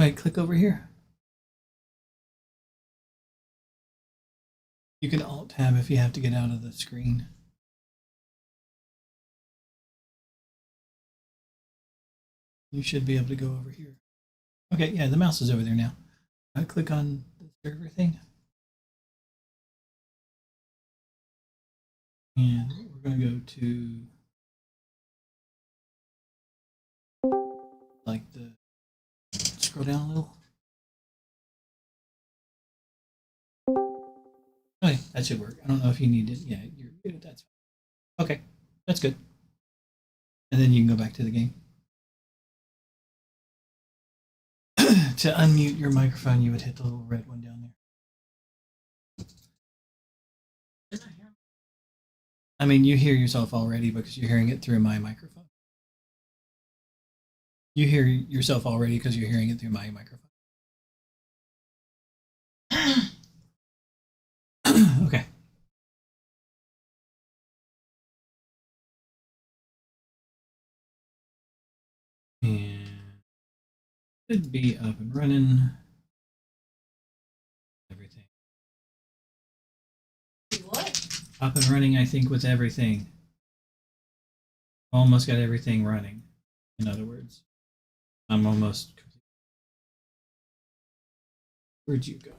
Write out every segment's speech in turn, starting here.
Right, click over here. You can Alt-Tab if you have to get out of the screen. You should be able to go over here. Okay, yeah, the mouse is over there now. Click on the server thing. And we're going to go to like the, scroll down a little. Okay, that should work. I don't know if you need it. Yeah, you're good. That's fine. Okay, that's good. And then you can go back to the game. To unmute your microphone, you would hit the little red one down there. I mean, you hear yourself already because you're hearing it through my microphone. You hear yourself already because you're hearing it through my microphone. Okay. And should be up and running. Everything. What? Up and running, I think, with everything. Almost got everything running. In other words, I'm almost complete. Where'd you go?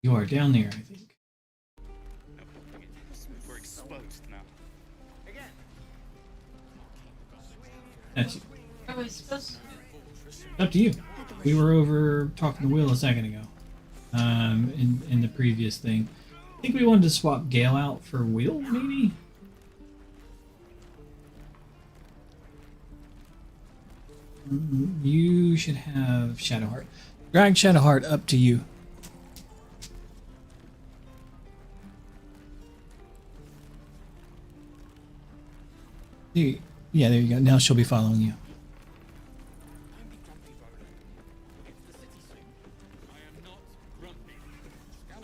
You are down there, I think. We're exposed now. Again. That's you. Are we supposed to? Up to you. We were over talking to Will a second ago. In the previous thing. I think we wanted to swap Gale out for Will, maybe? You should have Shadowheart. Drag Shadowheart up to you. Yeah, there you go. Now she'll be following you.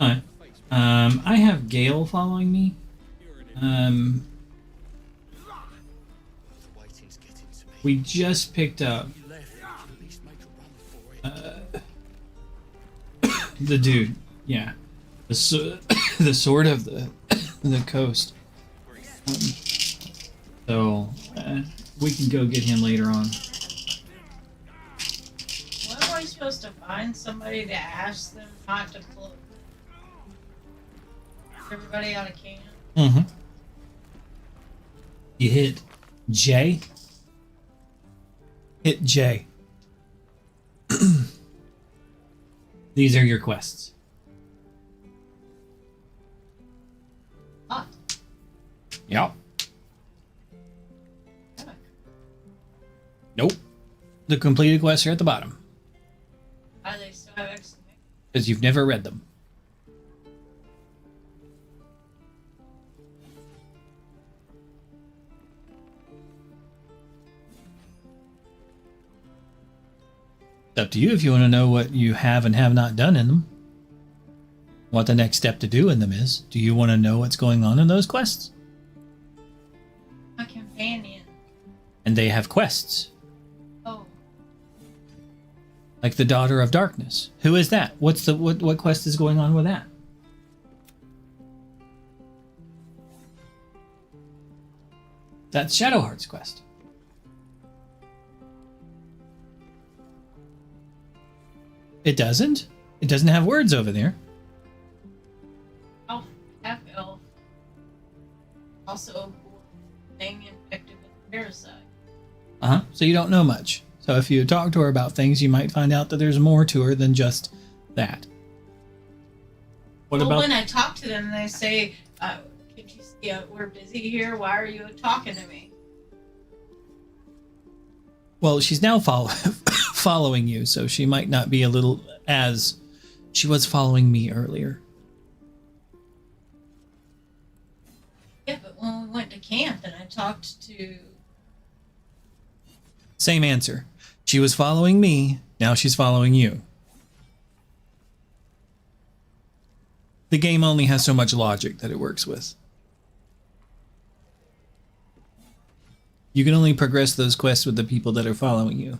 Alright. I have Gale following me. We just picked up the dude. Yeah, the sword of the coast. So we can go get him later on. When am I supposed to find somebody to ask them not to pull everybody out of camp? Mm-hmm. You hit J. Hit J. These are your quests. Hot. Yep. Nope. The completed quests are at the bottom. Why do they still have exclamation? Because you've never read them. It's up to you if you want to know what you have and have not done in them. What the next step to do in them is. Do you want to know what's going on in those quests? My companion. And they have quests. Oh. Like the Daughter of Darkness. Who is that? What's the what quest is going on with that? That's Shadowheart's quest. It doesn't? It doesn't have words over there. Elf. Half elf. Also a cool thing infected with parasite. Uh-huh. So you don't know much. So if you talk to her about things, you might find out that there's more to her than just that. What well, about when I talk to them and they say, could you see we're busy here, why are you talking to me? Well, she's now following you, so she might not be a little as she was following me earlier. Yeah, but when we went to camp and I talked to... Same answer. She was following me, now she's following you. The game only has so much logic that it works with. You can only progress those quests with the people that are following you.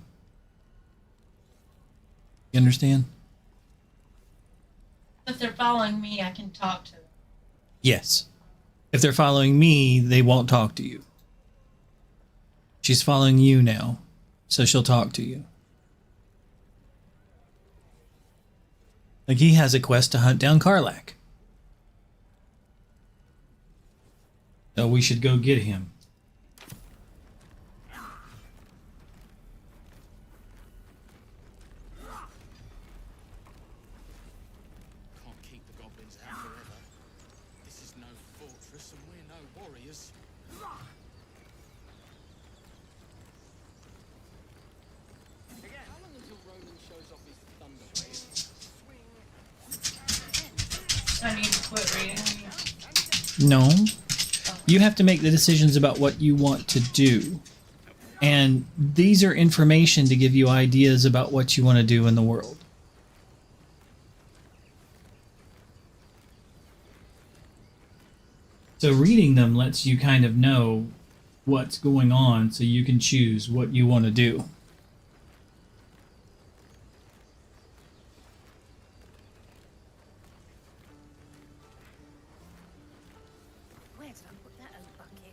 You understand? If they're following me, I can talk to them. Yes. If they're following me, they won't talk to you. She's following you now, so she'll talk to you. Like, he has a quest to hunt down Karlach. So we should go get him. Can't keep the goblins out forever. This is no fortress and we're no warriors. How long until Ronan shows off his thunder wave? I need to quit reading these. No. You have to make the decisions about what you want to do. And these are information to give you ideas about what you want to do in the world. So reading them lets you kind of know what's going on so you can choose what you want to do. Where did I put that old bucket?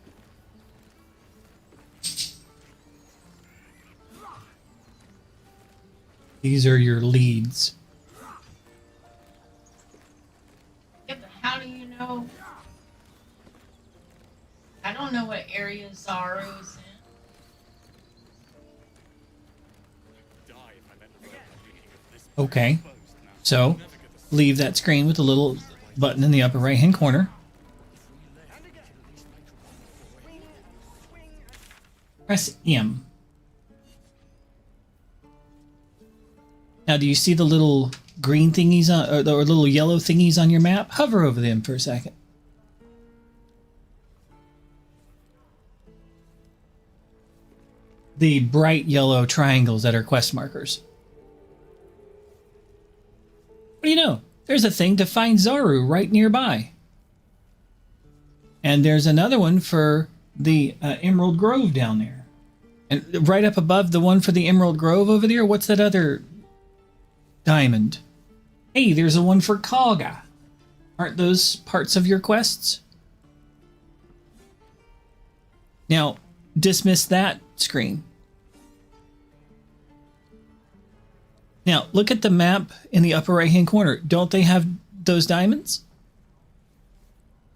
These are your leads. Yeah, but how do you know? I don't know what area Zaru's in. Die if I let the real beginning of this Okay. exposed now. So leave that screen with the little button in the upper right hand corner. Press M. Now, do you see the little green thingies on, or little yellow thingies on your map? Hover over them for a second. The bright yellow triangles that are quest markers. What do you know? There's a thing to find Zaru right nearby. And there's another one for the Emerald Grove down there. And right up above the one for the Emerald Grove over there, what's that other diamond? Hey, there's a one for Kaga. Aren't those parts of your quests? Now, dismiss that screen. Now, look at the map in the upper right-hand corner. Don't they have those diamonds?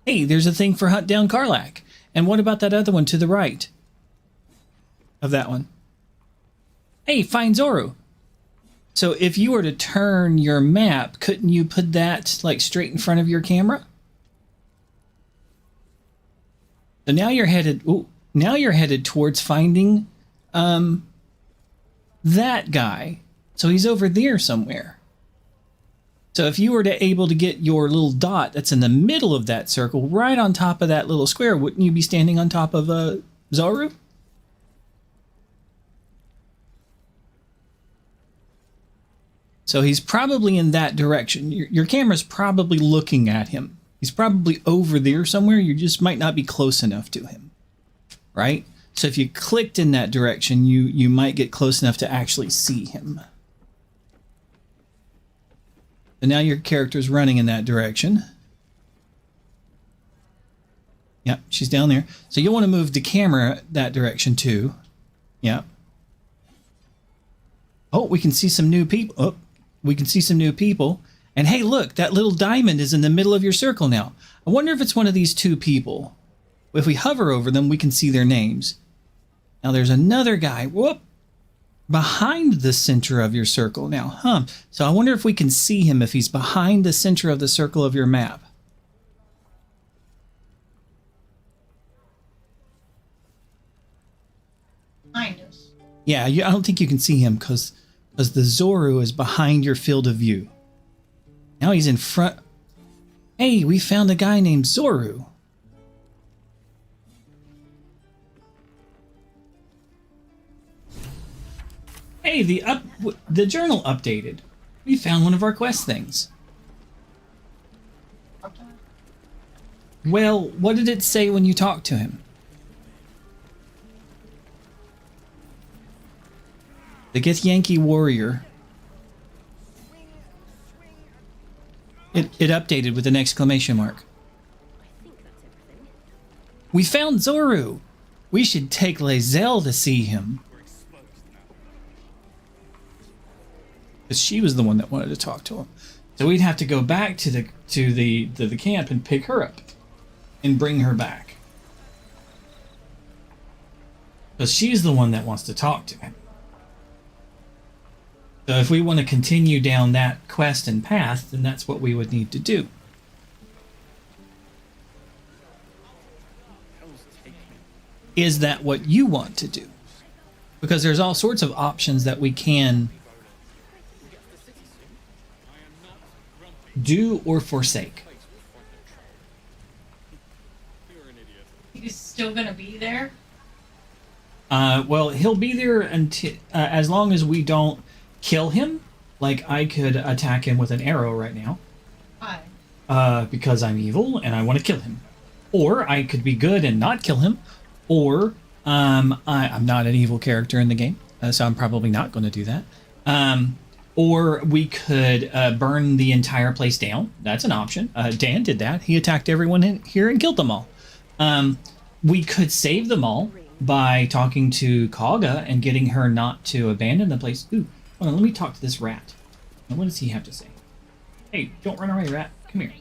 Hey, there's a thing for Hunt Down Karlach. And what about that other one to the right of that one? Hey, find Zoru. So if you were to turn your map, couldn't you put that like straight in front of your camera? So now you're headed. Ooh, now you're headed towards finding that guy. So he's over there somewhere. So if you were to able to get your little dot that's in the middle of that circle, right on top of that little square, wouldn't you be standing on top of Zaru? So he's probably in that direction. Your camera's probably looking at him. He's probably over there somewhere. You just might not be close enough to him, right? So if you clicked in that direction, you might get close enough to actually see him. And now your character's running in that direction. Yep, she's down there. So you'll want to move the camera that direction too. Yep. Oh, we can see some new people. Oh, we can see some new people. And hey, look, that little diamond is in the middle of your circle now. I wonder if it's one of these two people. If we hover over them, we can see their names. Now there's another guy. Whoop. Behind the center of your circle now, So I wonder if we can see him if he's behind the center of the circle of your map. Behind us. Yeah, I don't think you can see him because the Zoru is behind your field of view. Now he's in front. Hey, we found a guy named Zoru. Hey, the journal updated. We found one of our quest things. Well, what did it say when you talked to him? The Githyanki warrior. It updated with an exclamation mark. I think that's everything. We found Zoru. We should take Lae'zel to see him. We're exposed now. Because she was the one that wanted to talk to him. So we'd have to go back to the camp and pick her up and bring her back. Because she's the one that wants to talk to him. So if we want to continue down that quest and path, then that's what we would need to do. Hell's take me. Is that what you want to do? Because there's all sorts of options that we can do or forsake. You're an idiot. He's still gonna be there. Well, he'll be there until as long as we don't kill him. Like I could attack him with an arrow right now. Why? Because I'm evil and I want to kill him. Or I could be good and not kill him. Or I'm not an evil character in the game, so I'm probably not going to do that. Or we could burn the entire place down. That's an option. Dan did that. He attacked everyone in here and killed them all. We could save them all by talking to Kaga and getting her not to abandon the place. Ooh, hold on, let me talk to this rat. Now, what does he have to say? Hey, don't run away, rat. Come here.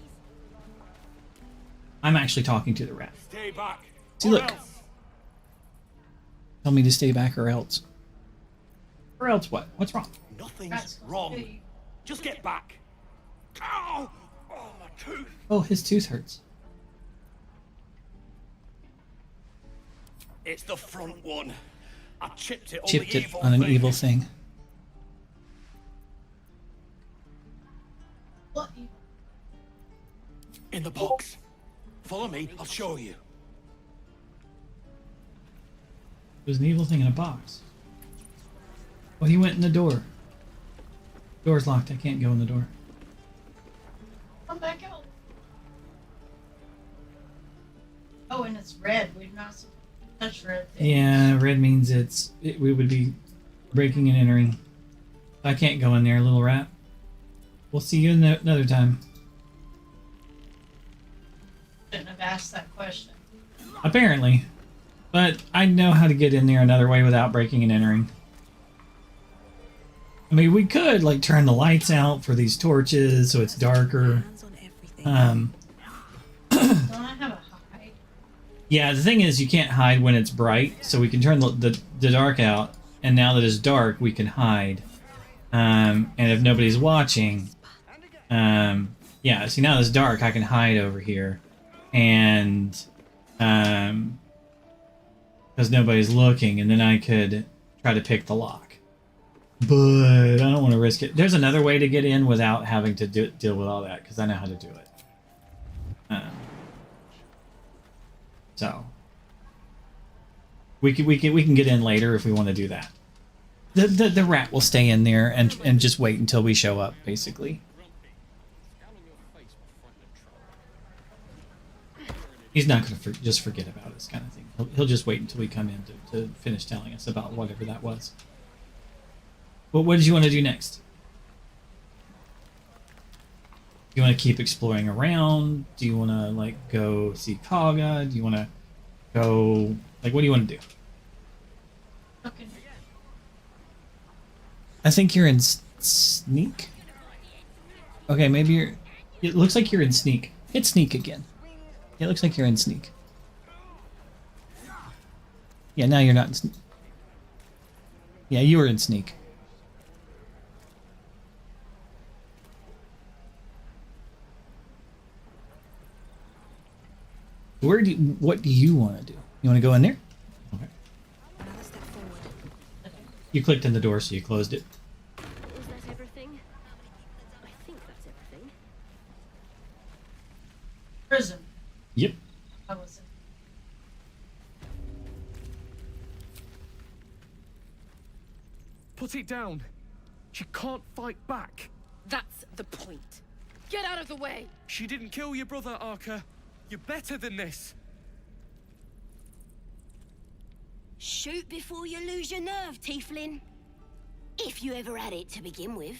I'm actually talking to the rat. Stay back. See, look. Tell me to stay back or else. Or else what? What's wrong? Nothing's That's wrong. Just get back. Ow! Oh, my tooth. Oh, his tooth hurts. It's the front one. I chipped it on Chipped the it evil on an thing. evil thing. What? In the box. Follow me, I'll show you. It was an evil thing in a box. Oh, he went in the door. Door's locked. I can't go in the door. Come back out. Oh, and it's red. We've not supposed to touch red things. Yeah, red means we would be breaking and entering. I can't go in there, little rat. We'll see you another time. Shouldn't have asked that question. Apparently. But I know how to get in there another way without breaking and entering. I mean, we could, like, turn the lights out for these torches so it's darker. Don't I have a hide? Yeah, the thing is, you can't hide when it's bright, so we can turn the dark out, and now that it's dark, we can hide. And if nobody's watching, yeah, see, now that it's dark, I can hide over here. And, because nobody's looking, and then I could try to pick the lock. But I don't want to risk it. There's another way to get in without having to deal with all that, because I know how to do it. So we can get in later if we want to do that. The rat will stay in there and just wait until we show up, basically. He's not going to just forget about us, kind of thing. He'll just wait until we come in to finish telling us about whatever that was. But what did you want to do next? Do you want to keep exploring around? Do you want to, like, go see Kaga? Do you want to go... Like, what do you want to do? Okay. I think you're in sneak? Okay, maybe you're... It looks like you're in sneak. Hit sneak again. Yeah, it looks like you're in sneak. Yeah, now you're not in sneak. Yeah, you were in sneak. What do you want to do? You want to go in there? Okay. Another step forward. You clicked in the door, so you closed it. Is that everything? I think that's everything. Prison. Yep. I was in. Put it down. She can't fight back. That's the point. Get out of the way! She didn't kill your brother, Arca. You're better than this. Shoot before you lose your nerve, Tieflin. If you ever had it to begin with.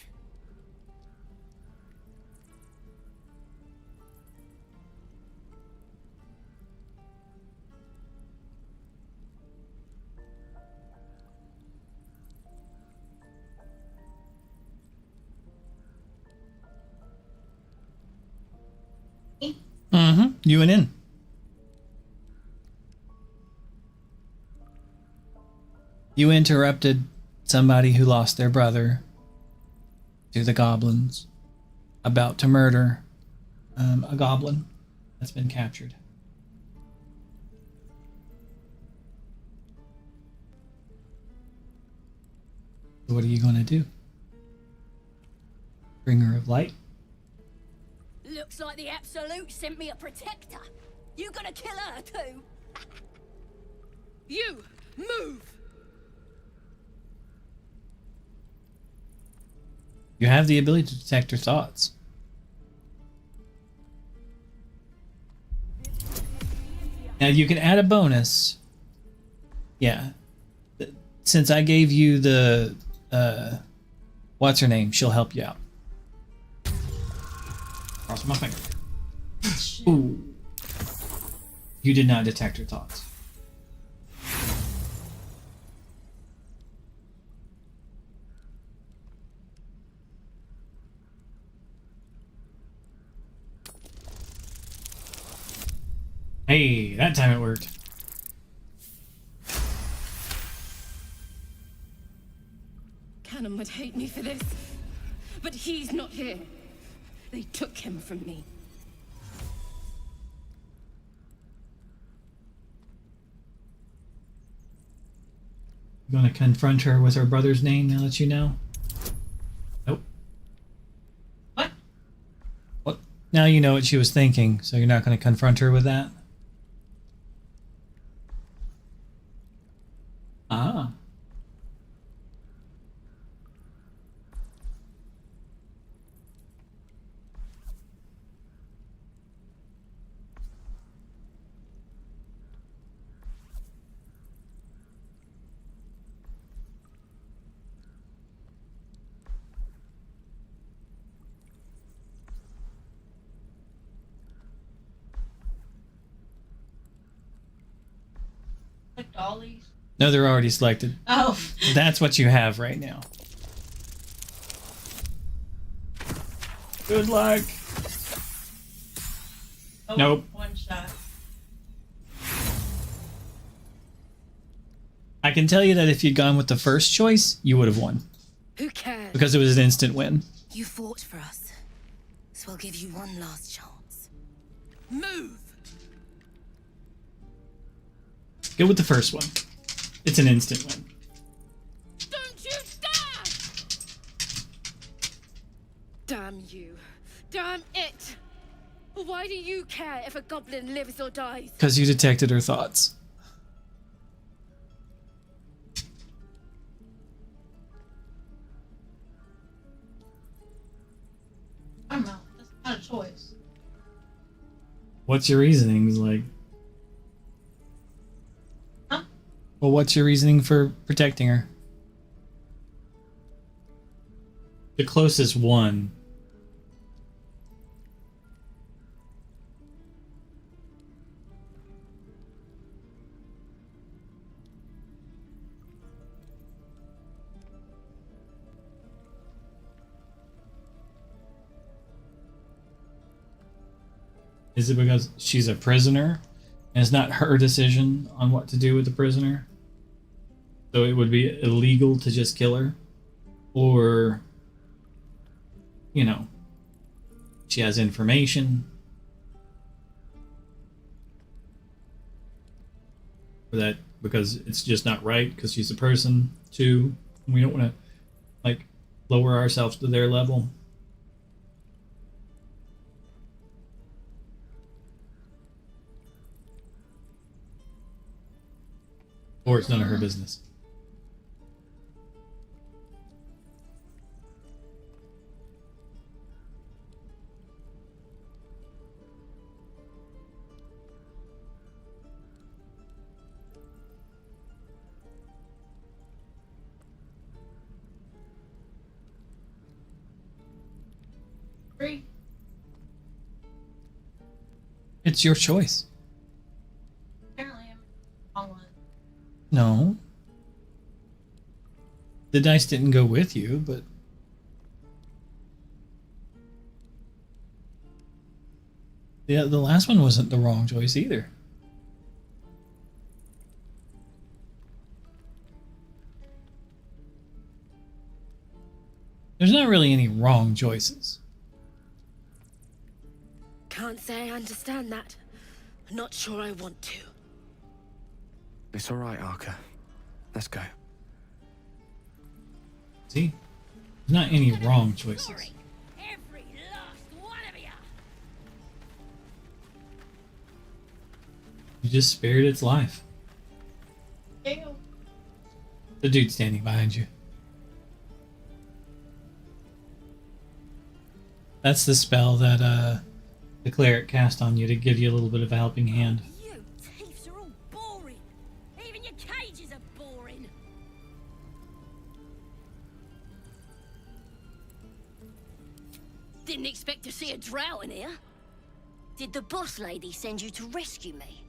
Mm-hmm. You went in. You interrupted somebody who lost their brother to the goblins, about to murder a goblin that's been captured. What are you going to do? Bringer of light? Looks like the Absolute sent me a protector. You gonna kill her too? You move! You have the ability to detect her thoughts. Now you can add a bonus. Yeah. Since I gave you the what's her name, she'll help you out. Cross my finger. Ooh. You did not detect her thoughts. Hey, that time it worked. Cannon would hate me for this, but he's not here. They took him from me. You want to confront her with her brother's name now that you know? Nope. What? What? Now you know what she was thinking, so you're not going to confront her with that? Ah. Clicked all these. No, they're already selected. Oh. That's what you have right now. Good luck. Oh, Nope. One shot. I can tell you that if you'd gone with the first choice, you would have won. Who cares? Because it was an instant win. You fought for us, so I'll give you one last chance. Move! Go with the first one. It's an instant win. Don't you dare! Damn you. Damn it! Why do you care if a goblin lives or dies? Because you detected her thoughts. I don't know. That's not a choice. What's your reasonings like? Huh? Well, what's your reasoning for protecting her? The closest one. Is it because she's a prisoner and it's not her decision on what to do with the prisoner? So it would be illegal to just kill her? Or, you know, she has information? Or that because it's just not right because she's a person too? We don't want to, like, lower ourselves to their level. Or it's none of her business. Three. It's your choice. Apparently, I'm the wrong one. No. The dice didn't go with you, but... Yeah, the last one wasn't the wrong choice either. There's not really any wrong choices. Can't say I understand that. Not sure I want to. It's all right, Arca. Let's go. See? There's not any wrong choices. Every last one of you. You just spared its life. Ew. The dude standing behind you. That's the spell that the cleric cast on you to give you a little bit of a helping hand. You thieves are all boring. Even your cages are boring. Didn't expect to see a drow in here. Did the boss lady send you to rescue me?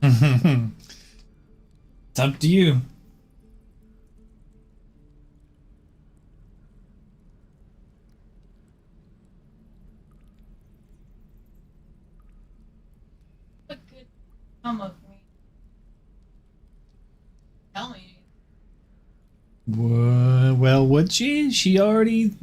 It's up to you. What good come of me? Tell me. Well, would she? She already...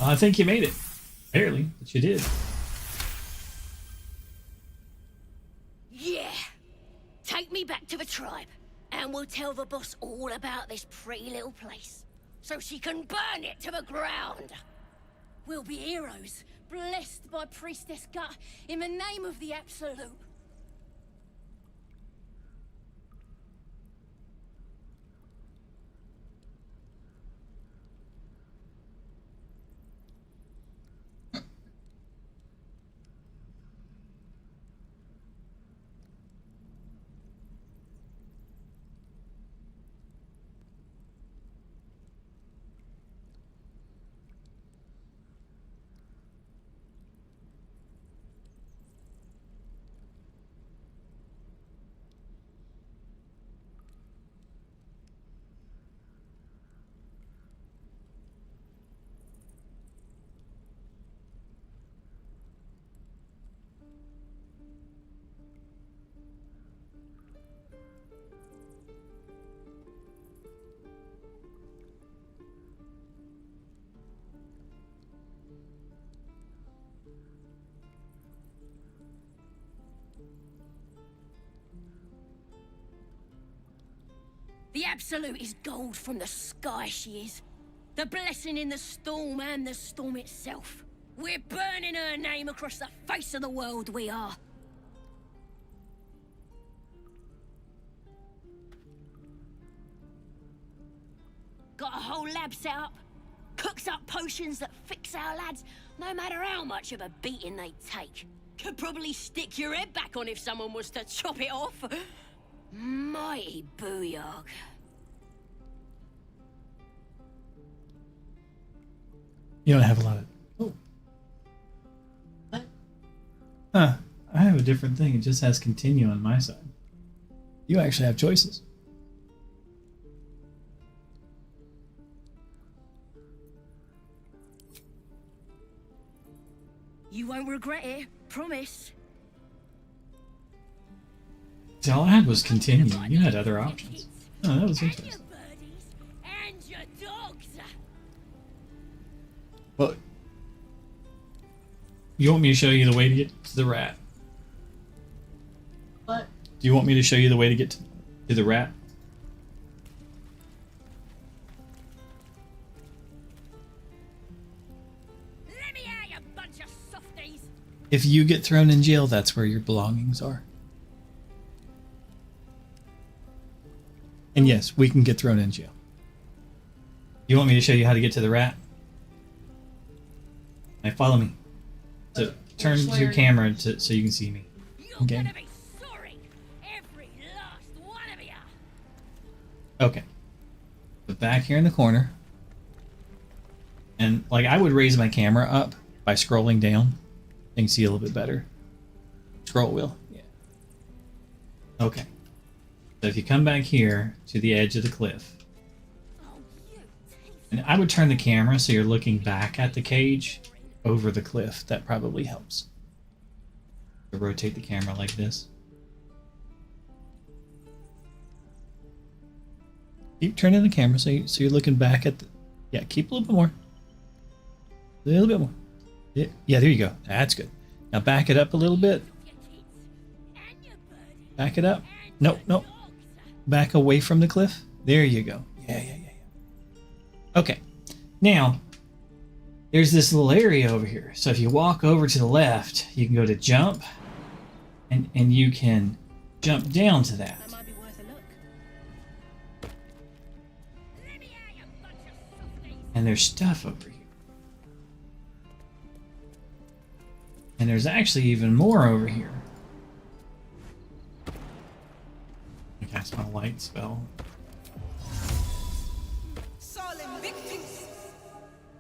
I think you made it. Barely, but you did. Yeah. Take me back to the tribe, and we'll tell the boss all about this pretty little place, so she can burn it to the ground. We'll be heroes, blessed by Priestess Gut, in the name of the Absolute. The Absolute is gold from the sky, she is. The blessing in the storm and the storm itself. We're burning her name across the face of the world, we are. Got a whole lab set up. Cooks up potions that fix our lads, no matter how much of a beating they take. Could probably stick your head back on if someone was to chop it off. Mighty booyog. You don't have a lot of... Oh. What? Huh. I have a different thing. It just has continue on my side. You actually have choices. You won't regret it, promise. See, all I had was continue. You had other options. Oh, that was interesting. And your dogs. Well, you want me to show you the way to get to the rat? What? Do you want me to show you the way to get to the rat? If you get thrown in jail, that's where your belongings are. And yes, we can get thrown in jail. You want me to show you how to get to the rat? Now follow me. So turn your camera so you can see me. Okay. You're gonna be sorry, every last one of you. Okay. So back here in the corner. And like I would raise my camera up by scrolling down. You can see a little bit better. Scroll wheel. Yeah. Okay. So if you come back here to the edge of the cliff. And I would turn the camera so you're looking back at the cage over the cliff. That probably helps. So rotate the camera like this. Keep turning the camera so you're looking back at the... Yeah, keep a little bit more. A little bit more. Yeah, there you go. That's good. Now back it up a little bit. Back it up. Nope, nope. Back away from the cliff. There you go. Yeah. Okay. Now, there's this little area over here. So if you walk over to the left, you can go to jump. And you can jump down to that. That might be worth a look. And there's stuff over here. And there's actually even more over here. I cast my light spell.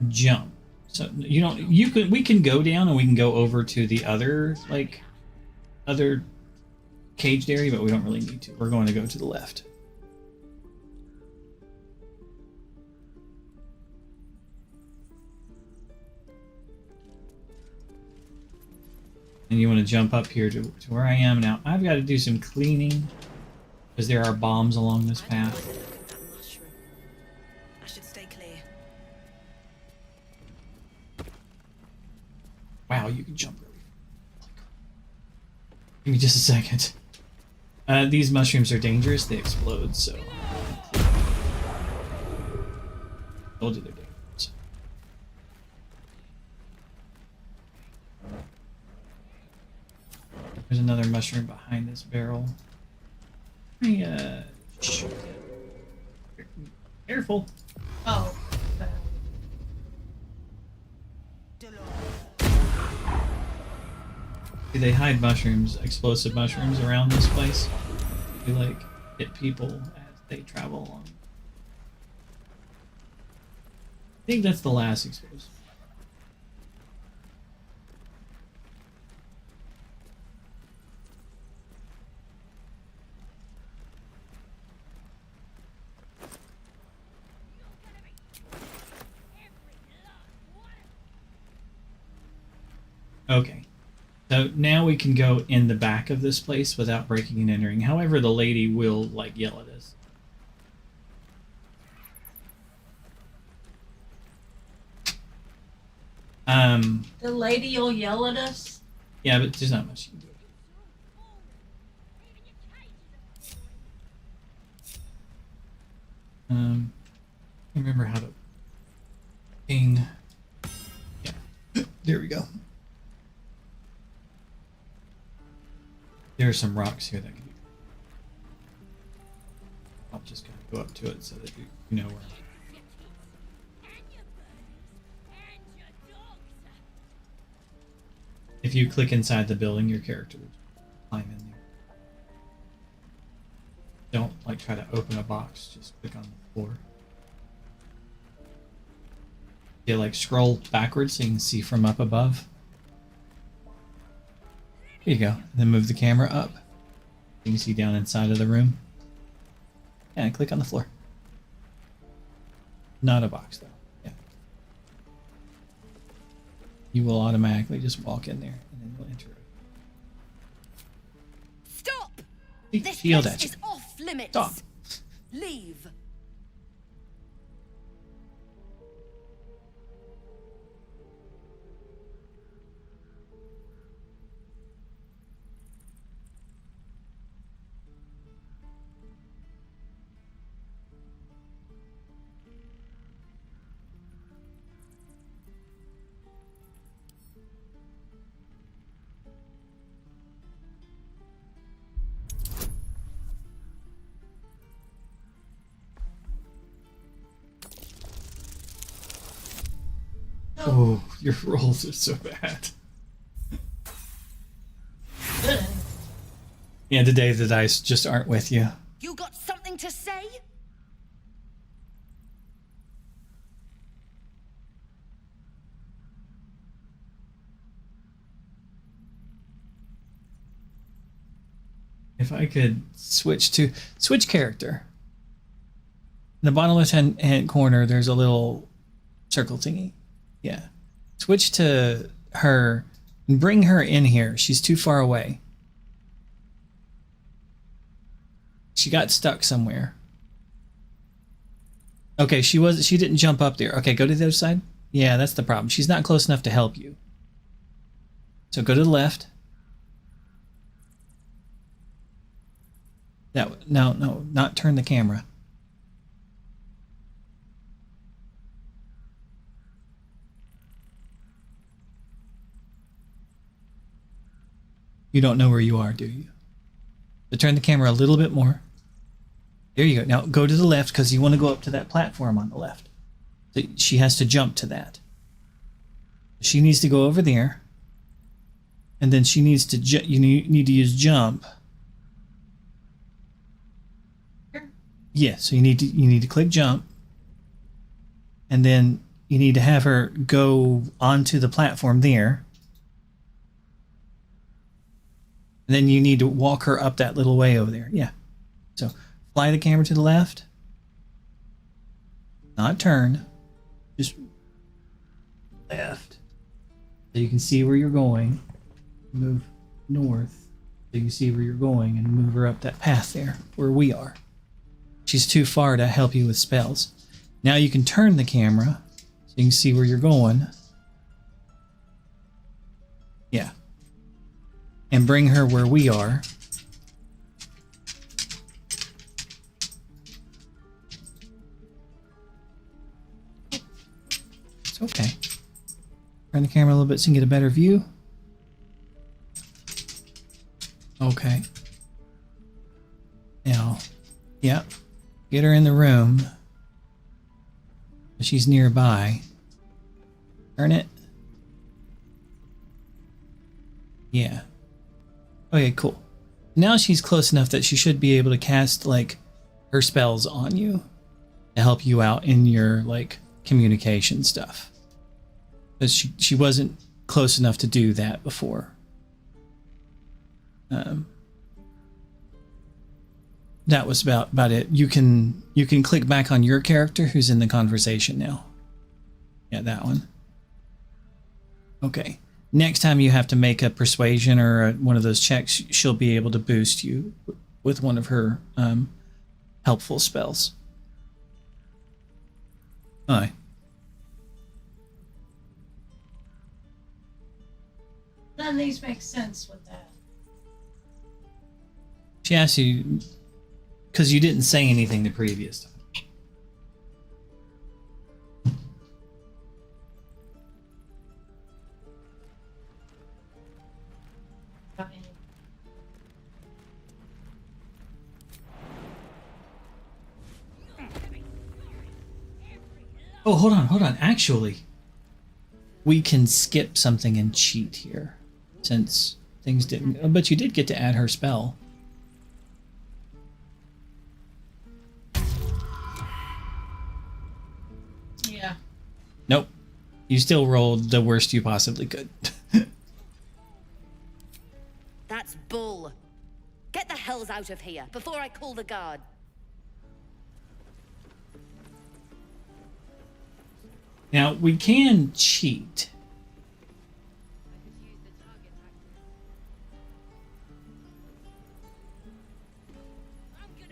Jump. So we can go down and we can go over to the other caged area, but we don't really need to. We're going to go to the left. And you want to jump up here to where I am now. I've got to do some cleaning because there are bombs along this path. I should stay clear. Wow, you can jump really far. Give me just a second. These mushrooms are dangerous. They explode, so... Told you they're dangerous. There's another mushroom behind this barrel. Shoot. Careful. Oh. They hide mushrooms, explosive mushrooms around this place. You like hit people as they travel along. I think that's the last explosive. Okay. So now we can go in the back of this place without breaking and entering. However, the lady will like yell at us. The lady will yell at us? Yeah, but there's not much you can do. I remember how to ping. Yeah. There we go. There are some rocks here that can be... I'll just kind of go up to it so that you know where I'm at. If you click inside the building, your character will climb in there. Don't like try to open a box, just click on the floor. You like scroll backwards so you can see from up above. Here you go. And then move the camera up. You can see down inside of the room. And click on the floor. Not a box though. Yeah. You will automatically just walk in there and then you'll enter it. Stop! This shield at you. Is off limits. Stop. Leave. Oh, your rolls are so bad. Good. Yeah, today the dice just aren't with you. You got something to say? If I could switch character. In the bottom left-hand corner, there's a little circle thingy. Yeah. Switch to her and bring her in here. She's too far away. She got stuck somewhere. Okay, she didn't jump up there. Okay, go to the other side. Yeah, that's the problem. She's not close enough to help you. So go to the left. No, not turn the camera. You don't know where you are, do you? So turn the camera a little bit more. There you go. Now go to the left because you want to go up to that platform on the left. So she has to jump to that. She needs to go over there. And then she needs to you need to use jump. Yeah, so you need to click jump. And then you need to have her go onto the platform there. And then you need to walk her up that little way over there. Yeah. So fly the camera to the left. Not turn. Just left. So you can see where you're going. Move north. So you can see where you're going and move her up that path there where we are. She's too far to help you with spells. Now you can turn the camera so you can see where you're going. Yeah. And bring her where we are. It's okay. Turn the camera a little bit so you can get a better view. Okay. Now, yeah. Get her in the room. She's nearby. Turn it. Yeah. Okay, cool. Now she's close enough that she should be able to cast, like, her spells on you to help you out in your, like, communication stuff. Because she wasn't close enough to do that before. That was about it. You can click back on your character who's in the conversation now. Yeah, that one. Okay. Next time you have to make a persuasion or one of those checks, she'll be able to boost you with one of her helpful spells. Aye. None of these make sense with that. She asked you because you didn't say anything the previous time. Oh, hold on. Actually, we can skip something and cheat here, since things didn't... But you did get to add her spell. Yeah. Nope. You still rolled the worst you possibly could. That's bull. Get the hells out of here before I call the guard. Now, we can cheat.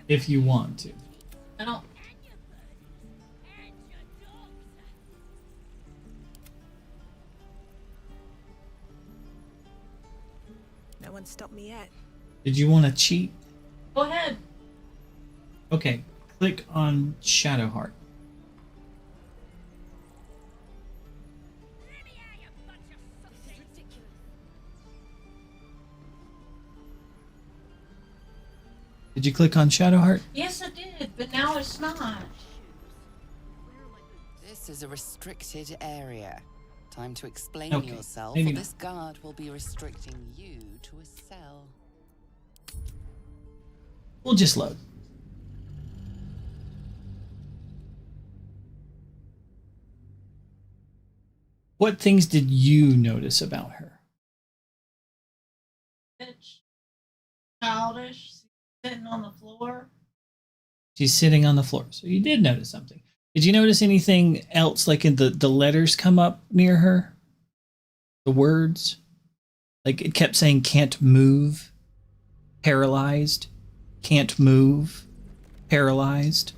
If you want to. I don't. No one stopped me yet. Did you want to cheat? Go ahead. Okay, click on Shadowheart. Did you click on Shadowheart? Yes, I did, but now it's not. This is a restricted area. Time to explain Okay, yourself, maybe or not. this guard will be restricting you to a cell. We'll just load. What things did you notice about her? Bitch. Childish. Sitting on the floor. She's sitting on the floor. So you did notice something. Did you notice anything else, like in the letters come up near her? The words? Like it kept saying can't move, paralyzed, can't move, paralyzed.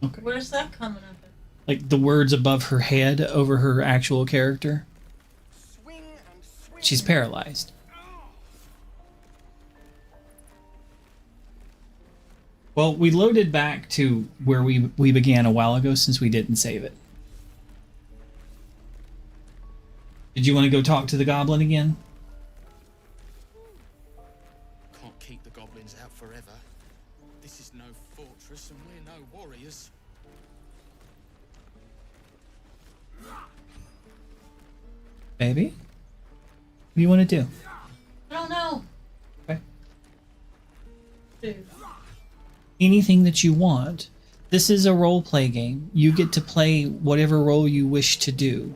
Okay. Where's that coming up at? Like the words above her head over her actual character. She's paralyzed. Well, we loaded back to where we began a while ago since we didn't save it. Did you want to go talk to the goblin again? Can't keep the goblins out forever. This is no fortress and we're no warriors. Baby? What do you want to do? I don't know. Okay. Dude. Anything that you want. This is a role play game. You get to play whatever role you wish to do.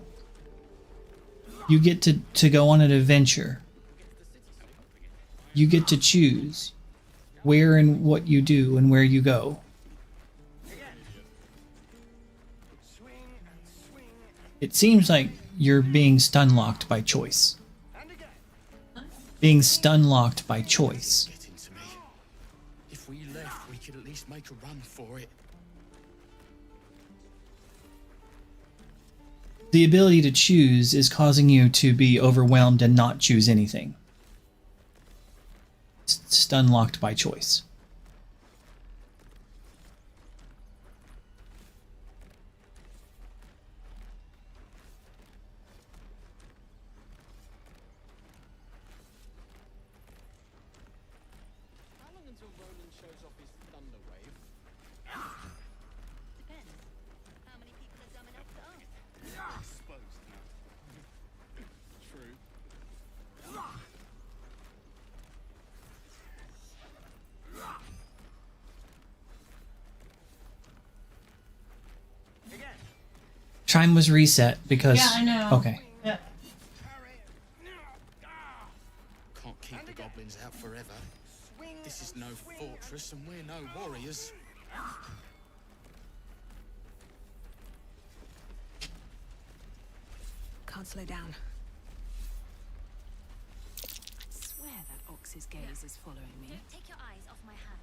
You get to go on an adventure. You get to choose where and what you do and where you go. It seems like you're being stun locked by choice. Being stun locked by choice. Getting to me. If we left, we could at least make a run for it. The ability to choose is causing you to be overwhelmed and not choose anything. It's stun locked by choice. How long until Ronan shows off his thunder wave? Depends. How many people are dumb enough to ask? Exposed now. True. Chime was reset because... Yeah, I know. Okay. Yeah. Can't keep the goblins out forever. This is no fortress and we're no warriors. Can't slow down. I swear that ox's gaze is following me. Take your eyes off my hands.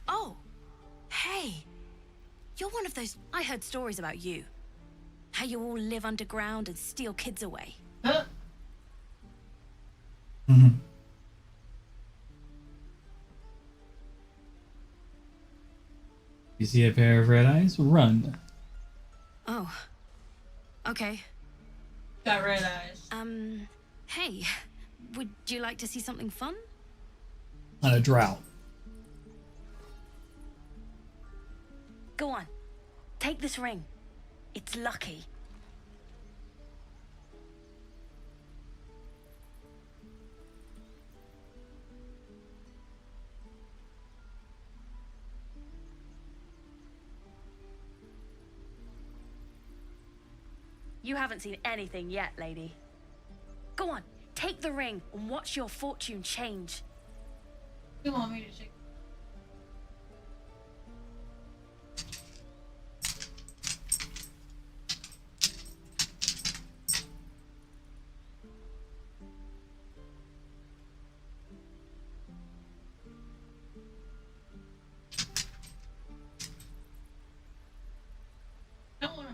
Oh! Hey! You're one of those... I heard stories about you. How you all live underground and steal kids away. Huh? Mhm. You see a pair of red eyes? Run. Oh. Okay. Got red eyes. Hey. Would you like to see something fun? On a drought. Go on. Take this ring. It's lucky. You haven't seen anything yet, lady. Go on, take the ring and watch your fortune change. You want me to take?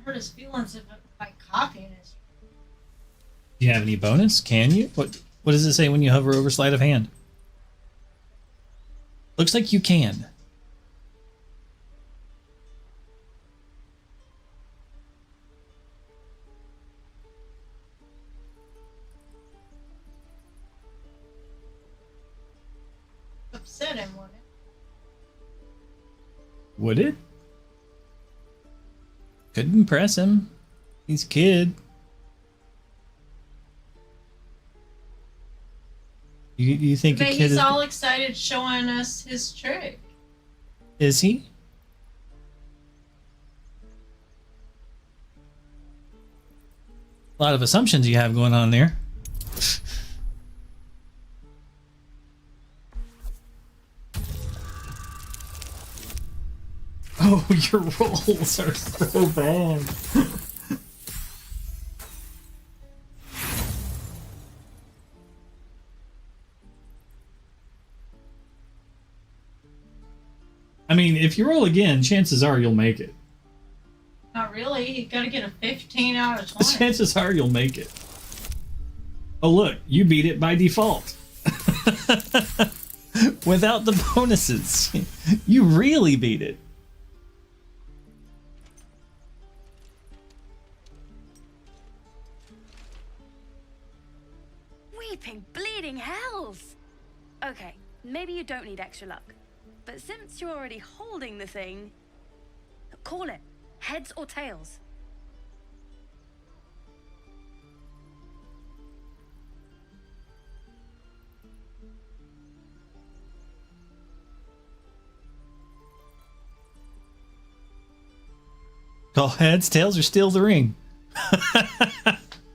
hurt his feelings by copying his. Do you have any bonus? Can you? What does it say when you hover over sleight of hand? Looks like you can. Upset him, wouldn't it? Would it? Could impress him. He's a kid. You think But a kid he's is... all excited showing us his trick. Is he? A lot of assumptions you have going on there. Oh, your rolls are so bad. I mean, if you roll again, chances are you'll make it. Not really. You gotta get a 15 out of 20. Chances are you'll make it. Oh, look, you beat it by default. Without the bonuses. You really beat it. Weeping, bleeding hells! Okay, maybe you don't need extra luck. But since you're already holding the thing, call it. Heads or tails? Call heads, tails, or steal the ring.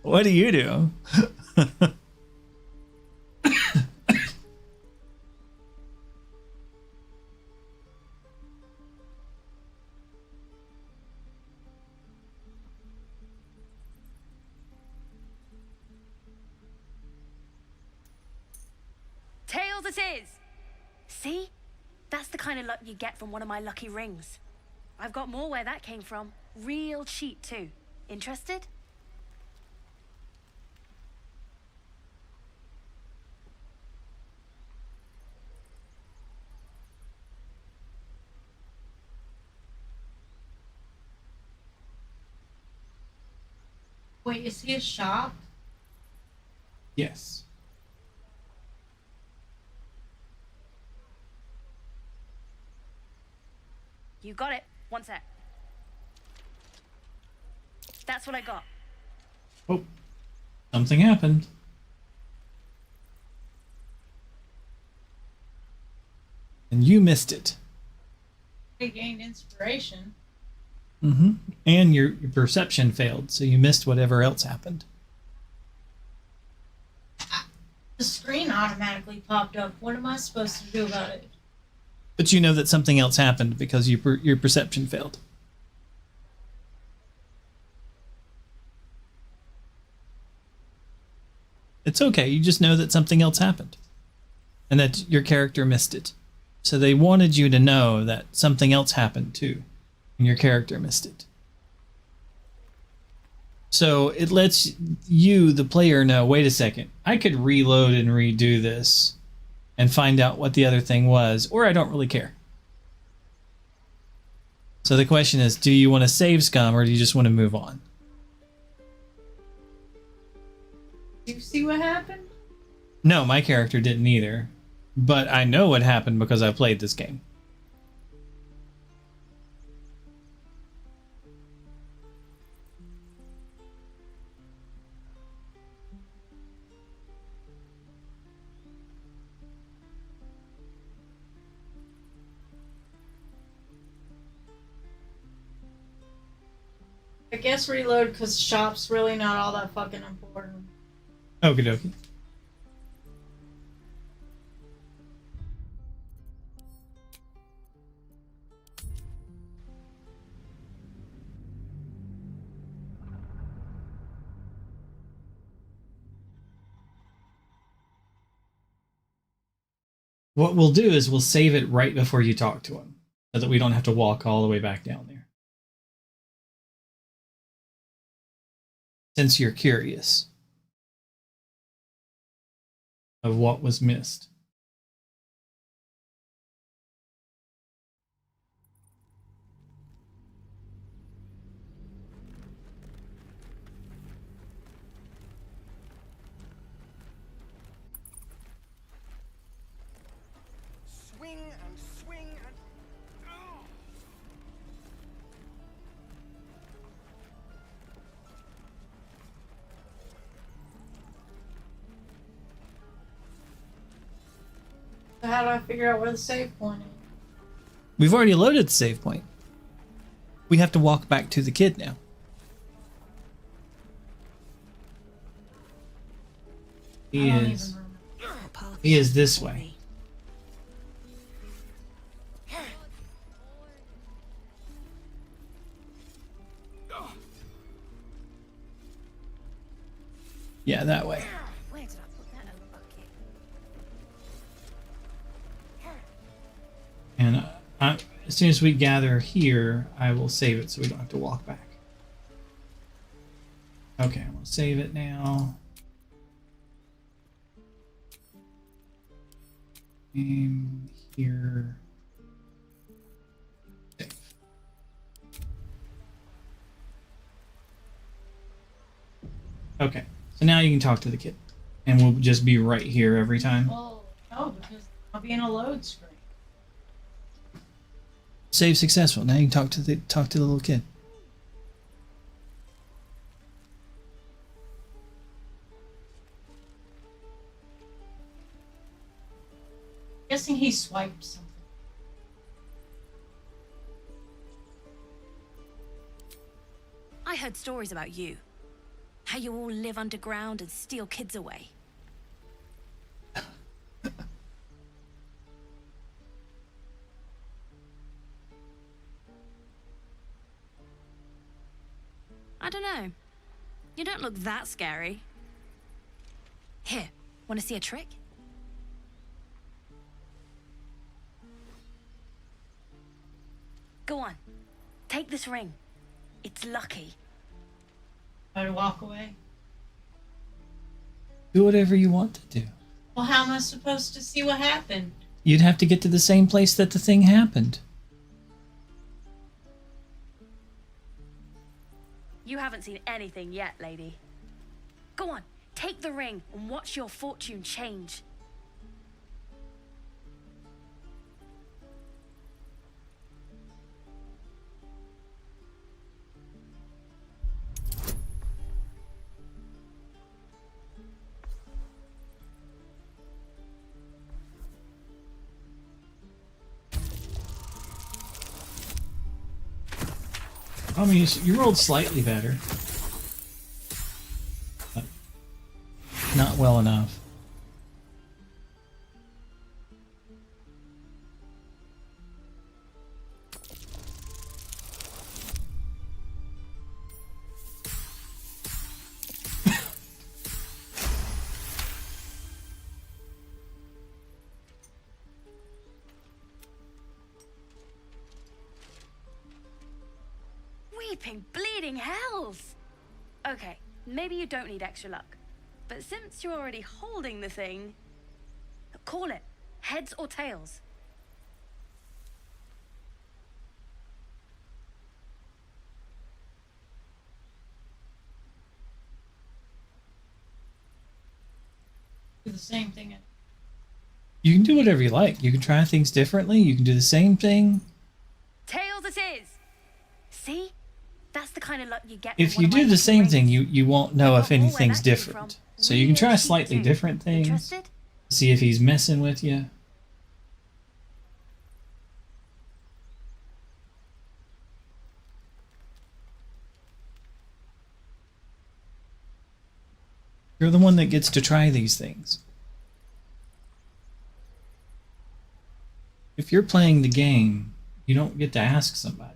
What do you do? Tails it is! See? That's the kind of luck you get from one of my lucky rings. I've got more where that came from. Real cheap, too. Interested? Wait, is he a shop? Yes. You got it. One sec. That's what I got. Oh, something happened. And you missed it. He gained inspiration. Mm-hmm. And your perception failed, so you missed whatever else happened. The screen automatically popped up. What am I supposed to do about it? But you know that something else happened because your perception failed. It's okay. You just know that something else happened. And that your character missed it. So they wanted you to know that something else happened too. And your character missed it. So it lets you, the player, know, wait a second, I could reload and redo this and find out what the other thing was, or I don't really care. So the question is, do you want to save scum or do you just want to move on? Do you see what happened? No, my character didn't either. But I know what happened because I played this game. I guess reload because shop's really not all that fucking important. Okie dokie. What we'll do is we'll save it right before you talk to him so that we don't have to walk all the way back down there. since you're curious of what was missed. Swing and swing and... Oh. So how do I figure out where the save point is? We've already loaded the save point. We have to walk back to the kid now. He is this way. Yeah, that way. Where did I put that old bucket? And as soon as we gather here, I will save it so we don't have to walk back. Okay, I'm gonna save it now. Name here. Save. Okay, so now you can talk to the kid, and we'll just be right here every time. Well, no, because I'll be in a load screen. Save successful. Now you can talk to the little kid. Guessing he swiped something. I heard stories about you. How you all live underground and steal kids away. I don't know. You don't look that scary. Here, want to see a trick? Go on, take this ring. It's lucky. Try to walk away. Do whatever you want to do. Well, how am I supposed to see what happened? You'd have to get to the same place that the thing happened. You haven't seen anything yet, lady. Go on, take the ring and watch your fortune change. I mean, you rolled slightly better. But not well enough. Weeping, bleeding hells! Okay, maybe you don't need extra luck. But since you're already holding the thing, call it. Heads or tails. Do the same thing. You can do whatever you like. You can try things differently. You can do the same thing. Tails it is! See? That's the kind of luck you get. If you do the same thing, you won't know if anything's different. So you can try slightly different things. Interested? See if he's messing with you. You're the one that gets to try these things. If you're playing the game, you don't get to ask somebody.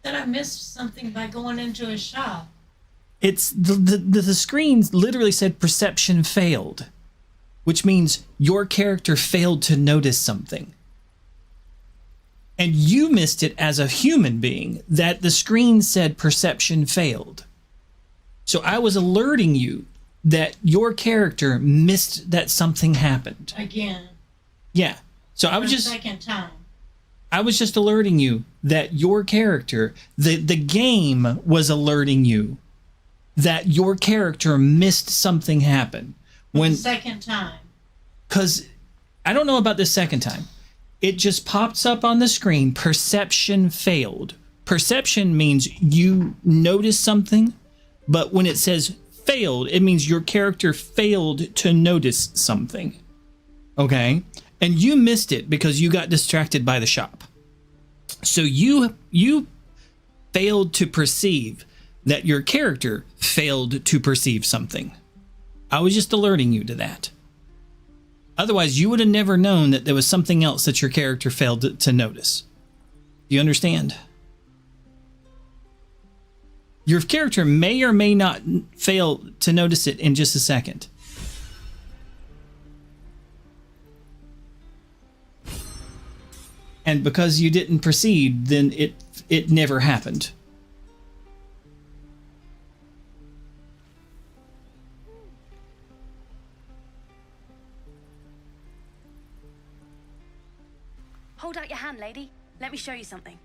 Then I missed something by going into a shop. It's the screen literally said perception failed, which means your character failed to notice something. And you missed it as a human being that the screen said perception failed. So I was alerting you that your character missed that something happened. Again. Yeah. So I For was the just second time. I was just alerting you that your character, the game was alerting you that your character missed something happen. The second time. Because I don't know about the second time. It just pops up on the screen, perception failed. Perception means you notice something, but when it says failed, it means your character failed to notice something. Okay? And you missed it because you got distracted by the shop. So you failed to perceive that your character failed to perceive something. I was just alerting you to that. Otherwise, you would have never known that there was something else that your character failed to notice. Do you understand? Your character may or may not fail to notice it in just a second. And because you didn't proceed, then it never happened. Hold out your hand, lady. Let me show you something.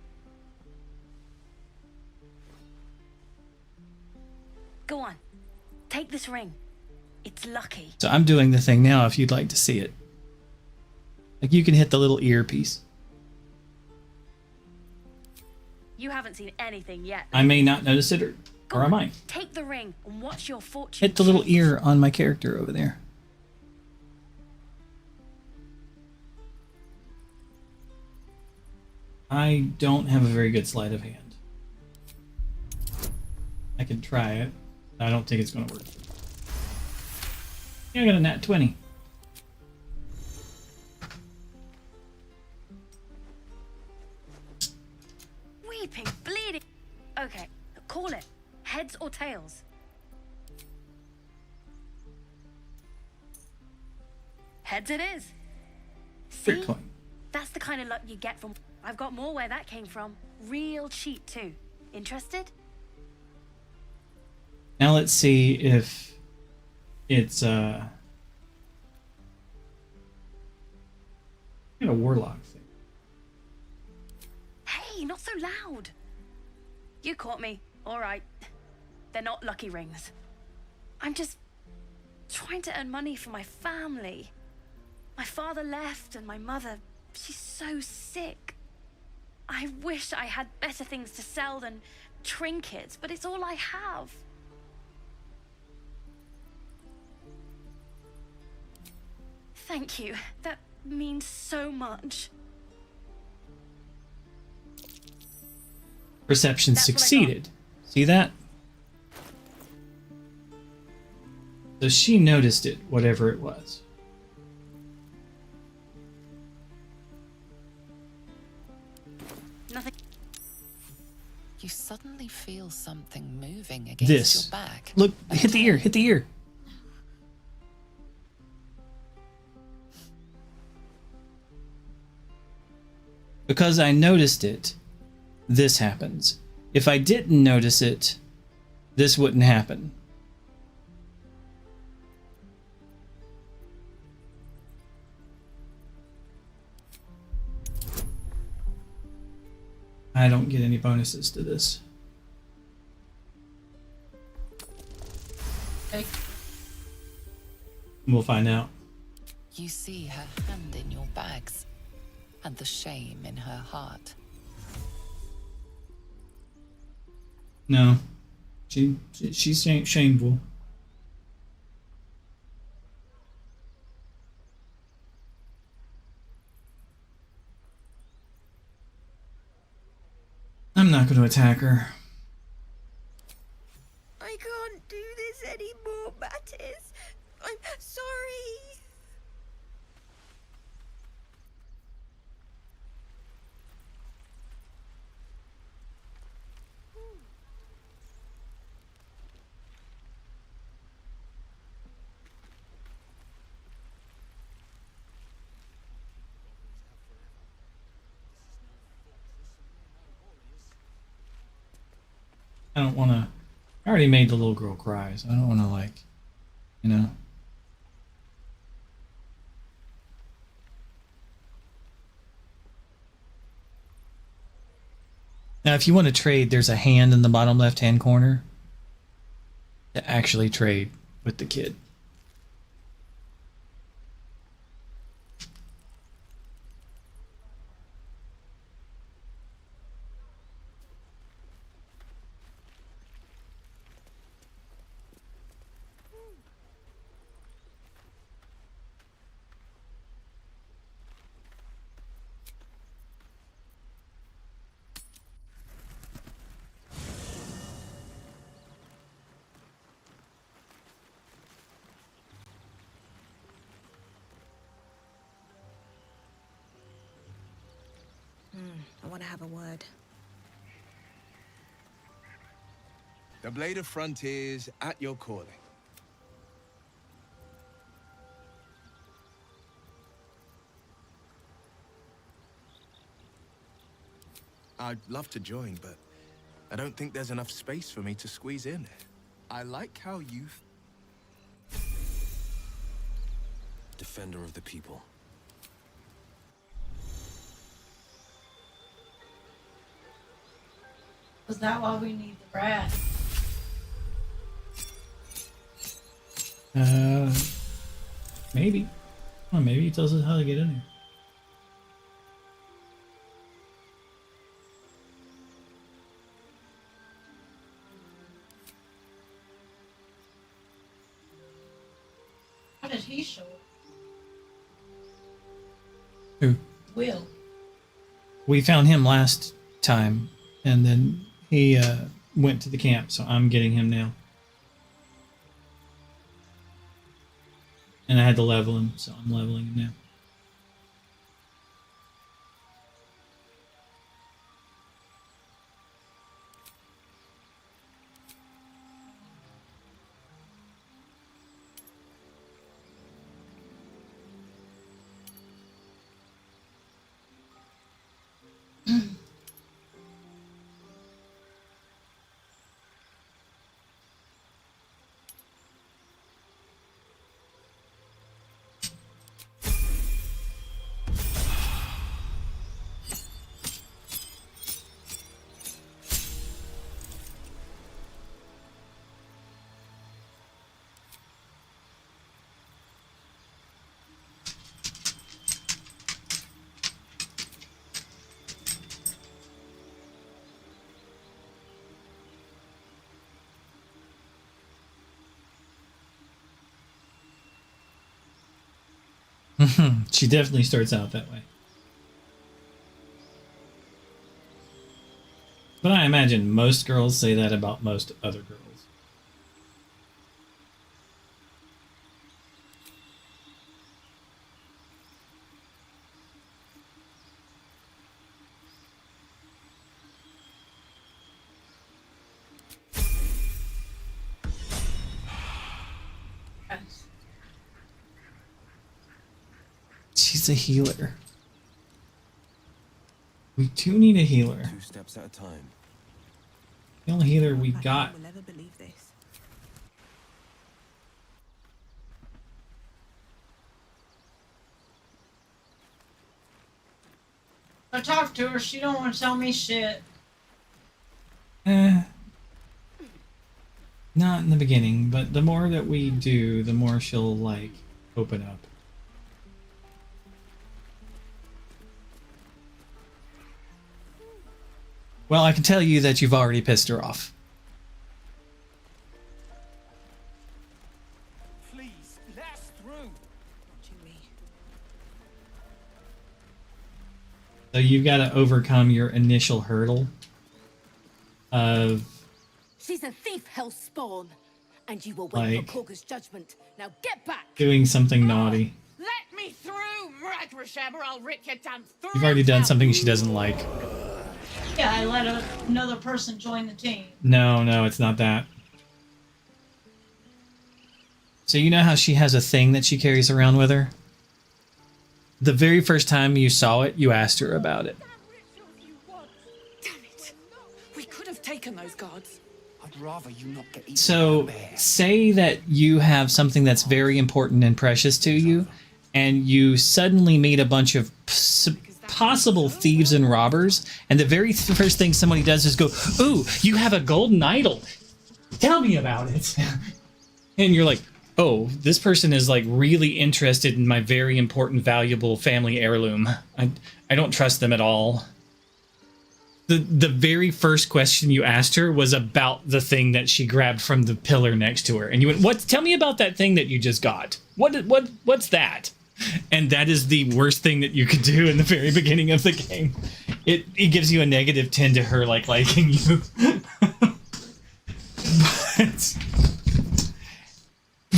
Go on. Take this ring. It's lucky. So I'm doing the thing now if you'd like to see it. Like you can hit the little earpiece. You haven't seen anything yet. I may not notice it, or I might. Take the ring and watch your fortune. Hit the little change. ear on my character over there. I don't have a very good sleight of hand. I can try it. I don't think it's going to work. Yeah, I got a nat 20. Weeping, bleeding. Okay, call it. Heads or tails? Heads it is. See? Bitcoin. That's the kind of luck you get from... I've got more where that came from. Real cheap, too. Interested? Now let's see if it's got a warlock thing. Hey, not so loud. You caught me. All right. They're not lucky rings. I'm just trying to earn money for my family. My father left and my mother, she's so sick. I wish I had better things to sell than trinkets, but it's all I have. Thank you. That means so much. Perception That's what I got. succeeded. See that? So she noticed it, whatever it was. Nothing. You suddenly feel something moving against This. your back. Look, hit the ear, hit the ear. Because I noticed it, this happens. If I didn't notice it, this wouldn't happen. I don't get any bonuses to this. Okay. We'll find out. You see her hand in your bags and the shame in her heart. No, she's shameful. I'm not going to attack her. I can't do this anymore, Mattis. I'm sorry. I don't want to. I already made the little girl cry, so I don't want to, like, you know. Now, if you want to trade, there's a hand in the bottom left-hand corner to actually trade with the kid. I want to have a word. The Blade of Frontiers at your calling. I'd love to join, but I don't think there's enough space for me to squeeze in. I like how you've... Defender of the people. Is that why we need the rat? Maybe. Oh, maybe he tells us how to get in there. How did he show up? Who? Will. We found him last time, and then he went to the camp, so I'm getting him now. And I had to level him, so I'm leveling him now. She definitely starts out that way. But I imagine most girls say that about most other girls. She's a healer. We do need a healer. 2 steps at a time. The only healer we got. Will ever believe this. I talked to her. She don't want to tell me shit. Not in the beginning, but the more that we do, the more she'll, like, open up. Well, I can tell you that you've already pissed her off. Please, let us through. Watching me. So you've got to overcome your initial hurdle of... She's a thief, hellspawn, and you will wait wait for Korga's judgment. Now get back! doing something naughty. Let me through, Mragrasham, or I'll rip your damn throat. You've already done something she doesn't like. Yeah, I let another person join the team. No, it's not that. So you know how she has a thing that she carries around with her? The very first time you saw it, you asked her about it. Damn it. We could have taken those guards. I'd rather you not get eaten So by a bear. say that you have something that's very important and precious to you, and you suddenly meet a bunch of possible thieves and robbers, and the very first thing somebody does is go, "Ooh, you have a golden idol. Tell me about it." And you're like, "Oh, this person is like really interested in my very important, valuable family heirloom. I don't trust them at all." The very first question you asked her was about the thing that she grabbed from the pillar next to her, and you went, "What? Tell me about that thing that you just got. What's that?" And that is the worst thing that you could do in the very beginning of the game. It gives you a -10 to her like liking you. But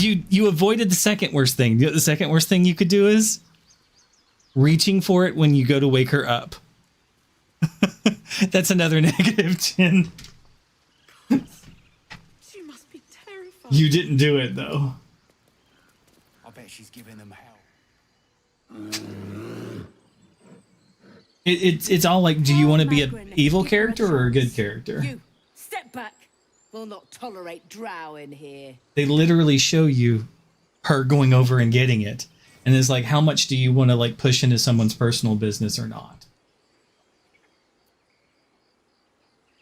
you avoided the second worst thing. The second worst thing you could do is reaching for it when you go to wake her up. That's another -10. She must be terrified. You didn't do it though. I bet she's giving them hell. It's all like, do you want to be an evil character or a good character? You, step back. We'll not tolerate drow in here. They literally show you her going over and getting it, and it's like, how much do you want to like push into someone's personal business or not?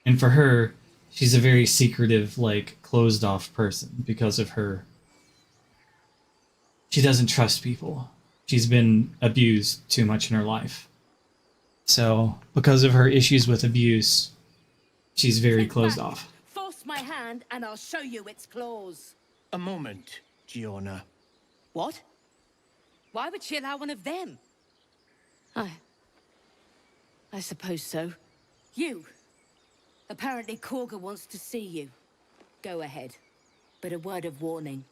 And for her, she's a very secretive, like, closed off person because of her. She doesn't trust people. She's been abused too much in her life. So, because of her issues with abuse, she's very closed off. Force my hand and I'll show you its claws. A moment, Gianna. What? Why would she allow one of them? I suppose so. You. Apparently Korga wants to see you. Go ahead. But a word of warning.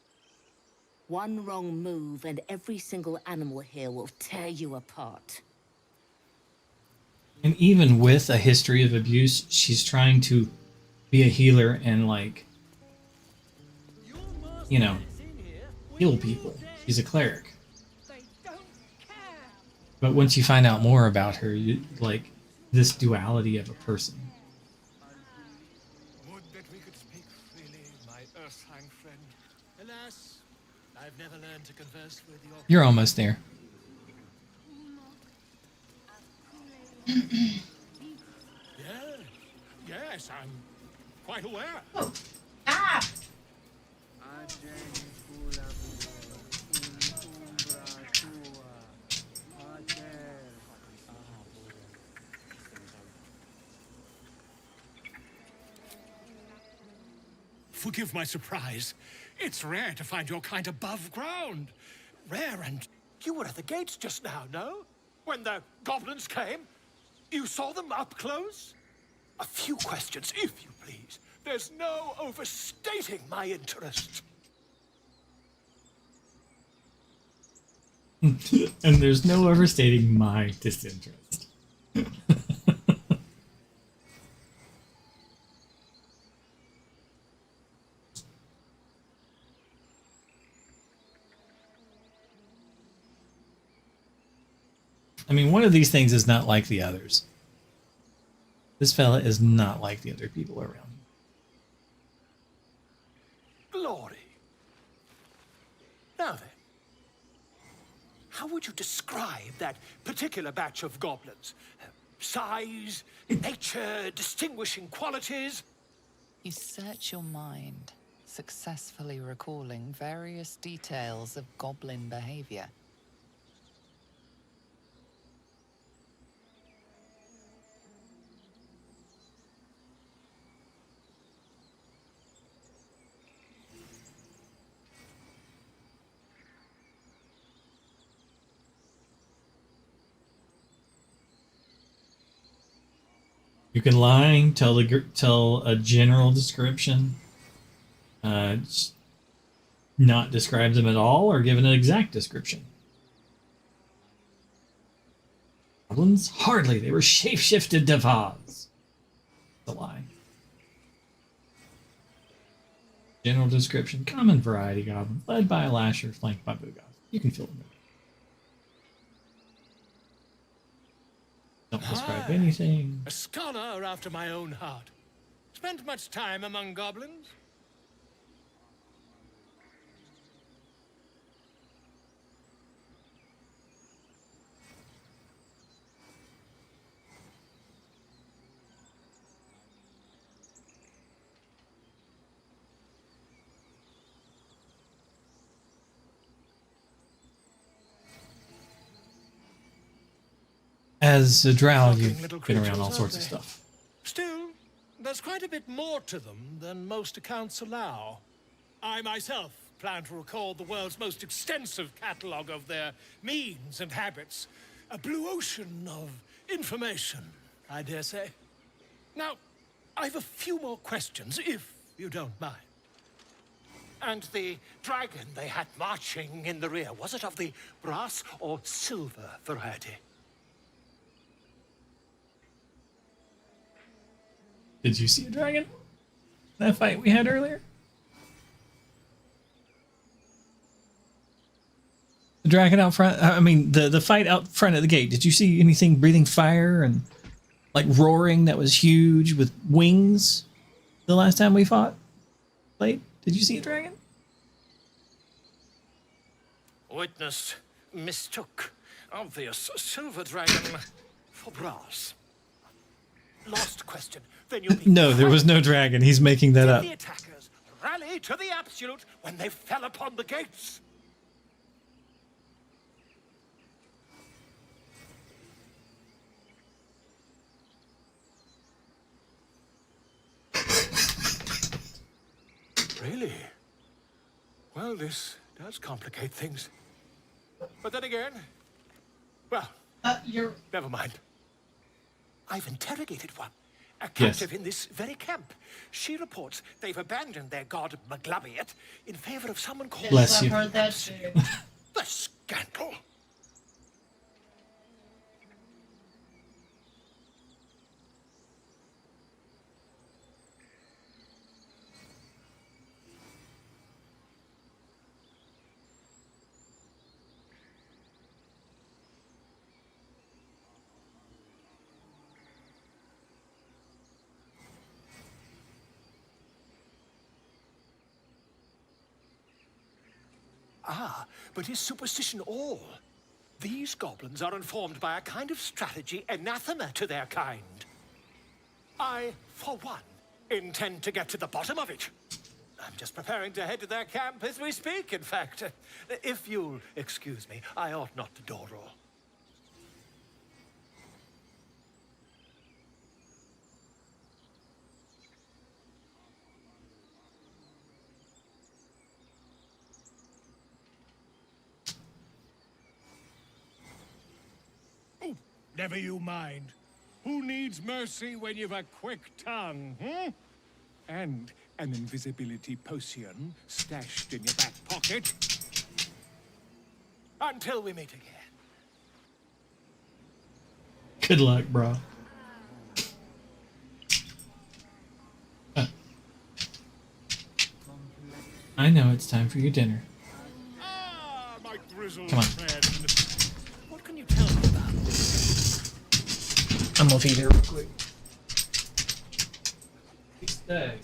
One wrong move and every single animal here will tear you apart. And even with a history of abuse, she's trying to be a healer and, like, you know, heal people. She's a cleric. But once you find out more about her, you, like, this duality of a person. Would that we could speak freely, my Earthsang friend. Alas, I've never learned to converse with your... You're almost there. Yes, I'm quite aware. Oh. Ah! Forgive my surprise. It's rare to find your kind above ground. Rare, and you were at the gates just now, no? When the goblins came? You saw them up close? A few questions, if you please. There's no overstating my interest. And there's no overstating my disinterest. I mean, one of these things is not like the others. This fella is not like the other people around him. Glory. Now then, how would you describe that particular batch of goblins? Size, nature, distinguishing qualities? You search your mind, successfully recalling various details of goblin behavior. You can lie, tell a general description, not describe them at all, or give an exact description. Goblins? Hardly. They were shape-shifted to Vaz. The lie. General description: common variety goblin, led by a lasher, flanked by Boogoth. You can fill them in. Don't describe anything. A scholar after my own heart. spent much time among goblins? As a drow, Shocking you've little been around creatures, all aren't sorts of they? stuff. Still, there's quite a bit more to them than most accounts allow. I myself plan to record the world's most extensive catalogue of their means and habits. A blue ocean of information, I dare say. Now, I've a few more questions, if you don't mind. And the dragon they had marching in the rear, was it of the brass or silver variety? Did you see a dragon? That fight we had earlier? The dragon out front, I mean, the fight out front of the gate. Did you see anything breathing fire and like roaring that was huge with wings the last time we played? Did you see a dragon? Witness mistook obvious silver dragon for brass. Last question. Then you'll be No, there was no dragon. He's making that up. the attackers rally to the absolute when they fell upon the gates. Really? Well, this does complicate things. But then again, well, never mind. I've interrogated one, a captive in this very camp. She reports they've abandoned their god Maglabiet in favor of someone called... Bless you. I've heard that too. The scandal! Ah, but is superstition all? These goblins are informed by a kind of strategy anathema to their kind. I, for one, intend to get to the bottom of it. I'm just preparing to head to their camp as we speak, in fact. If you'll excuse me, I ought not to dawdle. Never you mind. Who needs mercy when you've a quick tongue, hmm? And an invisibility potion stashed in your back pocket. Until we meet again. Good luck, bro. I know it's time for your dinner. Ah, my grizzled Come on. friend. What can you tell me about? I'm gonna feed her real quick. Stay.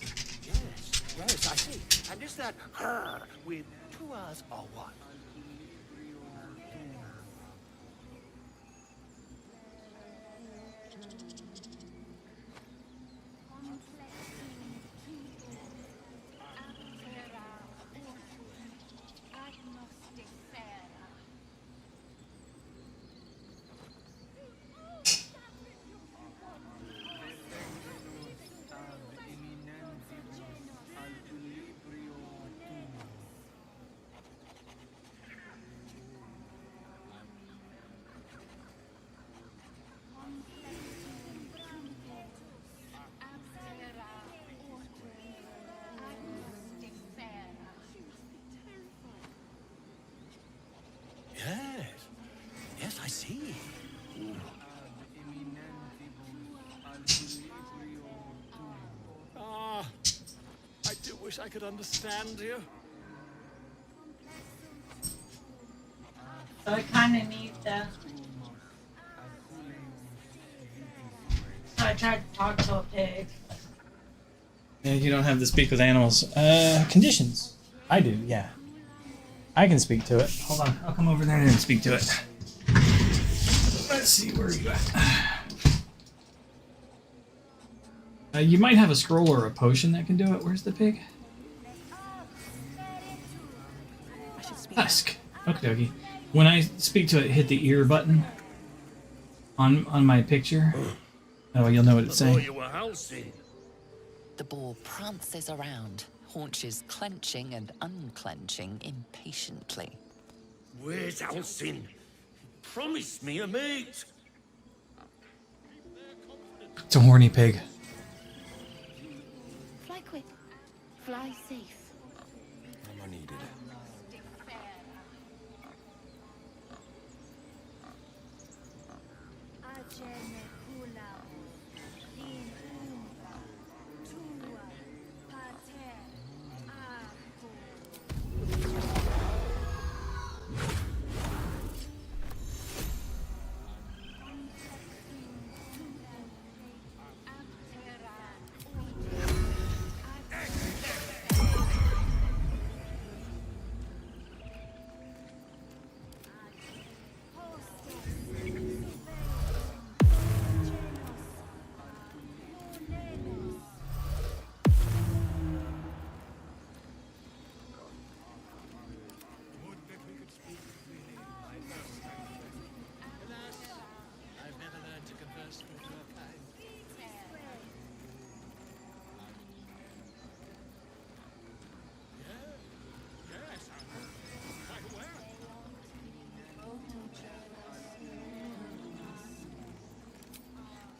Yes, I see. And is that her with two R's or what? Yes, I see. Ah, I do wish I could understand you. So I kind of need that. So I tried to talk to a pig. Yeah, you don't have to speak with animals. Conditions. I do, yeah. I can speak to it. Hold on, I'll come over there and speak to it. Let's see, where are you at? You might have a scroll or a potion that can do it. Where's the pig? Husk. Okie dokie. When I speak to it, hit the ear button on my picture. Oh, you'll know what it's saying. The boar prances around, haunches clenching and unclenching impatiently. Where's Alcin? Promise me a mate. It's a horny pig. Fly quick. Fly safe. I needed it.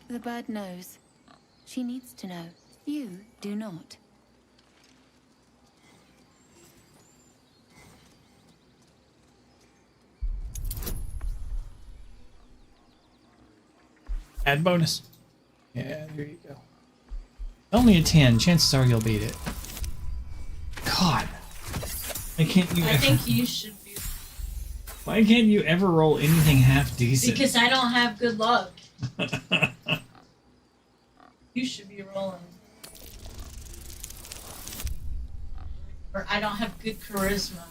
The bird knows. She needs to know. You do not. Add bonus. Yeah, there you go. Only a 10. Chances are you'll beat it. God. Why can't you I think you should be. Why can't you ever roll anything half decent? Because I don't have good luck. You should be rolling. Or I don't have good charisma.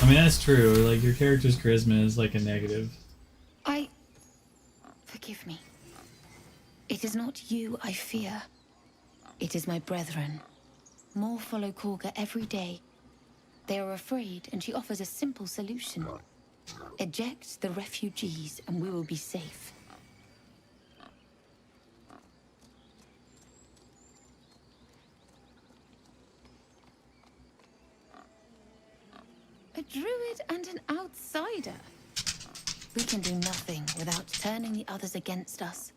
I mean, that's true. Like, your character's charisma is like a negative. Forgive me. It is not you I fear. It is my brethren. More follow Korga every day. They are afraid, and she offers a simple solution. Eject the refugees, and we will be safe. A druid and an outsider. We can do nothing without turning the others against us.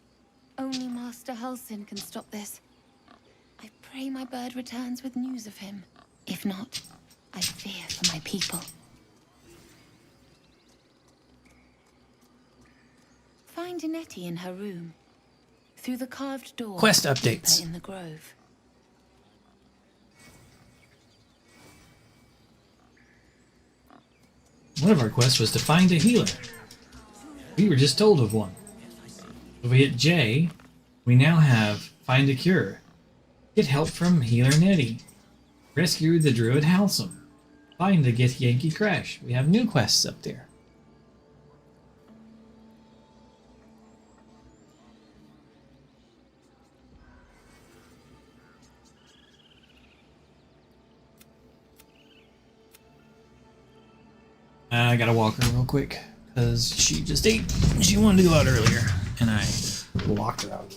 Only Master Halsin can stop this. I pray my bird returns with news of him. If not, I fear for my people. Find Nettie in her room. Through the carved door. Quest updates. Deeper in the grove. One of our quests was to find a healer. We were just told of one. If we hit J, we now have find a cure. Get help from healer Nettie. Rescue the druid Halsum. Find the Get Yankee Crash. We have new quests up there. I gotta walk her real quick because she just ate. She wanted to go out earlier, and I locked her out.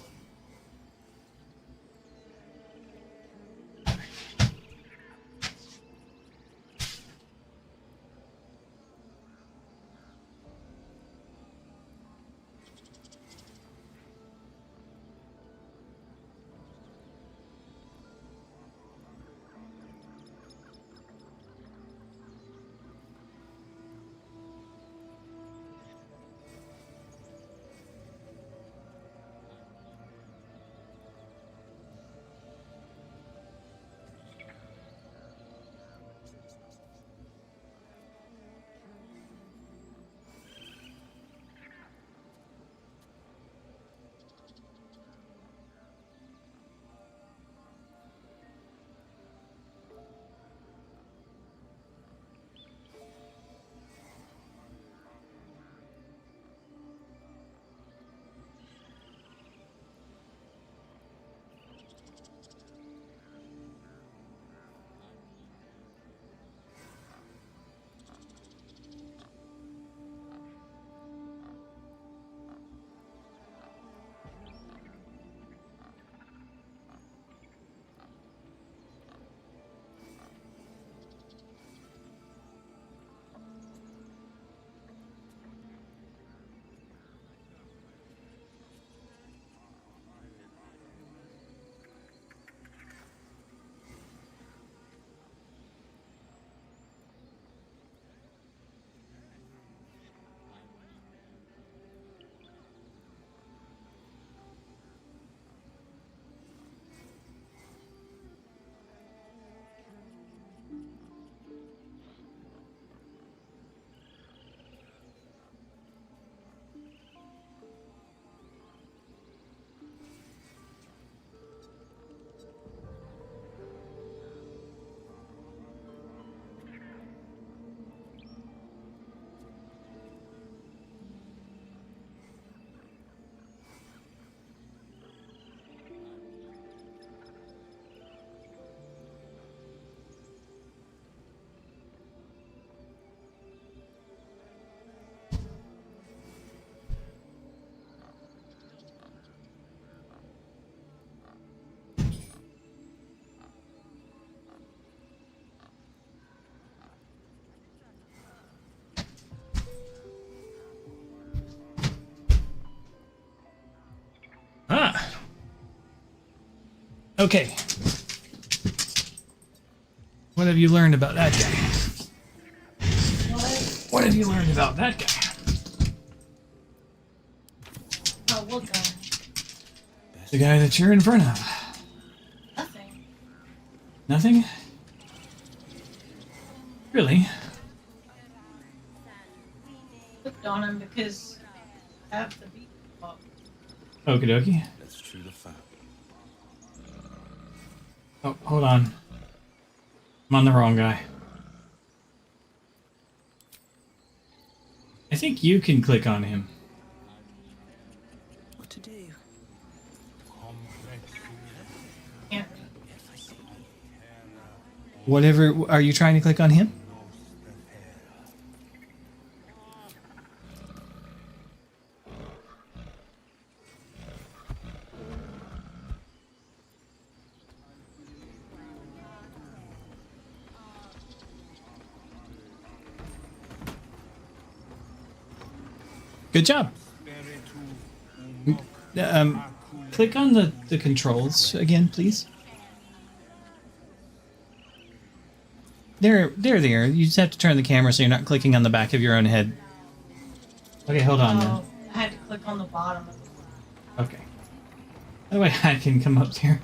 Okay. What have you learned about that guy? What have you learned about that guy? Oh, what guy? The guy that you're in front of. Nothing. Nothing? Really? Clicked on him because I have the beat up. Okie dokie. Let's chew the fat. Oh, hold on. I'm on the wrong guy. I think you can click on him. What to do? Can't. Whatever, are you trying to click on him? Good job. Click on the controls again, please. There. You just have to turn the camera so you're not clicking on the back of your own head. Okay, hold on then. Oh, I had to click on the bottom. Okay. That way I can come up here.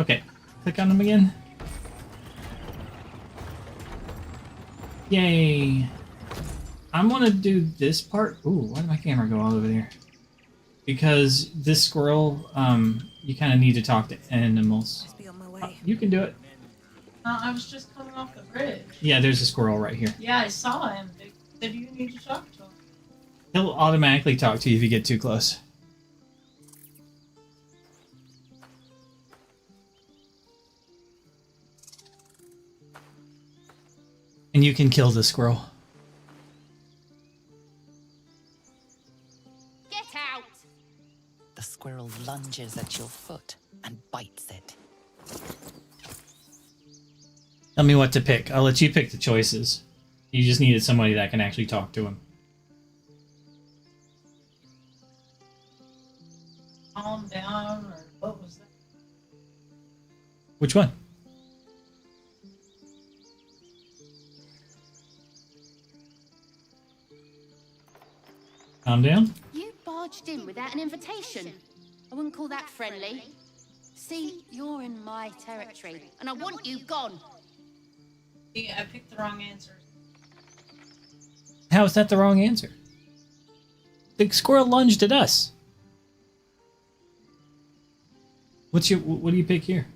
Okay, click on them again. Yay! I'm gonna do this part. Ooh, why did my camera go all over there? Because this squirrel, you kind of need to talk to animals. Must be on my way. You can do it. I was just coming off the bridge. Yeah, there's a squirrel right here. Yeah, I saw him. They said you need to talk to him. He'll automatically talk to you if you get too close. And you can kill the squirrel. Get out! The squirrel lunges at your foot and bites it. Tell me what to pick. I'll let you pick the choices. You just needed somebody that can actually talk to him. Calm down, or what was that? Which one? Calm down. You barged in without an invitation. I wouldn't call that friendly. See, you're in my territory, and I want you gone. See, I picked the wrong answer. How is that the wrong answer? The squirrel lunged at us. What do you pick here?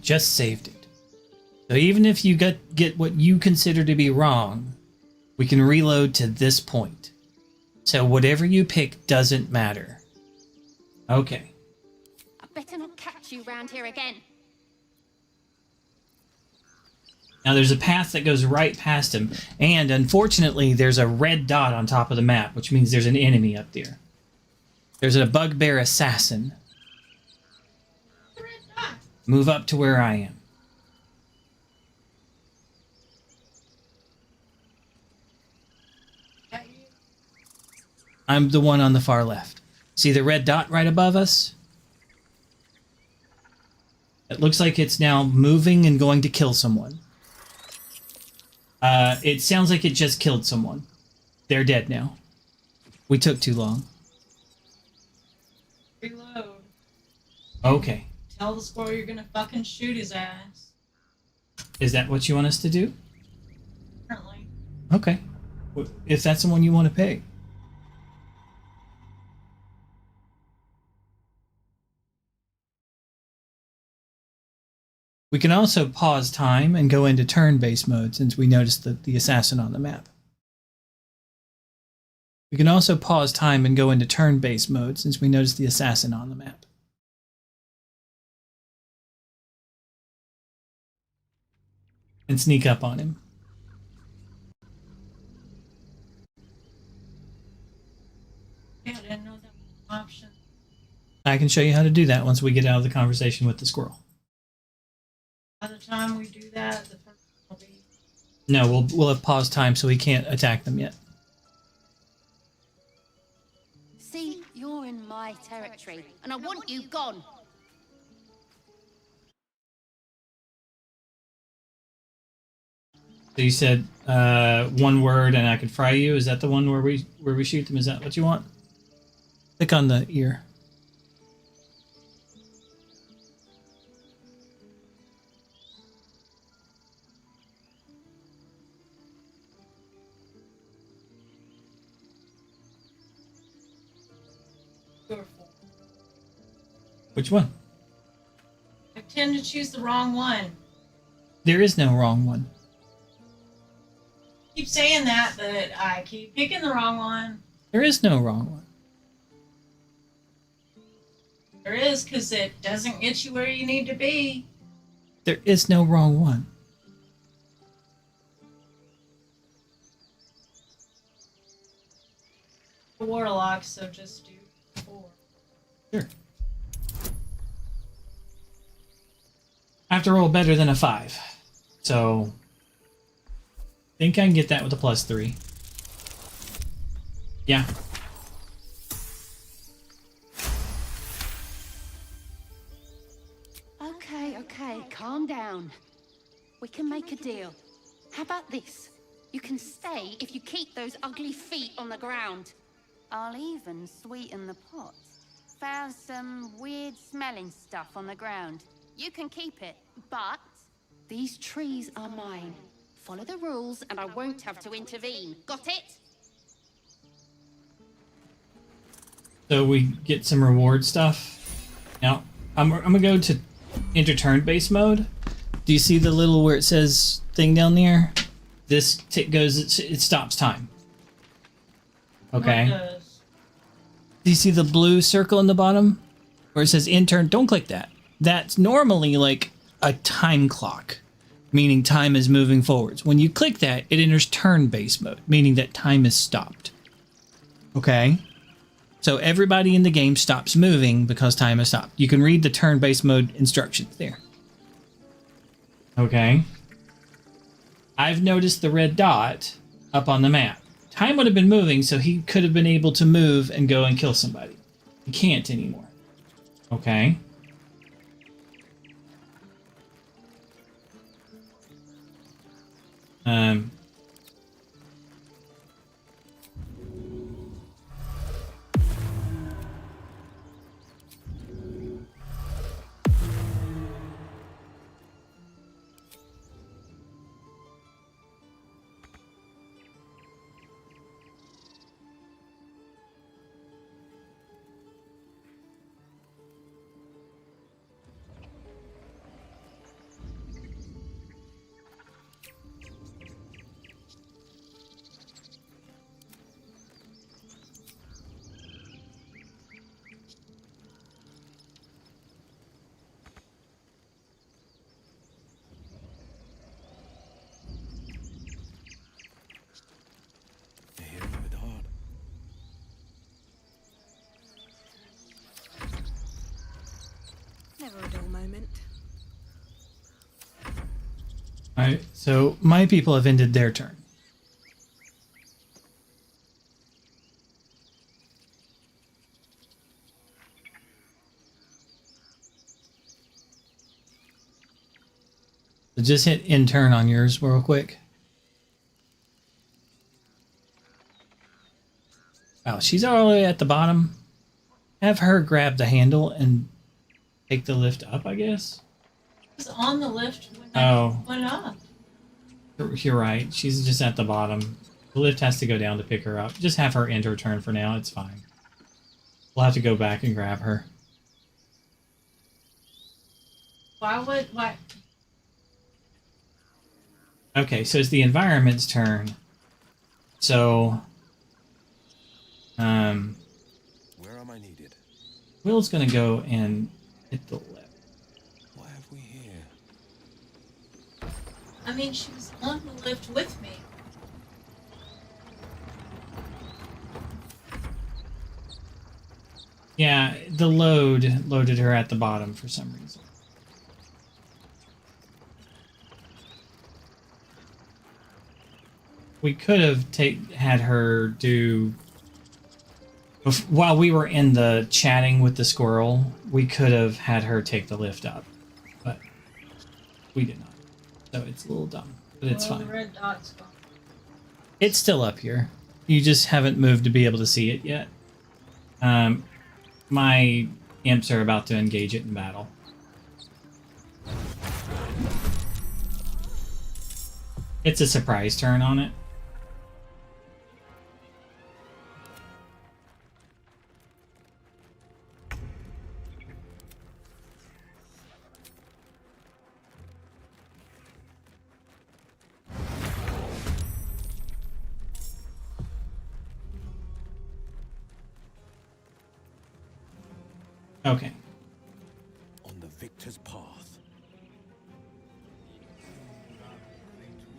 just saved it. So even if you get what you consider to be wrong, we can reload to this point. So whatever you pick doesn't matter. Okay. I better not catch you round here again. Now there's a path that goes right past him, and unfortunately there's a red dot on top of the map, which means there's an enemy up there. There's a bugbear assassin. Move up to where I am. I'm the one on the far left. See the red dot right above us? It looks like it's now moving and going to kill someone. It sounds like it just killed someone. They're dead now. We took too long. Reload. Okay. Tell the squirrel you're gonna fucking shoot his ass. Is that what you want us to do? Apparently. Okay. If that's the one you want to pay. We can also pause time and go into turn-based mode since we noticed the assassin on the map. We can also pause time and go into turn-based mode since we noticed the assassin on the map. And sneak up on him. Yeah, I didn't know that was an option. I can show you how to do that once we get out of the conversation with the squirrel. By the time we do that, the first will be... No, we'll have paused time so we can't attack them yet. See, you're in my territory, and I want you gone. So you said one word and I could fry you. Is that the one where we shoot them? Is that what you want? Click on the ear. Which one? I tend to choose the wrong one. There is no wrong one. Keep saying that, but I keep picking the wrong one. There is no wrong one. There is, because it doesn't get you where you need to be. There is no wrong one. The warlock, so just do 4. Sure. I have to roll better than a 5. So, I think I can get that with a +3. Yeah. Okay, calm down. We can make a deal. How about this? You can stay if you keep those ugly feet on the ground. I'll even sweeten the pot. Found some weird smelling stuff on the ground. You can keep it, but these trees are mine. Follow the rules and I won't have to intervene. Got it? So we get some reward stuff. Now, I'm gonna go to enter turn-based mode. Do you see the little where it says thing down there? This it stops time. Okay. Do you see the blue circle in the bottom where it says intern? Don't click that. That's normally like a time clock, meaning time is moving forwards. When you click that, it enters turn-based mode, meaning that time is stopped. Okay? So everybody in the game stops moving because time has stopped. You can read the turn-based mode instructions there. Okay. I've noticed the red dot up on the map. Time would have been moving, so he could have been able to move and go and kill somebody. He can't anymore. Okay. Never a dull moment. Alright, so my people have ended their turn. So just hit in turn on yours real quick. Oh, she's all the way at the bottom. Have her grab the handle and take the lift up, I guess. She was on the lift when I went up. You're right. She's just at the bottom. The lift has to go down to pick her up. Just have her end her turn for now. It's fine. We'll have to go back and grab her. Why? Okay, so it's the environment's turn. So, Where am I needed? Will's gonna go and hit the left. What have we here? I mean, she was on the lift with me. Yeah, the loaded her at the bottom for some reason. We could have had her do... While we were in the chatting with the squirrel, we could have had her take the lift up. But we did not. So it's a little dumb. But it's Well, fine. the red dot's gone. It's still up here. You just haven't moved to be able to see it yet. My imps are about to engage it in battle. It's a surprise turn on it. Okay. On the victor's path.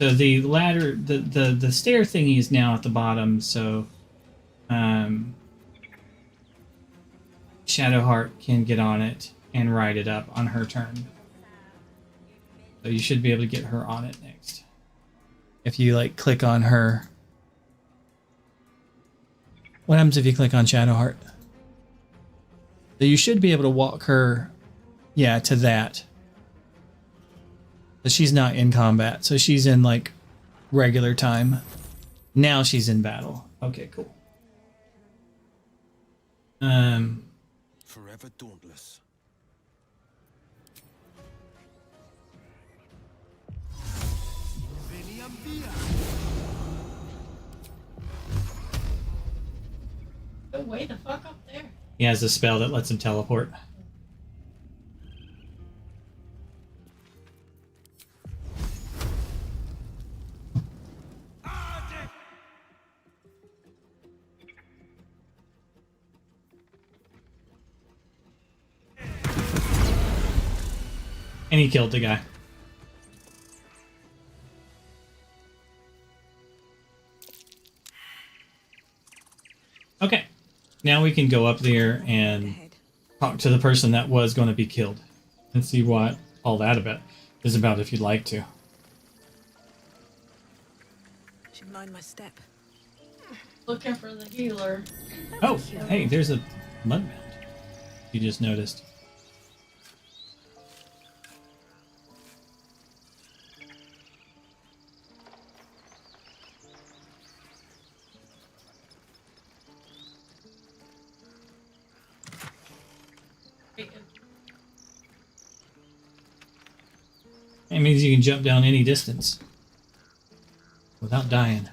So the ladder, the stair thingy is now at the bottom, so Shadowheart can get on it and ride it up on her turn. So you should be able to get her on it next. If you like click on her. What happens if you click on Shadowheart? So you should be able to walk her, yeah, to that. But she's not in combat, so she's in like regular time. Now she's in battle. Okay, cool. Forever dauntless. Go way the fuck up there. He has a spell that lets him teleport. And he killed the guy. Okay. Now we can go up there and talk to the person that was going to be killed and see what all that about is about if you'd like to. Should mind my step. Looking for the healer. Oh, hey, there's a mud mound. You just noticed. It means you can jump down any distance without dying.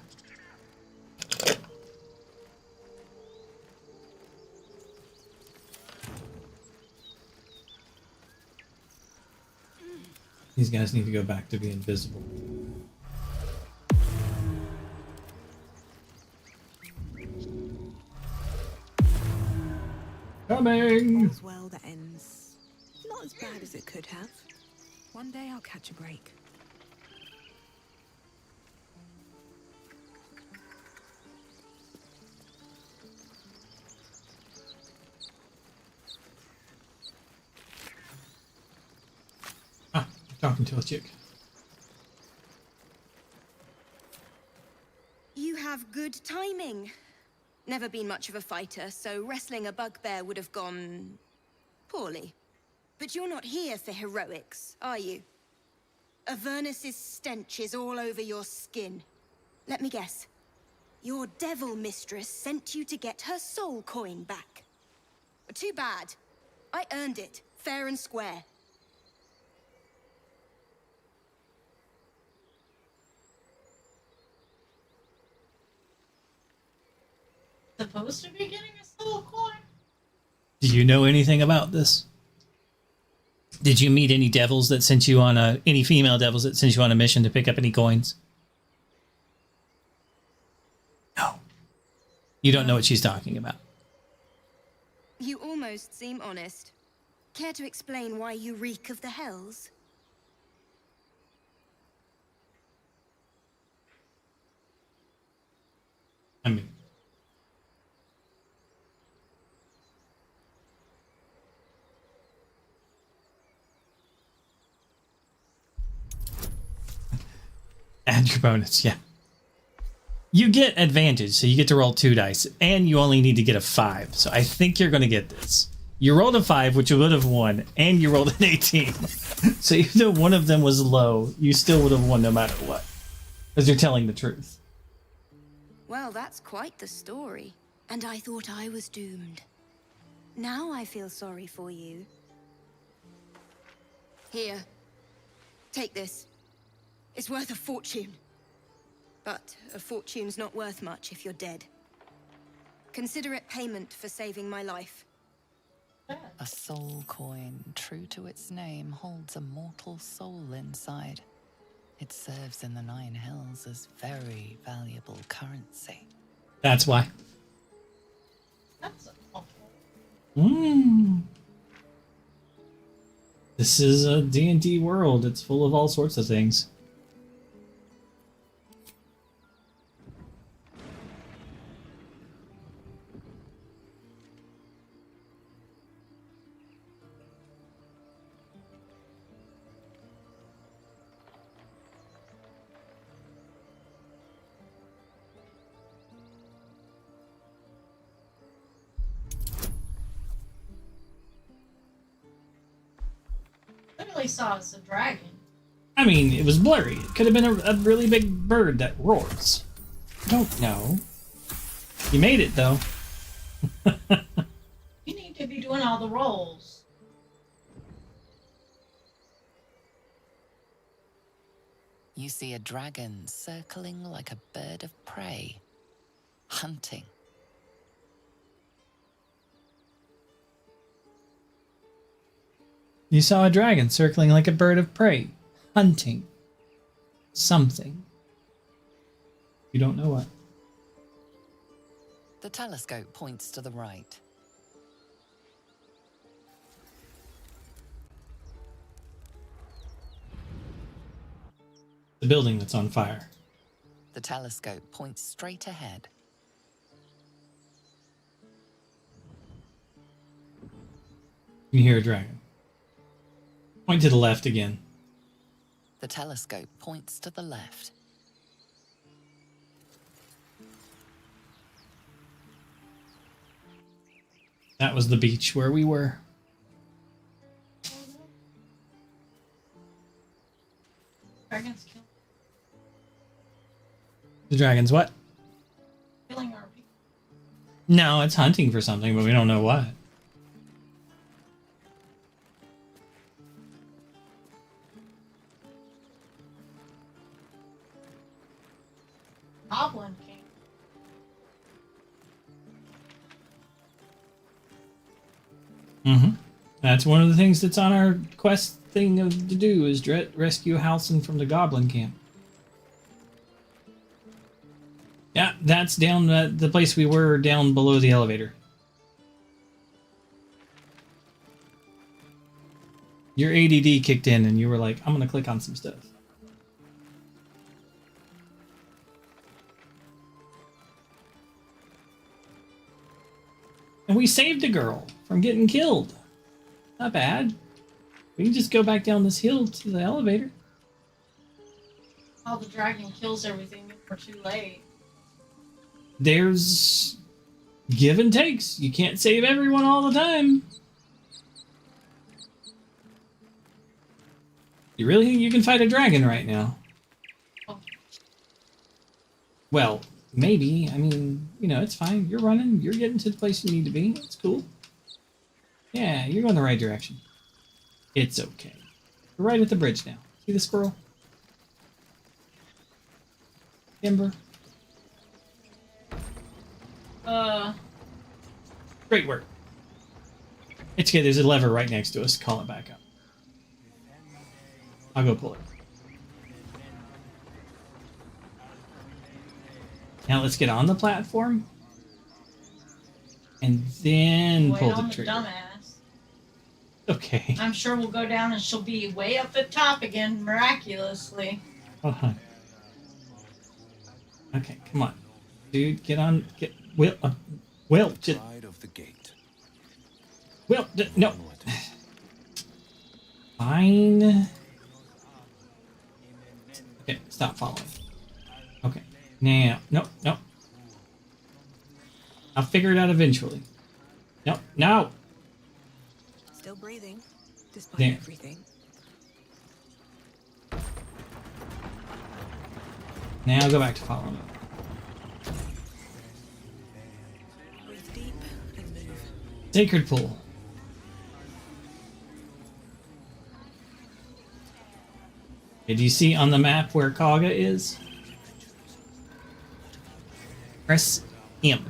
These guys need to go back to being invisible. Coming! All's well that ends. Not as bad as it could have. One day I'll catch a break. Talking to a chick. You have good timing. Never been much of a fighter, so wrestling a bugbear would have gone poorly. But you're not here for heroics, are you? Avernus's stench is all over your skin. Let me guess. Your devil mistress sent you to get her soul coin back. Too bad. I earned it, fair and square. Supposed to be getting a soul coin? Do you know anything about this? Did you meet any devils that sent you on any female devils that sent you on a mission to pick up any coins? No. You don't know what she's talking about. You almost seem honest. Care to explain why you reek of the hells? I mean, add your bonus, yeah. You get advantage, so you get to roll 2 dice, and you only need to get a 5. So I think you're going to get this. You rolled a 5, which you would have won, and you rolled an 18. So even though one of them was low, you still would have won no matter what. Because you're telling the truth. Well, that's quite the story. And I thought I was doomed. Now I feel sorry for you. Here. Take this. It's worth a fortune. But a fortune's not worth much if you're dead. Consider it payment for saving my life. A soul coin, true to its name, holds a mortal soul inside. It serves in the Nine Hells as very valuable currency. That's why. That's awful. This is a D&D world. It's full of all sorts of things. Literally saw us a dragon. I mean, it was blurry. It could have been a really big bird that roars. Don't know. You made it, though. You need to be doing all the rolls. You see a dragon circling like a bird of prey, hunting. You saw a dragon circling like a bird of prey, hunting something. You don't know what. The telescope points to the right. The building that's on fire. The telescope points straight ahead. You hear a dragon. Point to the left again. The telescope points to the left. That was the beach where we were. Dragons kill. The dragon's what? Killing our people. No, it's hunting for something, but we don't know what. Goblin King. That's one of the things that's on our quest thing to do is rescue Halsin from the goblin camp. Yeah, that's down at the place we were down below the elevator. Your ADD kicked in and you were like, I'm going to click on some stuff. And we saved a girl from getting killed. Not bad. We can just go back down this hill to the elevator. Oh, the dragon kills everything. We're too late. There's give and takes. You can't save everyone all the time. You really think you can fight a dragon right now? Oh. Well, maybe. I mean, you know, it's fine. You're running. You're getting to the place you need to be. It's cool. Yeah, you're going the right direction. It's okay. We're right at the bridge now. See the squirrel? Timber. Great work. It's okay. There's a lever right next to us. Call it back up. I'll go pull it. Now let's get on the platform. And then pull the trigger. Dumbass. Okay. I'm sure we'll go down and she'll be way up the top again, miraculously. Hold on. Okay, come on. Dude, get on. Get. Will, just. Side of the gate. Will, no. Fine. Okay, stop following. Okay. Now, no. I'll figure it out eventually. No. Still breathing, despite There. everything. Now go back to following. Breathe deep and move. Sacred pool. Okay, do you see on the map where Kaga is? Press M.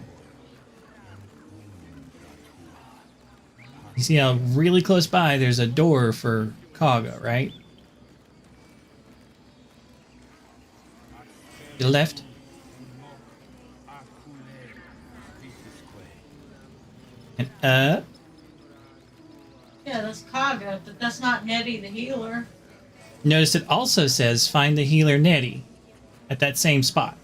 You see how really close by there's a door for Kaga, right? To the left. And up. Yeah, that's Kaga, but that's not Nettie the healer. Notice it also says find the healer Nettie at that same spot.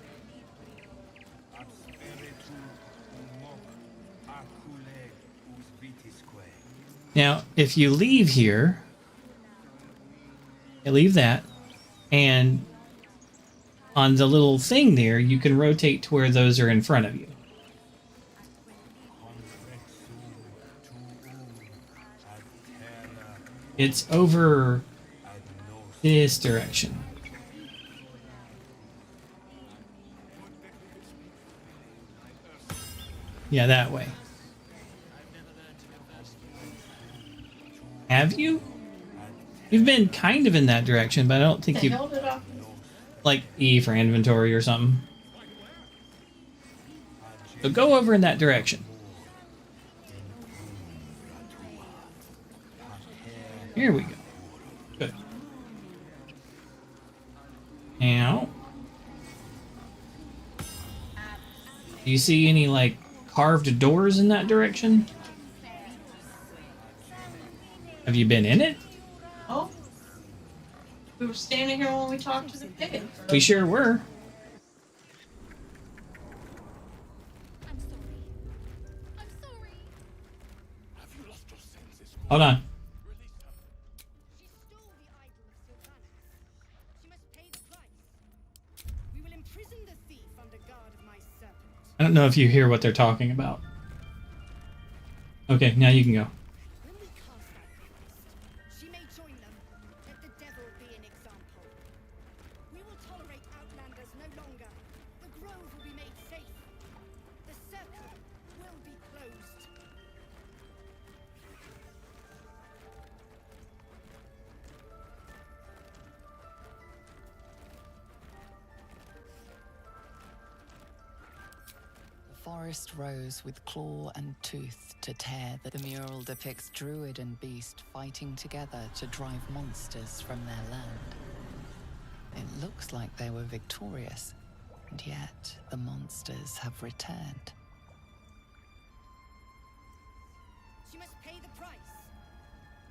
Now, if you leave here, you leave that, and on the little thing there, you can rotate to where those are in front of you. It's over this direction. Yeah, that way. Have you? You've been kind of in that direction, but I don't think you held it off. like E for inventory or something. So go over in that direction. Here we go. Good. Now, do you see any like carved doors in that direction? Have you been in it? Oh. We were standing here when we talked to the pig. We sure were. Hold on. I don't know if you hear what they're talking about. Okay, now you can go. The forest rose with claw and tooth to tear. The mural depicts druid and beast fighting together to drive monsters from their land. It looks like they were victorious, and yet the monsters have returned. She must pay the price.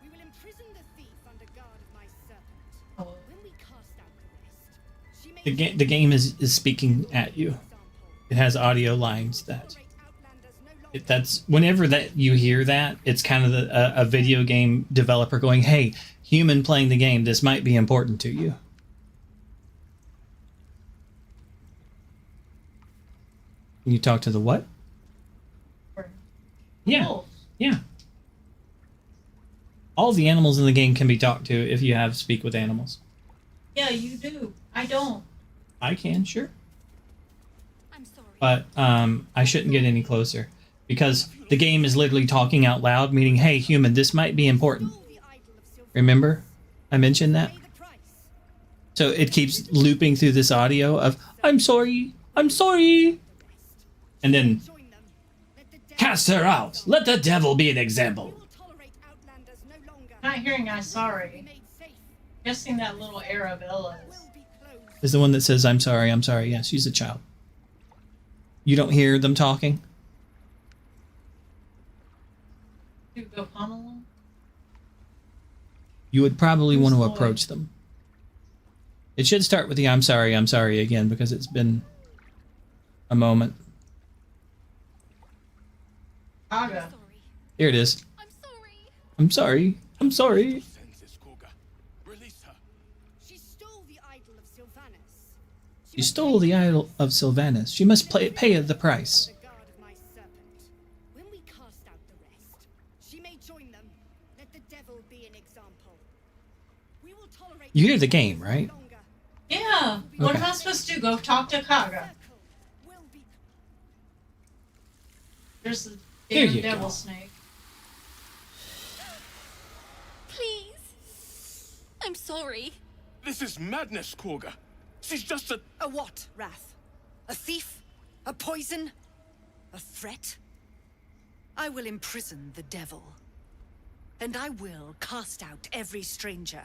We will imprison the thief under guard of my serpent. When we cast out the rest, she may The game is speaking at you. It has audio lines that That's whenever that you hear that, it's kind of a video game developer going, "Hey, human playing the game, this might be important to you." Can you talk to the what? Yeah, yeah. All the animals in the game can be talked to if you have speak with animals. Yeah, you do. I don't. I can, sure. But I shouldn't get any closer because the game is literally talking out loud, meaning, "Hey, human, this might be important." Remember? I mentioned that. So it keeps looping through this audio of, "I'm sorry, I'm sorry." And then, "Cast her out. Let the devil be an example." Not hearing I'm sorry. Guessing that little Arabella Is the one that says, I'm sorry, I'm sorry. Yeah, she's a child. You don't hear them talking? to go pummel them. You would probably want to approach them. It should start with the I'm sorry again because it's been a moment. Aga. Here it is. I'm sorry. I'm sorry. She stole the idol of Sylvanus. She must pay the price. You hear the game, right? Yeah. What Okay. am I supposed to do? Go talk to Kaga. There's the Here damn you devil go. snake. Please. I'm sorry. This is madness, Korga. She's just a... A what, Wrath? A thief? A poison? A threat? I will imprison the devil. And I will cast out every stranger.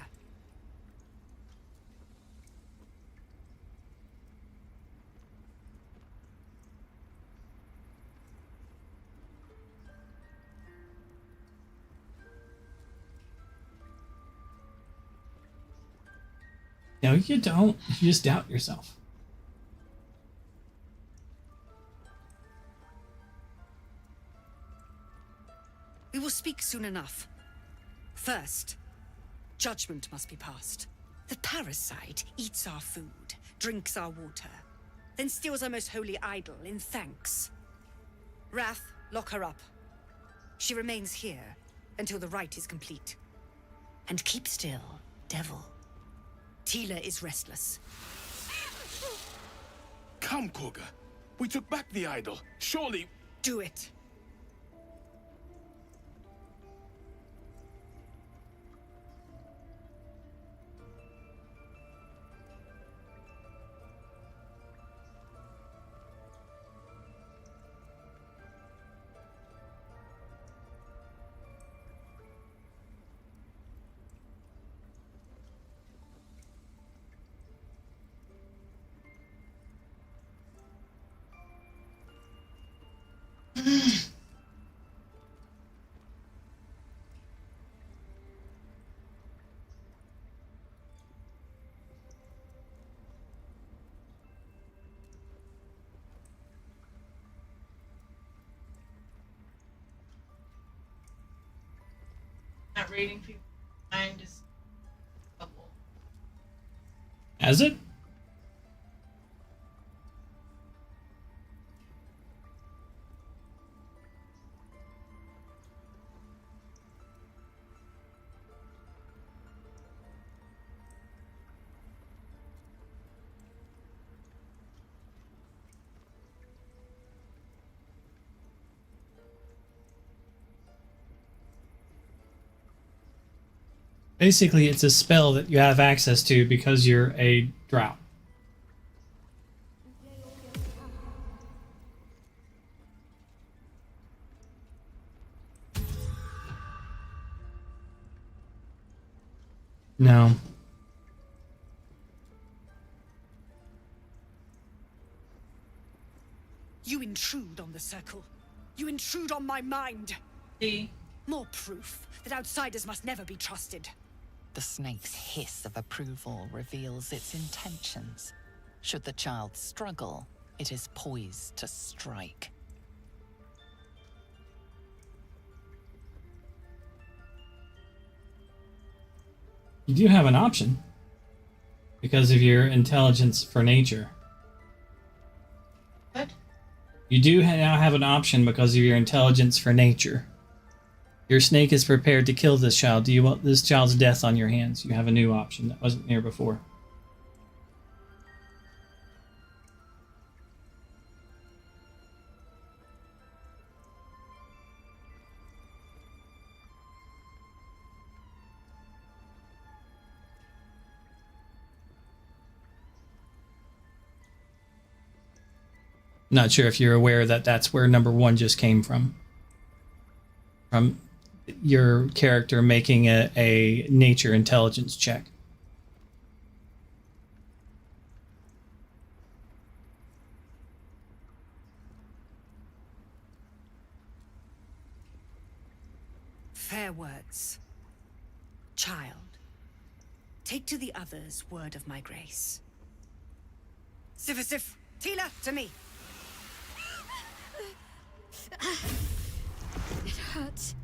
No, you don't. You just doubt yourself. We will speak soon enough. First, judgment must be passed. The parasite eats our food, drinks our water, then steals our most holy idol in thanks. Wrath, lock her up. She remains here until the rite is complete. And keep still, devil. Tila is restless. Come, Korga. We took back the idol. Surely... Do it. Not reading people's mind is trouble. Has it? Basically, it's a spell that you have access to because you're a drought. No. You intrude on the circle. You intrude on my mind. See? More proof that outsiders must never be trusted. The snake's hiss of approval reveals its intentions. Should the child struggle, it is poised to strike. You do have an option because of your intelligence for nature. What? You do now have an option because of your intelligence for nature. Your snake is prepared to kill this child. Do you want this child's death on your hands? You have a new option that wasn't there before. Not sure if you're aware that that's where number 1 just came from. From your character making a nature intelligence check. Fair words. Child, take to the others word of my grace. Sif, Tila, to me. It hurts.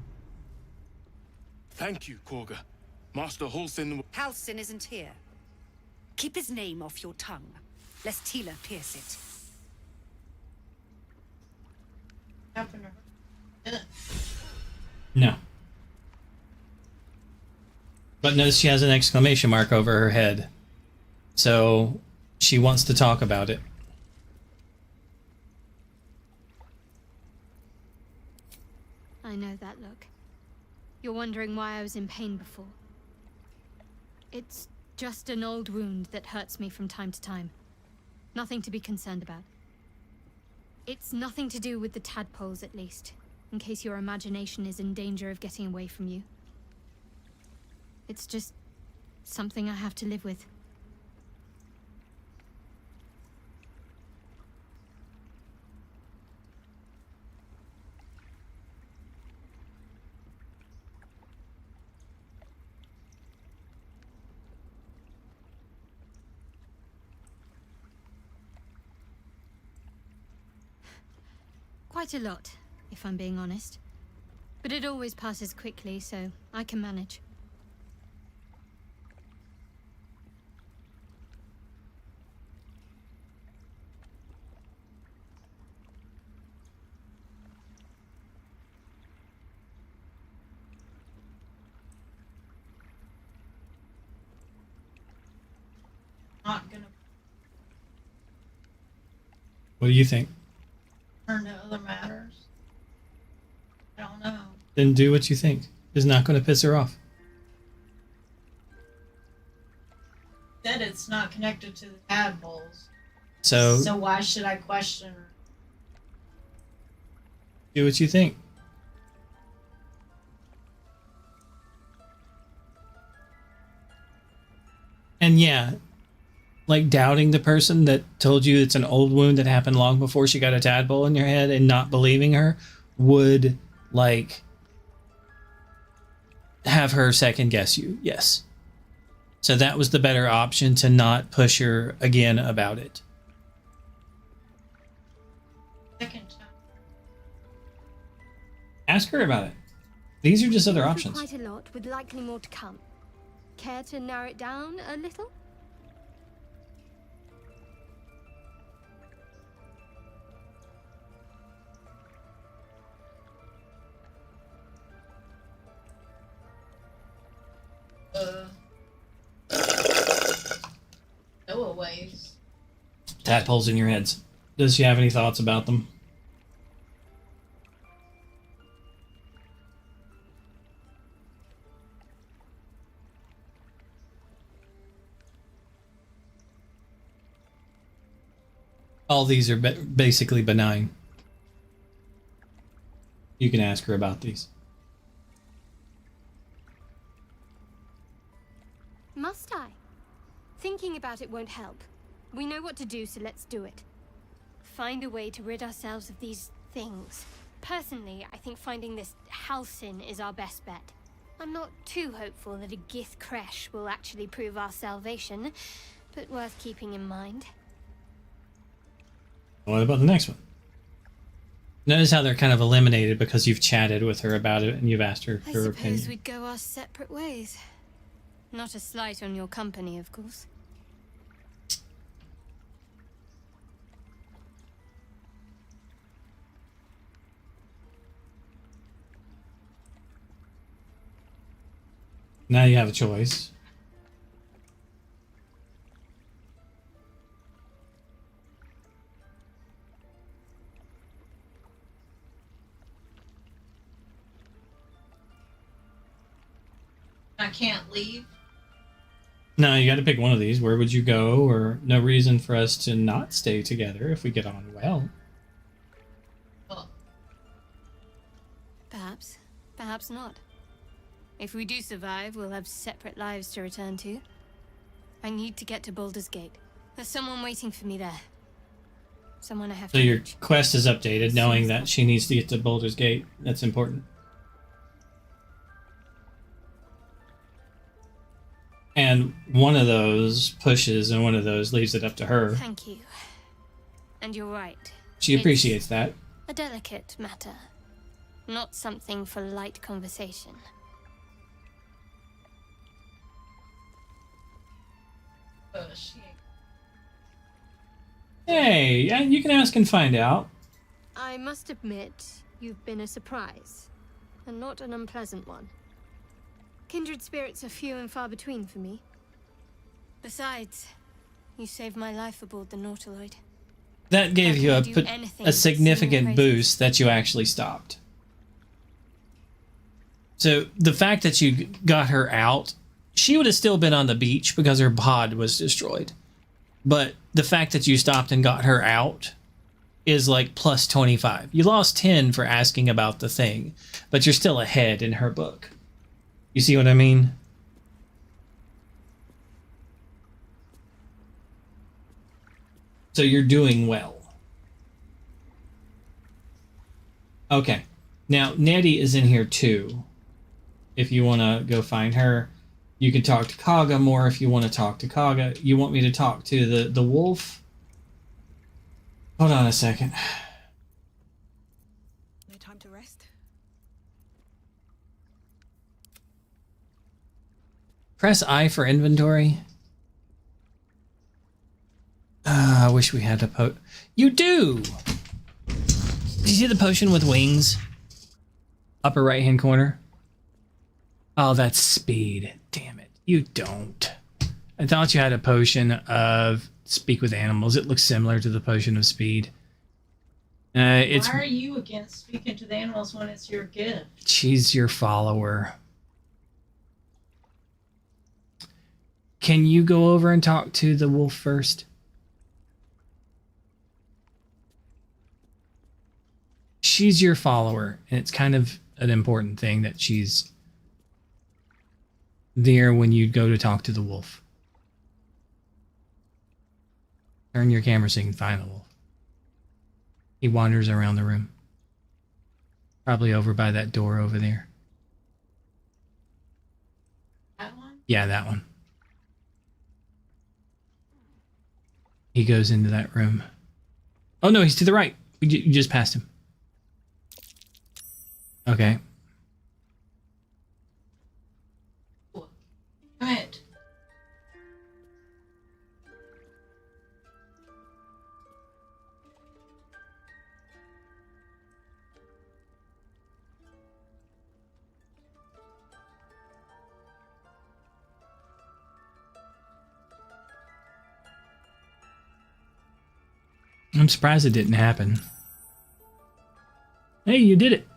Thank you, Korga. Master Halsin... Halsin isn't here. Keep his name off your tongue, lest Tila pierce it. No. But notice she has an exclamation mark over her head. So she wants to talk about it. I know that look. You're wondering why I was in pain before. It's just an old wound that hurts me from time to time. Nothing to be concerned about. It's nothing to do with the tadpoles, at least, in case your imagination is in danger of getting away from you. It's just something I have to live with. Quite a lot, if I'm being honest. But it always passes quickly, so I can manage. Not gonna What do you think? turn to other matters. I don't know. Then do what you think. It's not going to piss her off. Said it's not connected to the tadpoles. So why should I question her? do what you think. And yeah, like doubting the person that told you it's an old wound that happened long before she got a tadpole in your head and not believing her would, like, have her second guess you. Yes. So that was the better option, to not push her again about it. Second time. Ask her about it. These are just other options. Quite a lot, with likely more to come. Care to narrow it down a little? Noah ways. Tadpoles in your heads. Does she have any thoughts about them? All these are basically benign. You can ask her about these. Must I? Thinking about it won't help. We know what to do, so let's do it. Find a way to rid ourselves of these things. Personally, I think finding this Halsin is our best bet. I'm not too hopeful that a Gith Kresh will actually prove our salvation, but worth keeping in mind. What about the next one? Notice how they're kind of eliminated because you've chatted with her about it and you've asked her I her suppose opinion. we'd go our separate ways. Not a slight on your company, of course. Now you have a choice. I can't leave. No, you got to pick one of these. Where would you go? Or no reason for us to not stay together if we get on well. Perhaps. Perhaps not. If we do survive, we'll have separate lives to return to. I need to get to Baldur's Gate. There's someone waiting for me there. Someone I have So to your reach. quest is updated, knowing that she needs to get to Baldur's Gate. That's important. And one of those pushes and one of those leaves it up to her. Thank you. And you're right. She appreciates that. A delicate matter. Not something for light conversation. Hey, yeah, you can ask and find out. I must admit, you've been a surprise. And not an unpleasant one. Kindred spirits are few and far between for me. Besides, you saved my life aboard the Nautiloid. That gave you I do anything a but sing significant your boost that you actually stopped. So the fact that you got her out, she would have still been on the beach because her pod was destroyed. But the fact that you stopped and got her out is like plus 25. You lost 10 for asking about the thing, but you're still ahead in her book. You see what I mean? So you're doing well. Okay. Now, Nettie is in here too. If you want to go find her, you can talk to Kaga more if you want to talk to Kaga. You want me to talk to the wolf? Hold on a second. No time to rest. Press I for inventory. I wish we had a You do! Did you see the potion with wings? Upper right-hand corner. Oh, that's speed. Damn it. You don't. I thought you had a potion of speak with animals. It looks similar to the potion of speed. Why are you against speaking to the animals when it's your gift? She's your follower. Can you go over and talk to the wolf first? She's your follower, and it's kind of an important thing that she's there when you go to talk to the wolf. Turn your camera so you can find the wolf. He wanders around the room. Probably over by that door over there. That one? Yeah, that one. He goes into that room. Oh no, he's to the right. You just passed him. Okay. Go ahead. I'm surprised it didn't happen. Hey, you did it.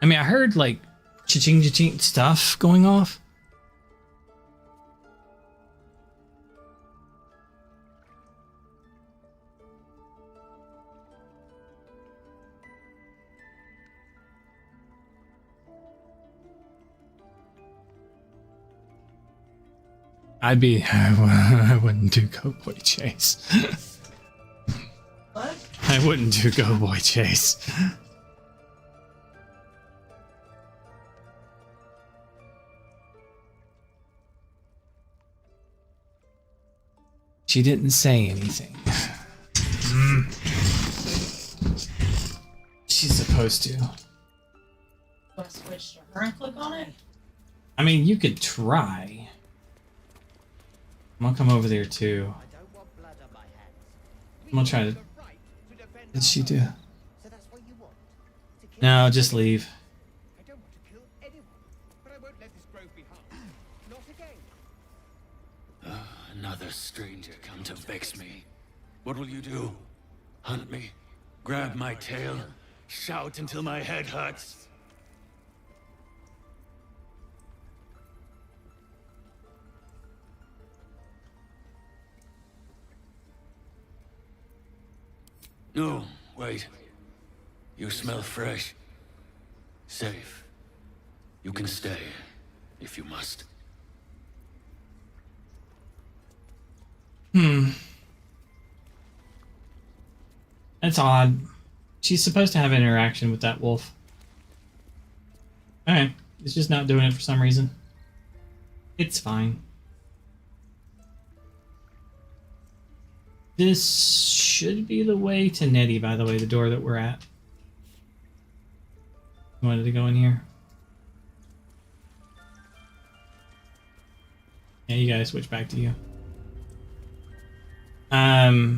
I mean, I heard like cha-ching cha-ching stuff going off. I wouldn't do Go Boy Chase. What? I wouldn't do Go Boy Chase. She didn't say anything. She's supposed to. Do I switch to her and click on it? I mean, you could try. I'm gonna come over there too. I'm gonna try to. What did she do? No, just leave. Another stranger come to vex me. What will you do? Hunt me? Grab my tail? Shout until my head hurts? No, wait. You smell fresh. Safe. You can stay, if you must. That's odd. She's supposed to have an interaction with that wolf. Alright. It's just not doing it for some reason. It's fine. This should be the way to Nettie, by the way, the door that we're at. You wanted to go in here? Yeah, you gotta switch back to you. Did a number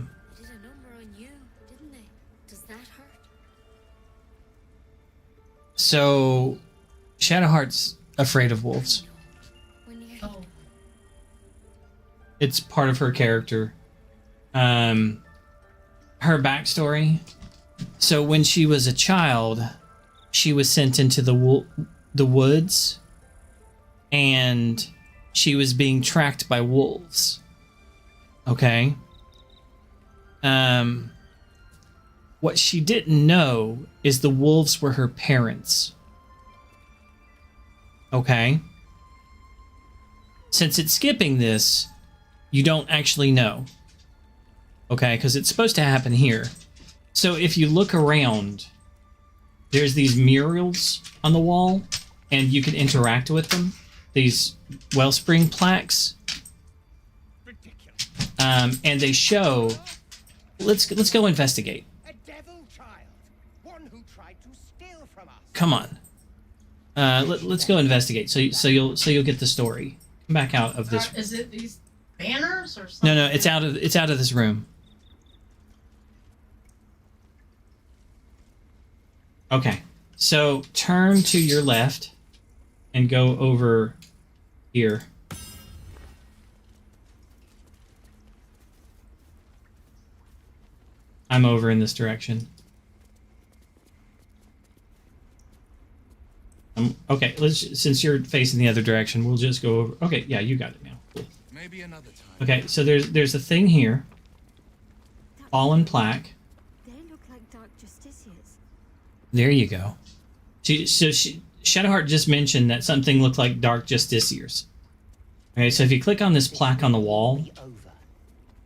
on you, didn't they? Does that hurt? So, Shadowheart's afraid of wolves. Oh. It's part of her character. Her backstory. So when she was a child, she was sent into the woods, and she was being tracked by wolves. Okay. What she didn't know is the wolves were her parents. Okay. Since it's skipping this, you don't actually know. Okay, because it's supposed to happen here. So if you look around, there's these murals on the wall, and you can interact with them. These wellspring plaques. And they show. Let's go investigate. A devil child, one who tried to steal from us. Come on. Let's go investigate. So you'll get the story. Come back out of this. Is it these banners or something? No, it's out of this room. Okay, so turn to your left and go over here. I'm over in this direction. Okay, since you're facing the other direction, we'll just go over. Okay, yeah, you got it now. Cool. Maybe another time. Okay, so there's a thing here. Fallen plaque. They look like dark justiciars. There you go. Shadowheart just mentioned that something looked like dark justiciars. Okay, so if you click on this plaque on the wall. Over.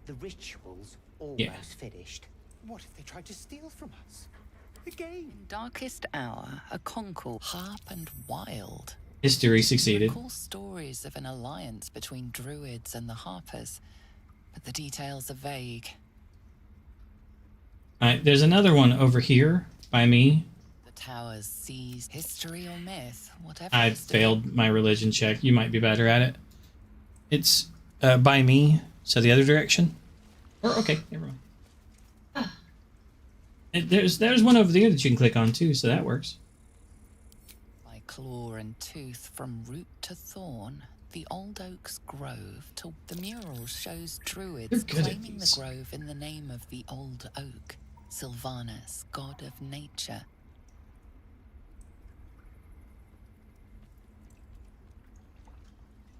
The ritual's almost finished. What if they tried to steal from us? Again. Darkest hour, a concord, harp and wild. History succeeded. Recall stories of an alliance between druids and the harpers, but the details are vague. Alright, there's another one over here by me. The towers seized. History or myth, whatever. I failed my religion check. You might be better at it. It's by me, so the other direction. Or okay, never mind. There's one over there that you can click on too, so that works. By claw and tooth from root to thorn, the old oak's grove to the mural shows druids claiming the grove in the name of the old oak, Sylvanus, god of nature.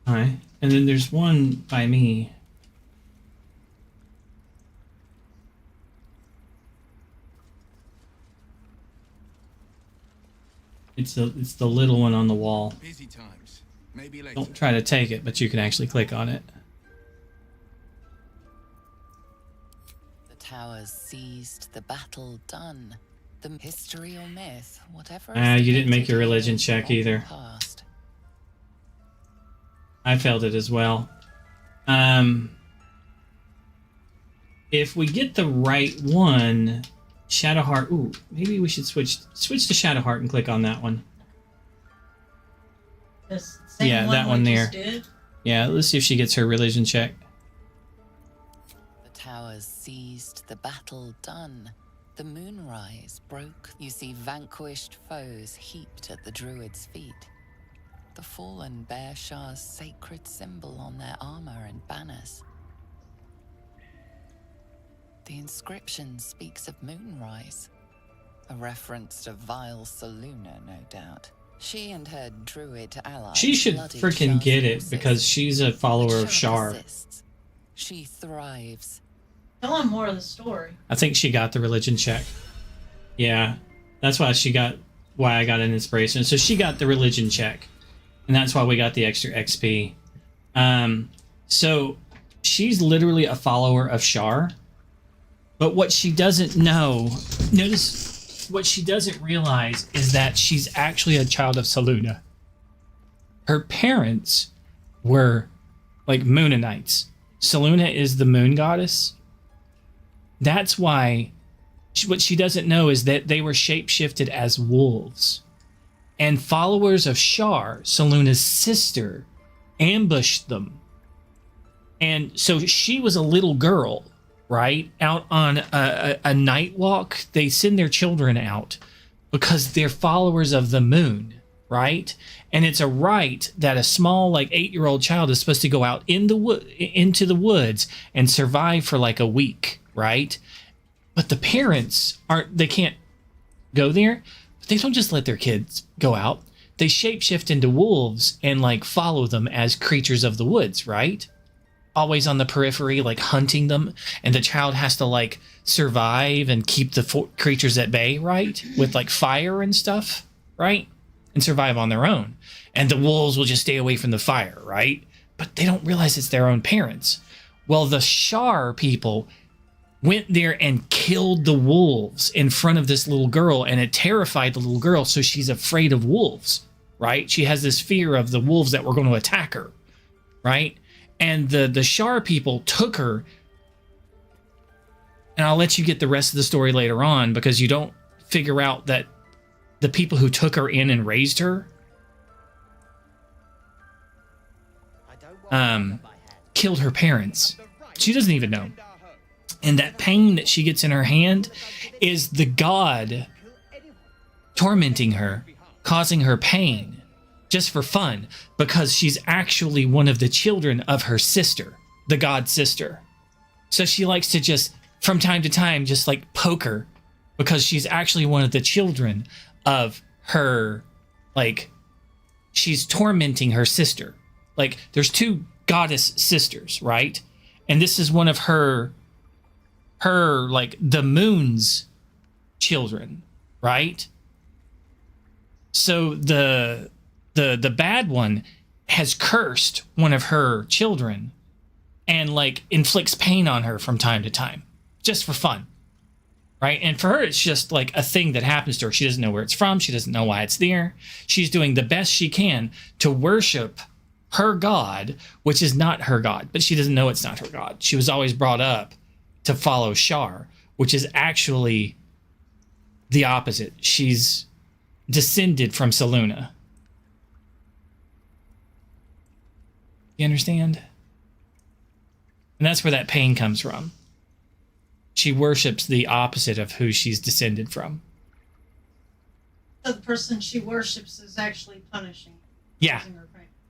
Alright, and then there's one by me. It's the little one on the wall. Busy times. Maybe later. Don't try to take it, but you can actually click on it. The towers seized, the battle done. The history or myth, whatever. You didn't make your religion check either. Past. I failed it as well. If we get the right one, Shadowheart. Ooh, maybe we should switch to Shadowheart and click on that one. This same Yeah, that we one there. just did? Yeah, let's see if she gets her religion check. The towers seized, the battle done. The moonrise broke. You see vanquished foes heaped at the druid's feet. The fallen bear Shah's sacred symbol on their armor and banners. The inscription speaks of moonrise, a reference to vile Saluna, no doubt. She and her druid allies. She should bloodied freaking Shah's get it forces. because she's a follower of Shah Shar. persists. She thrives. Tell him more of the story. I think she got the religion check. Yeah, that's why I got an inspiration. So she got the religion check, and that's why we got the extra XP. So she's literally a follower of Shar, but what she doesn't know, notice what she doesn't realize is that she's actually a child of Saluna. Her parents were like Moonanites. Saluna is the moon goddess. That's why what she doesn't know is that they were shapeshifted as wolves. And followers of Shar, Saluna's sister, ambushed them. And so she was a little girl, right? Out on a night walk. They send their children out because they're followers of the moon, right? And it's a right that a small, like 8-year-old child is supposed to go out into the woods and survive for like a week, right? But the parents they can't go there, but they don't just let their kids go out. They shapeshift into wolves and like follow them as creatures of the woods, right? Always on the periphery, like hunting them, and the child has to like survive and keep the creatures at bay, right? With like fire and stuff, right? And survive on their own. And the wolves will just stay away from the fire, right? But they don't realize it's their own parents. Well, the Shar people went there and killed the wolves in front of this little girl, and it terrified the little girl, so she's afraid of wolves, right? She has this fear of the wolves that were going to attack her, right? And the Shar people took her, and I'll let you get the rest of the story later on because you don't figure out that the people who took her in and raised her killed her parents. She doesn't even know. And that pain that she gets in her hand is the god tormenting her, causing her pain just for fun, because she's actually one of the children of her sister, the god sister. So she likes to just, from time to time, just like poke her because she's actually one of the children of her, like, she's tormenting her sister. Like, there's 2 goddess sisters, right? And this is one of her like the moon's children, right? So the bad one has cursed one of her children and like inflicts pain on her from time to time just for fun, right? And for her, it's just like a thing that happens to her. She doesn't know where it's from. She doesn't know why it's there. She's doing the best she can to worship her god, which is not her god, but she doesn't know it's not her god. She was always brought up to follow Shar, which is actually the opposite. She's descended from Saluna. You understand? And that's where that pain comes from. She worships the opposite of who she's descended from. So the person she worships is actually punishing. Yeah.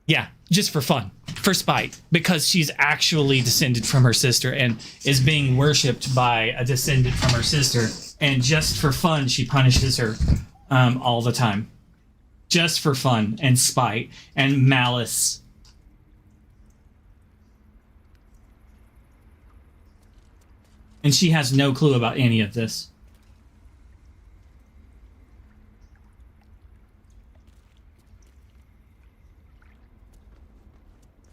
Yeah, just for fun, for spite, because she's actually descended from her sister and is being worshipped by a descendant from her sister. And just for fun, she punishes her all the time. Just for fun and spite and malice. And she has no clue about any of this.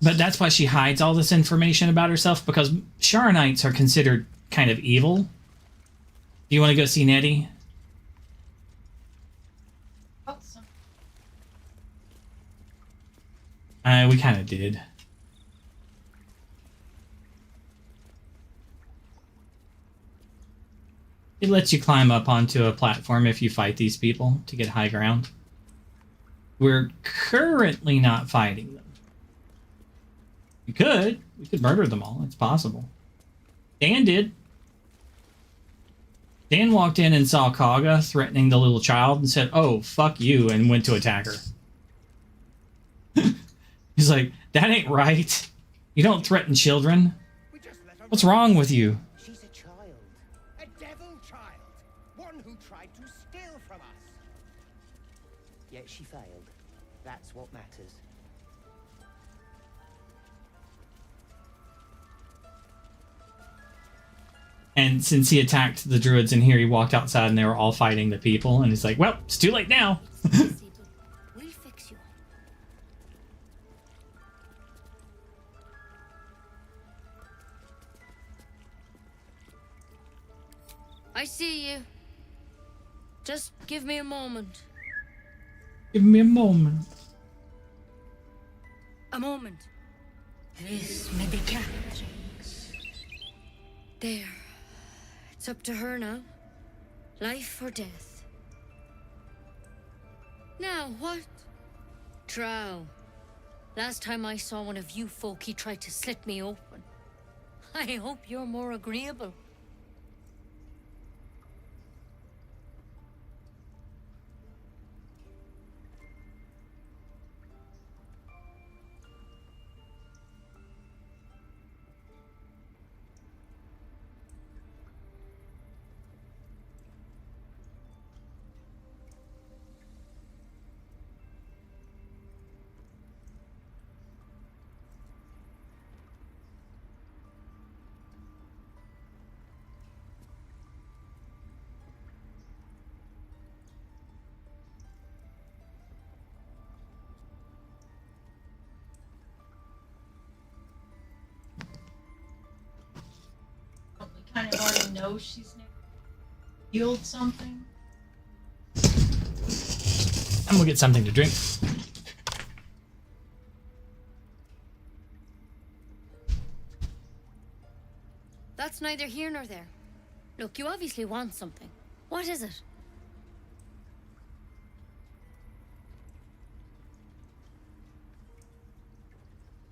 But that's why she hides all this information about herself, because Shar Knights are considered kind of evil. Do you want to go see Nettie? Awesome. We kind of did. It lets you climb up onto a platform if you fight these people to get high ground. We're currently not fighting them. We could murder them all. It's possible. Dan did. Dan walked in and saw Kaga threatening the little child and said, "Oh, fuck you," and went to attack her. He's like, "That ain't right. You don't threaten children. What's wrong with you?" She's a child. A devil child. One who tried to steal from us. Yet she failed. That's what matters. And since he attacked the druids in here, he walked outside and they were all fighting the people. And he's like, well, it's too late now. We'll fix you. I see you. Just give me a moment. Give me a moment. A moment. This may be challenging. There. It's up to her now. Life or death. Now, what? Drow. Last time I saw one of you folk, he tried to slit me open. I hope you're more agreeable. Kind of already know she's never healed something. I'm gonna get something to drink. That's neither here nor there. Look, you obviously want something. What is it?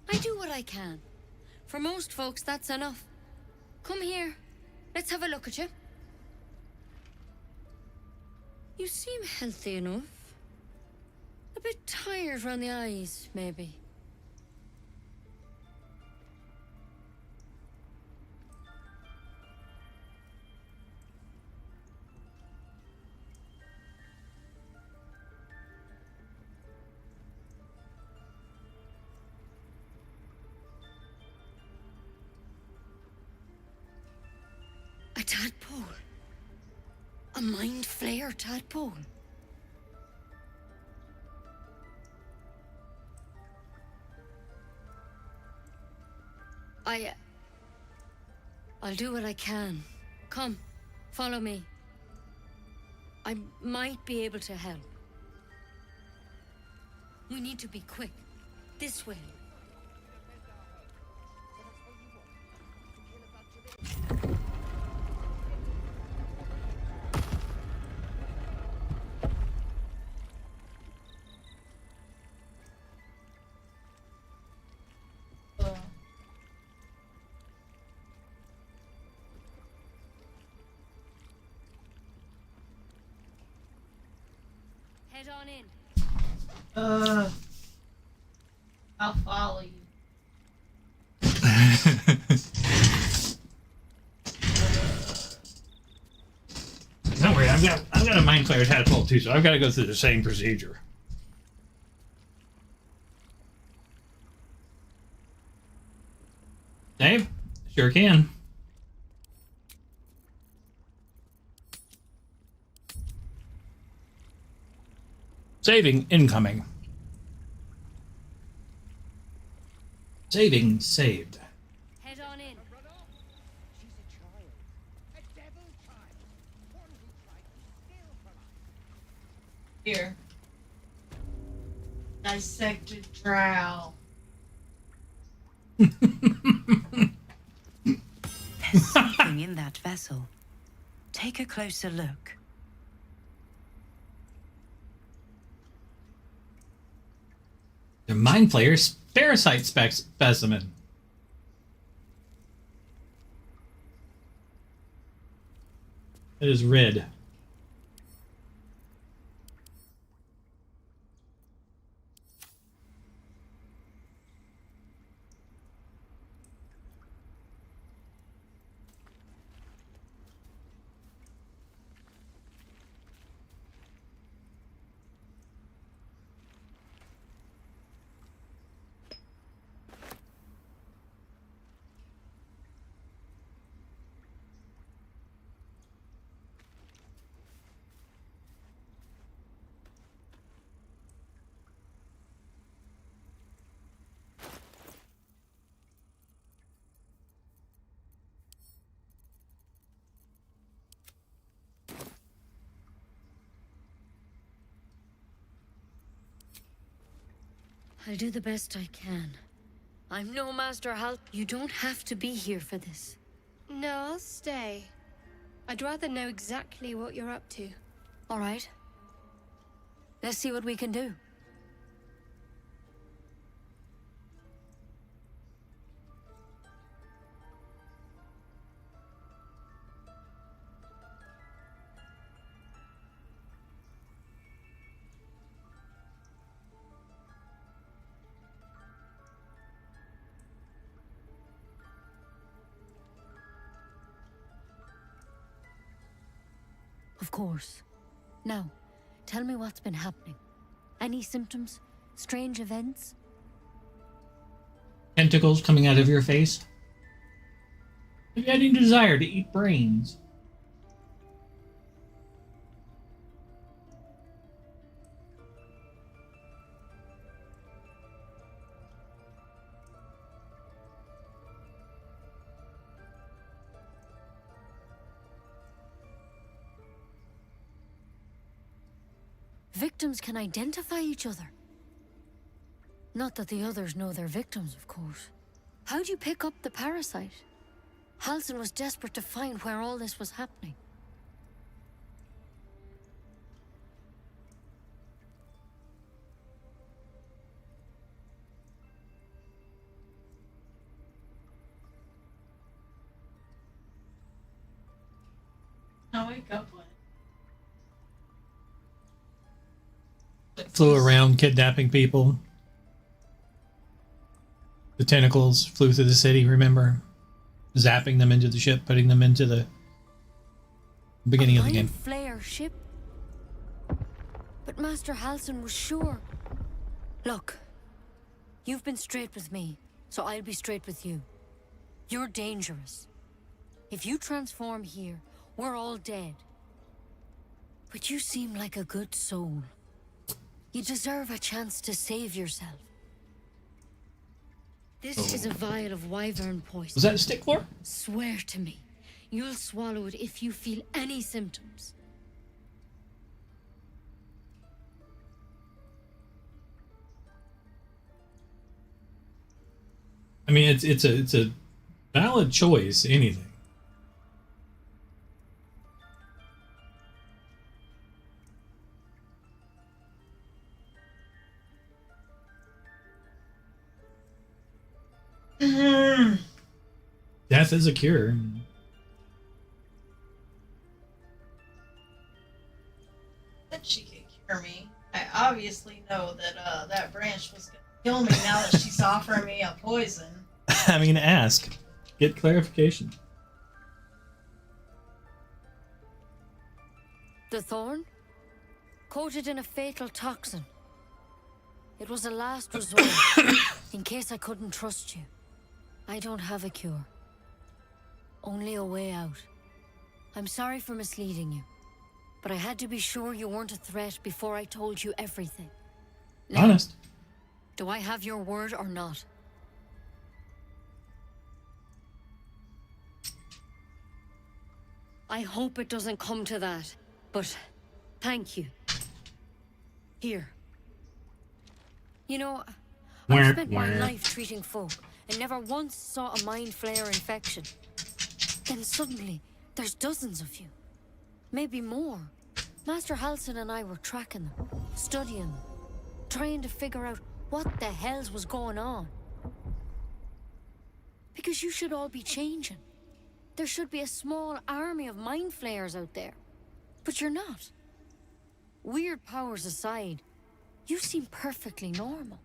I do what I can. For most folks, that's enough. Come here. Let's have a look at you. You seem healthy enough. A bit tired around the eyes, maybe. A tadpole. A mind flayer tadpole. I'll do what I can. Come, follow me. I might be able to help. We need to be quick. This way. Head on in. I'll follow you. Don't worry, I've got a mind flayer tadpole too, so I've got to go through the same procedure. Dave, sure can. Saving incoming. Saving saved. Head on in. She's a child. A devil child. One who tried to steal from us. Here. Dissected drow. There's something in that vessel. Take a closer look. The Mind Flayer's parasite specimen. It is red. I'll do the best I can. I'm no Master Hal. You don't have to be here for this. No, I'll stay. I'd rather know exactly what you're up to. All right. Let's see what we can do. Of course. Now, tell me what's been happening. Any symptoms? Strange events? Tentacles coming out of your face. Have you had any desire to eat brains? Victims can identify each other. Not that the others know they're victims, of course. How'd you pick up the parasite? Halsin was desperate to find where all this was happening. I wake up with Flew around kidnapping people. The tentacles flew through the city, remember? Zapping them into the ship, putting them into the beginning of the game. Flare ship? But Master Halsin was sure. Look, you've been straight with me, so I'll be straight with you. You're dangerous. If you transform here, we're all dead. But you seem like a good soul. You deserve a chance to save yourself. This is a vial of wyvern poison. Was that a stick floor? Swear to me, you'll swallow it if you feel any symptoms. I mean, it's a valid choice. Anything. Death is a cure. that she could cure me. I obviously know that that branch was going to kill me now that she's offering me a poison. I mean, ask. Get clarification. The thorn? Coated in a fatal toxin. It was a last resort, in case I couldn't trust you. I don't have a cure. Only a way out. I'm sorry for misleading you, but I had to be sure you weren't a threat before I told you everything. Now, Honest. do I have your word or not? I hope it doesn't come to that, but thank you. Here. You know, I've spent my life treating folk and never once saw a mind flare infection. Then suddenly, there's dozens of you. Maybe more. Master Halsin and I were tracking them, studying them, trying to figure out What the hells was going on? Because you should all be changing. There should be a small army of mind flayers out there. But you're not. Weird powers aside, you seem perfectly normal.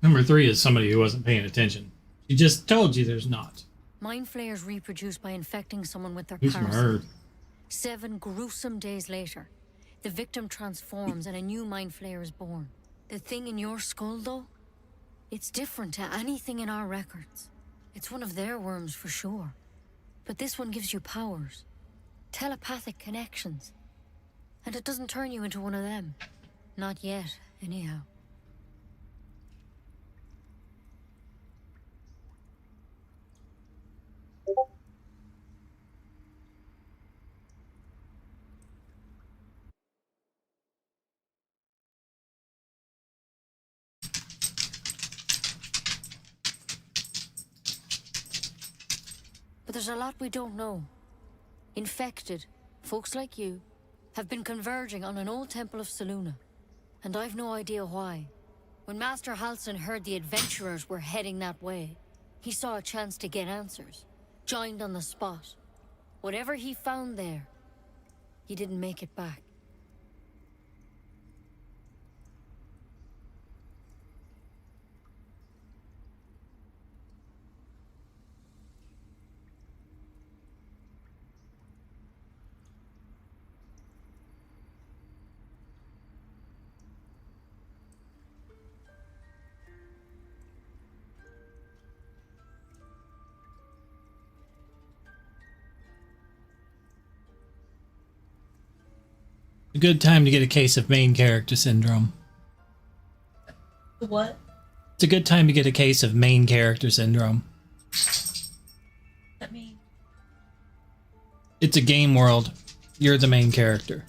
Number 3 is somebody who wasn't paying attention. She just told you there's not. Mind flayers reproduce by infecting someone with their Who's parasite. Murd? 7 gruesome days later, the victim transforms and a new mind flayer is born. The thing in your skull, though, it's different to anything in our records. It's one of their worms for sure. But this one gives you powers. Telepathic connections. And it doesn't turn you into one of them. Not yet, anyhow. But there's a lot we don't know. Infected, folks like you, have been converging on an old temple of Selûne. And I've no idea why. When Master Halsin heard the adventurers were heading that way, he saw a chance to get answers. Joined on the spot. Whatever he found there, he didn't make it back. A good time to get a case of main character syndrome. What? It's a good time to get a case of main character syndrome. I mean, It's a game world. You're the main character.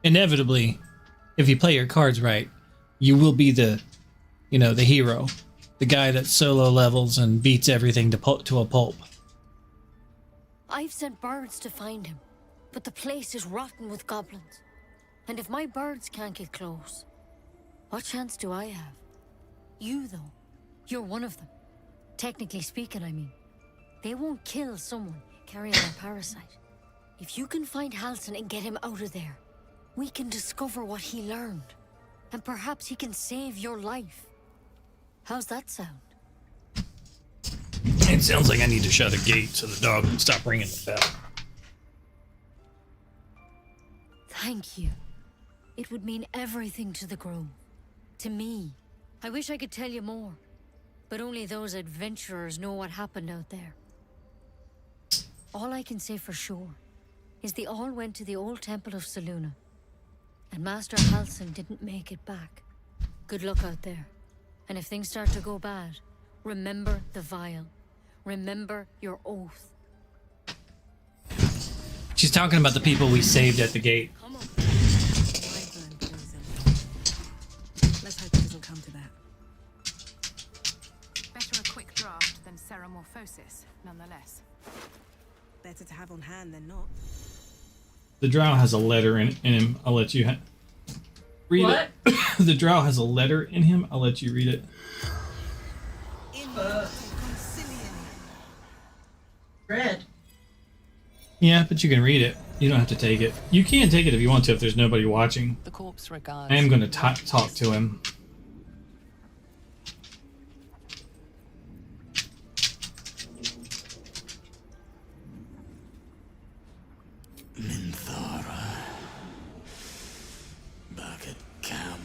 Inevitably, if you play your cards right, you will be the hero. The guy that solo levels and beats everything to a pulp. I've sent birds to find him, but the place is rotten with goblins. And if my birds can't get close, what chance do I have? You, though, you're one of them. Technically speaking, I mean. They won't kill someone carrying a parasite. If you can find Halsin and get him out of there, we can discover what he learned. And perhaps he can save your life. How's that sound? It sounds like I need to shut a gate so the dog can stop ringing the bell. Thank you. It would mean everything to the Grove. To me. I wish I could tell you more. But only those adventurers know what happened out there. All I can say for sure is they all went to the old temple of Selûne. And Master Halsin didn't make it back. Good luck out there. And if things start to go bad, remember the vial. Remember your oath. She's talking about the people we saved at the gate. Let's hope it doesn't come to that. Better a quick draft than ceramorphosis, nonetheless. Better to have on hand than not. The drow has a letter in him. I'll let you read What? it. The drow has a letter in him. I'll let you read it. Red. Yeah, but you can read it. You don't have to take it. You can take it if you want to, if there's nobody watching. The corpse regards. I am going to talk to him. Minthara. Back at camp.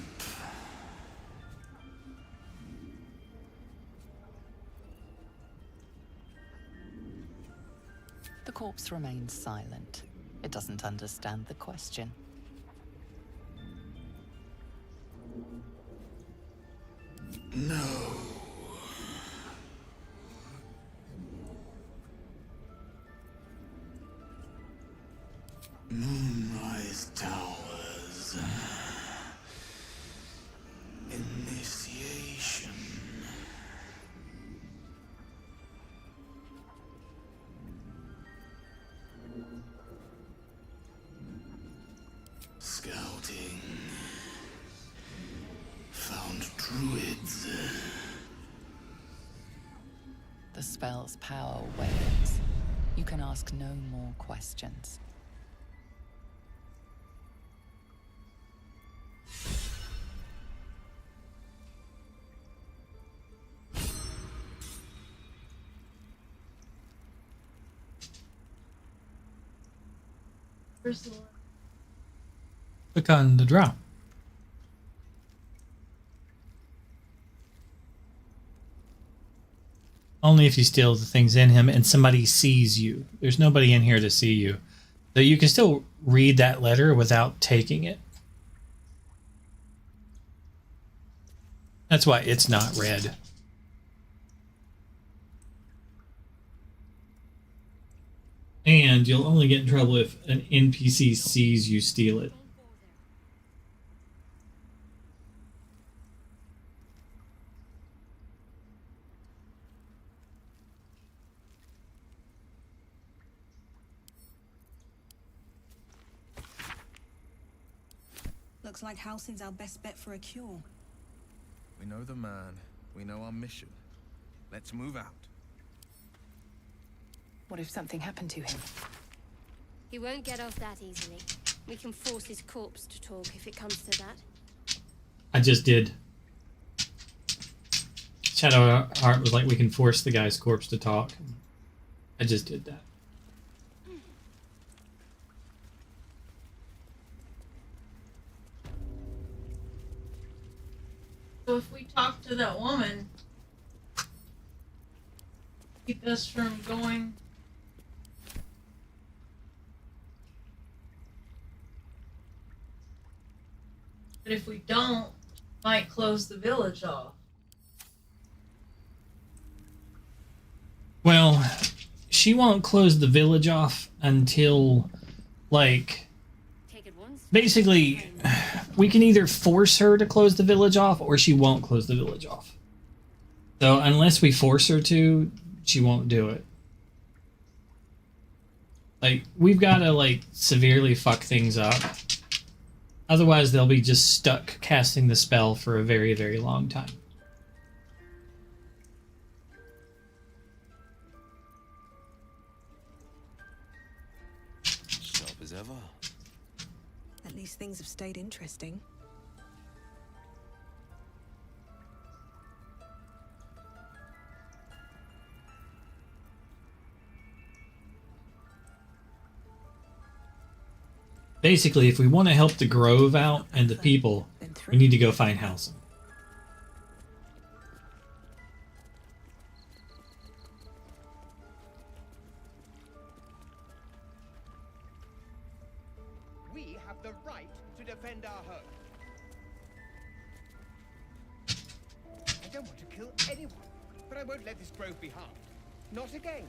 The corpse remains silent. It doesn't understand the question. No. Moonrise Towers. Initiation. Druids. The spell's power wanes. You can ask no more questions. Where's the one? Click on the drop. Only if you steal the things in him and somebody sees you. There's nobody in here to see you. So you can still read that letter without taking it. That's why it's not read. And you'll only get in trouble if an NPC sees you steal it. Looks like Halsin's our best bet for a cure. We know the man. We know our mission. Let's move out. What if something happened to him? He won't get off that easily. We can force his corpse to talk if it comes to that. I just did. Shadow Heart was like, we can force the guy's corpse to talk. I just did that. So if we talk to that woman, keep us from going. But if we don't, might close the village off. Well, she won't close the village off until, like, basically, we can either force her to close the village off or she won't close the village off. So unless we force her to, she won't do it. Like, we've got to, like, severely fuck things up. Otherwise, they'll be just stuck casting the spell for a very, very long time. Sharp as ever. At least things have stayed interesting. Basically, if we want to help the Grove out and the people, we need to go find Halsin. We have the right to defend our home. I don't want to kill anyone, but I won't let this grove be harmed. Not again.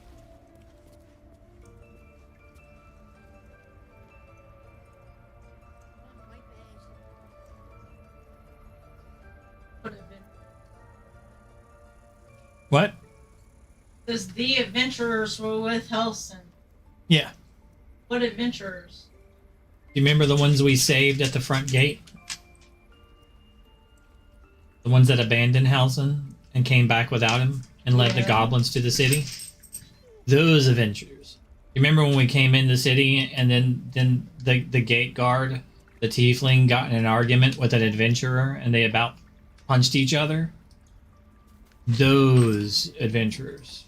What? Because the adventurers were with Halsin. Yeah. What adventurers? You remember the ones we saved at the front gate? The ones that abandoned Halsin and came back without him and led the goblins to the city? Those adventurers. You remember when we came in the city and then the gate guard, the tiefling, got in an argument with an adventurer and they about punched each other? Those adventurers.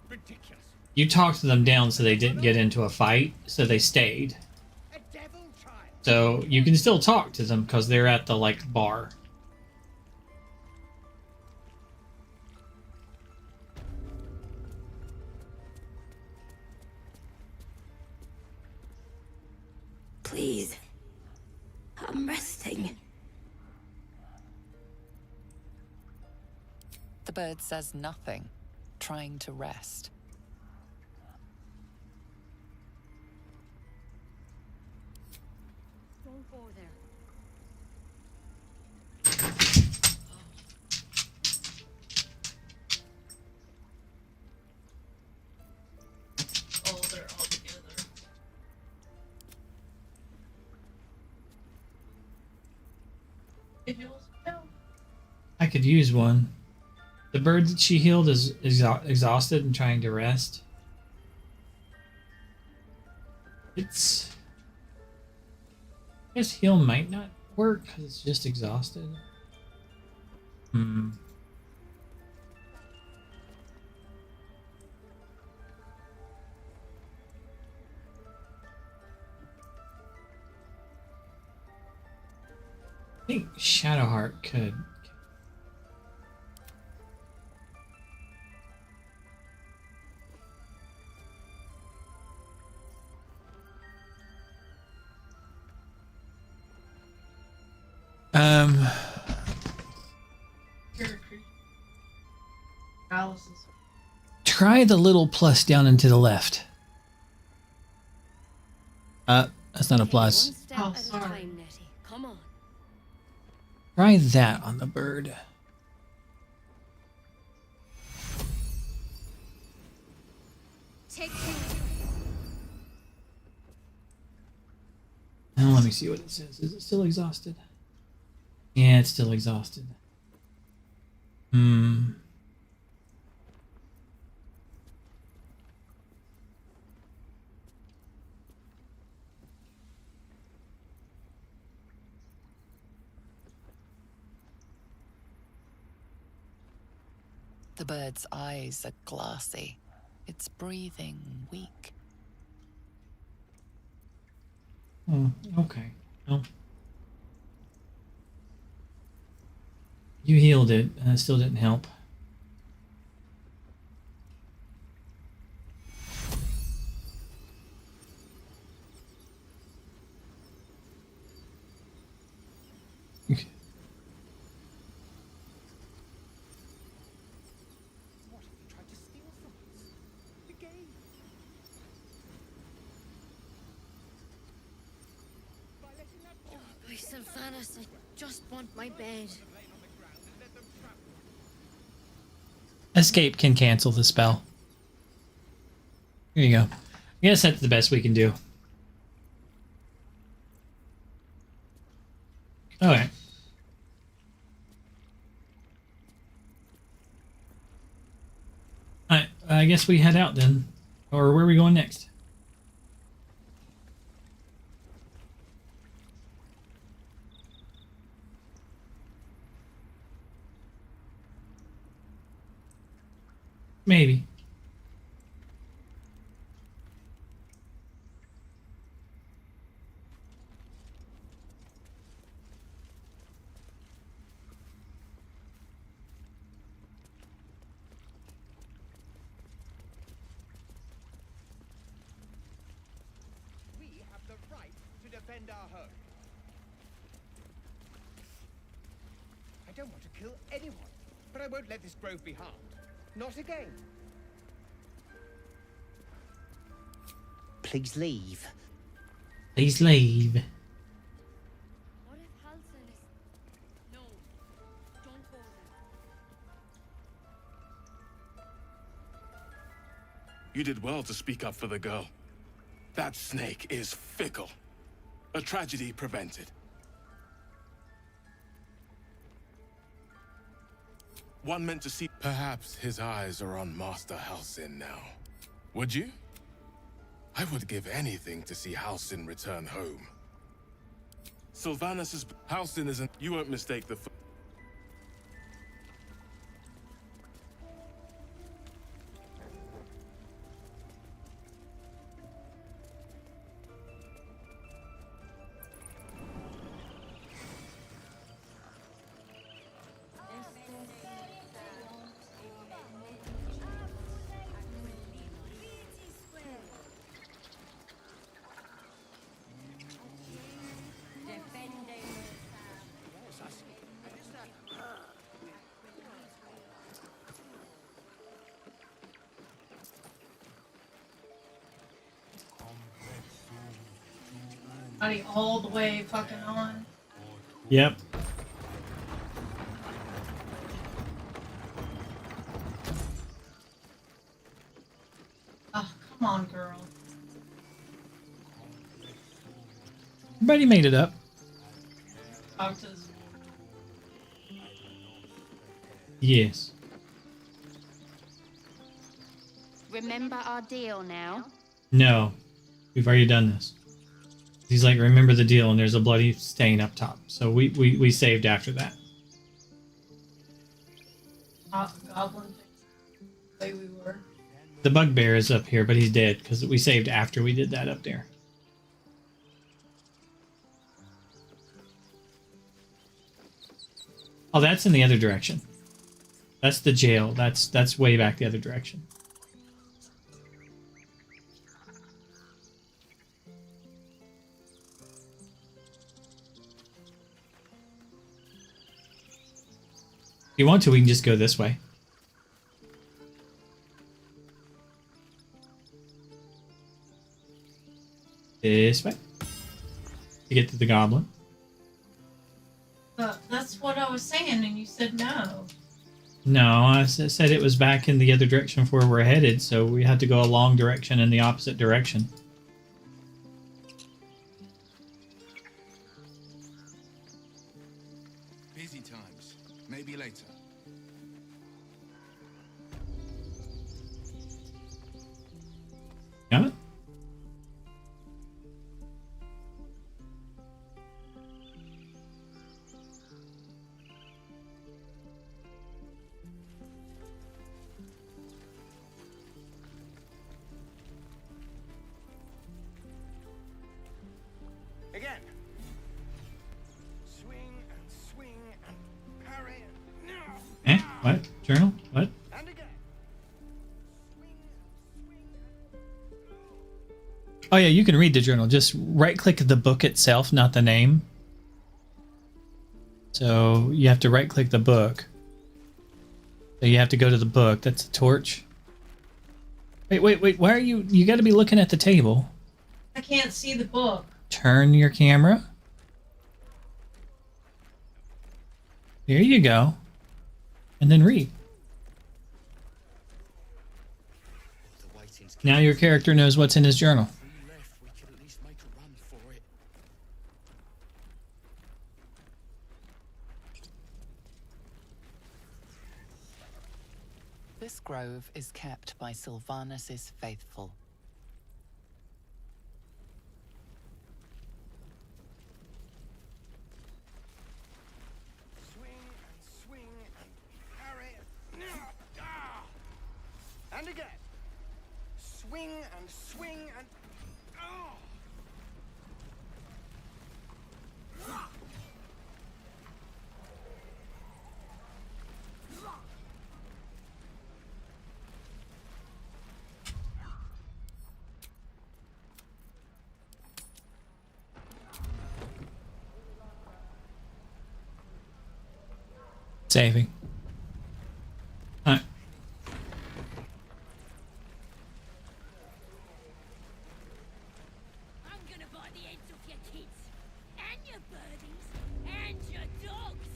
Ridiculous. You talked them down so they didn't get into a fight, so they stayed. So you can still talk to them because they're at the, like, bar. Please. I'm resting. The bird says nothing, trying to rest. Don't go there. Oh, they're all together. It was no. I could use one. The bird that she healed is exhausted and trying to rest. It's... I guess heal might not work because it's just exhausted. Hmm. I think Shadowheart could. Try the little plus down and to the left. That's not a plus. Oh, sorry. Come on. Try that on the bird. Now let me see what it says. Is it still exhausted? Yeah, it's still exhausted. Hmm. The bird's eyes are glassy. Its breathing weak. Oh, okay. Well, you healed it, and it still didn't help. Okay. By Sylvanas, I just want my bed. Escape can cancel the spell. Here you go. I guess that's the best we can do. Alright. Alright, I guess we head out then. Or where are we going next? Maybe. We have the right to defend our home. I don't want to kill anyone, but I won't let this grove be harmed. Not again. Please leave. Please leave. What if Halsin is... No, don't go there. You did well to speak up for the girl. That snake is fickle. A tragedy prevented. One meant to see. Perhaps his eyes are on Master Halsin now. Would you? I would give anything to see Halsin return home. Sylvanas' Halsin isn't. You won't mistake the. Body all the way fucking on. Yep. Oh, come on, girl. Everybody made it up. Talk to this. Yes. Remember our deal now? No. We've already done this. He's like, remember the deal, and there's a bloody stain up top. So we saved after that. Goblin the way we were. The bugbear is up here, but he's dead because we saved after we did that up there. Oh, that's in the other direction. That's the jail. That's way back the other direction. If you want to, we can just go this way. This way. To get to the goblin. That's what I was saying, and you said no. No, I said it was back in the other direction for where we're headed, so we had to go a long direction in the opposite direction. Busy times. Maybe later. Got it? Again. Swing and swing and parry and no. Eh? What? Journal? What? And again. Oh yeah, you can read the journal. Just right-click the book itself, not the name. So you have to right-click the book. So you have to go to the book. That's the torch. Wait. Why are you... You got to be looking at the table. I can't see the book. Turn your camera. There you go. And then read. Now your character knows what's in his journal. This grove is kept by Sylvanus's faithful. Swing and parry and no. And again. Swing and oh. Saving. Alright. I'm gonna bite the heads off your kids, and your birdies, and your dogs.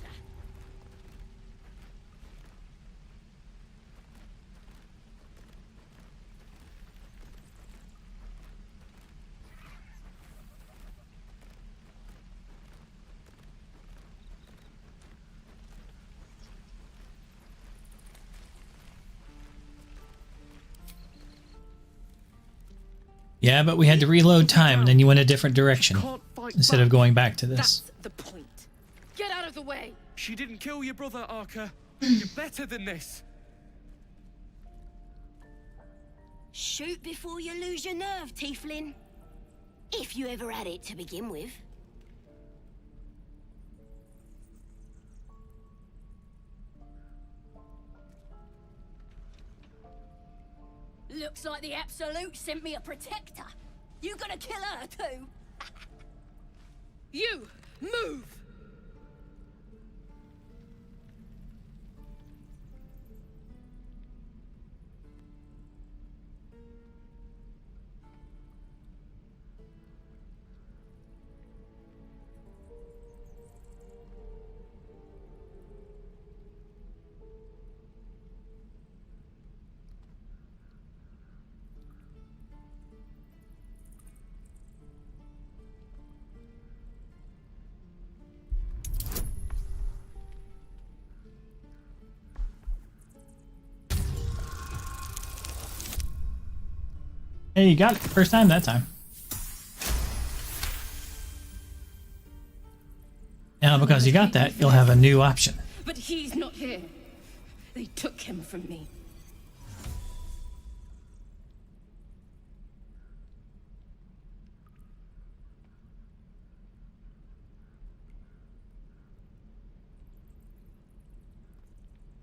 Yeah, but we had to reload time, and then you went a different direction instead of going back to this. That's the point. Get out of the way. She didn't kill your brother, Arca. You're better than this. Shoot before you lose your nerve, Tieflin. If you ever had it to begin with. Looks like the Absolute sent me a protector. You gonna kill her too? You move. Hey, you got it. First time that time. Now, because you got that, you'll have a new option. But he's not here. They took him from me.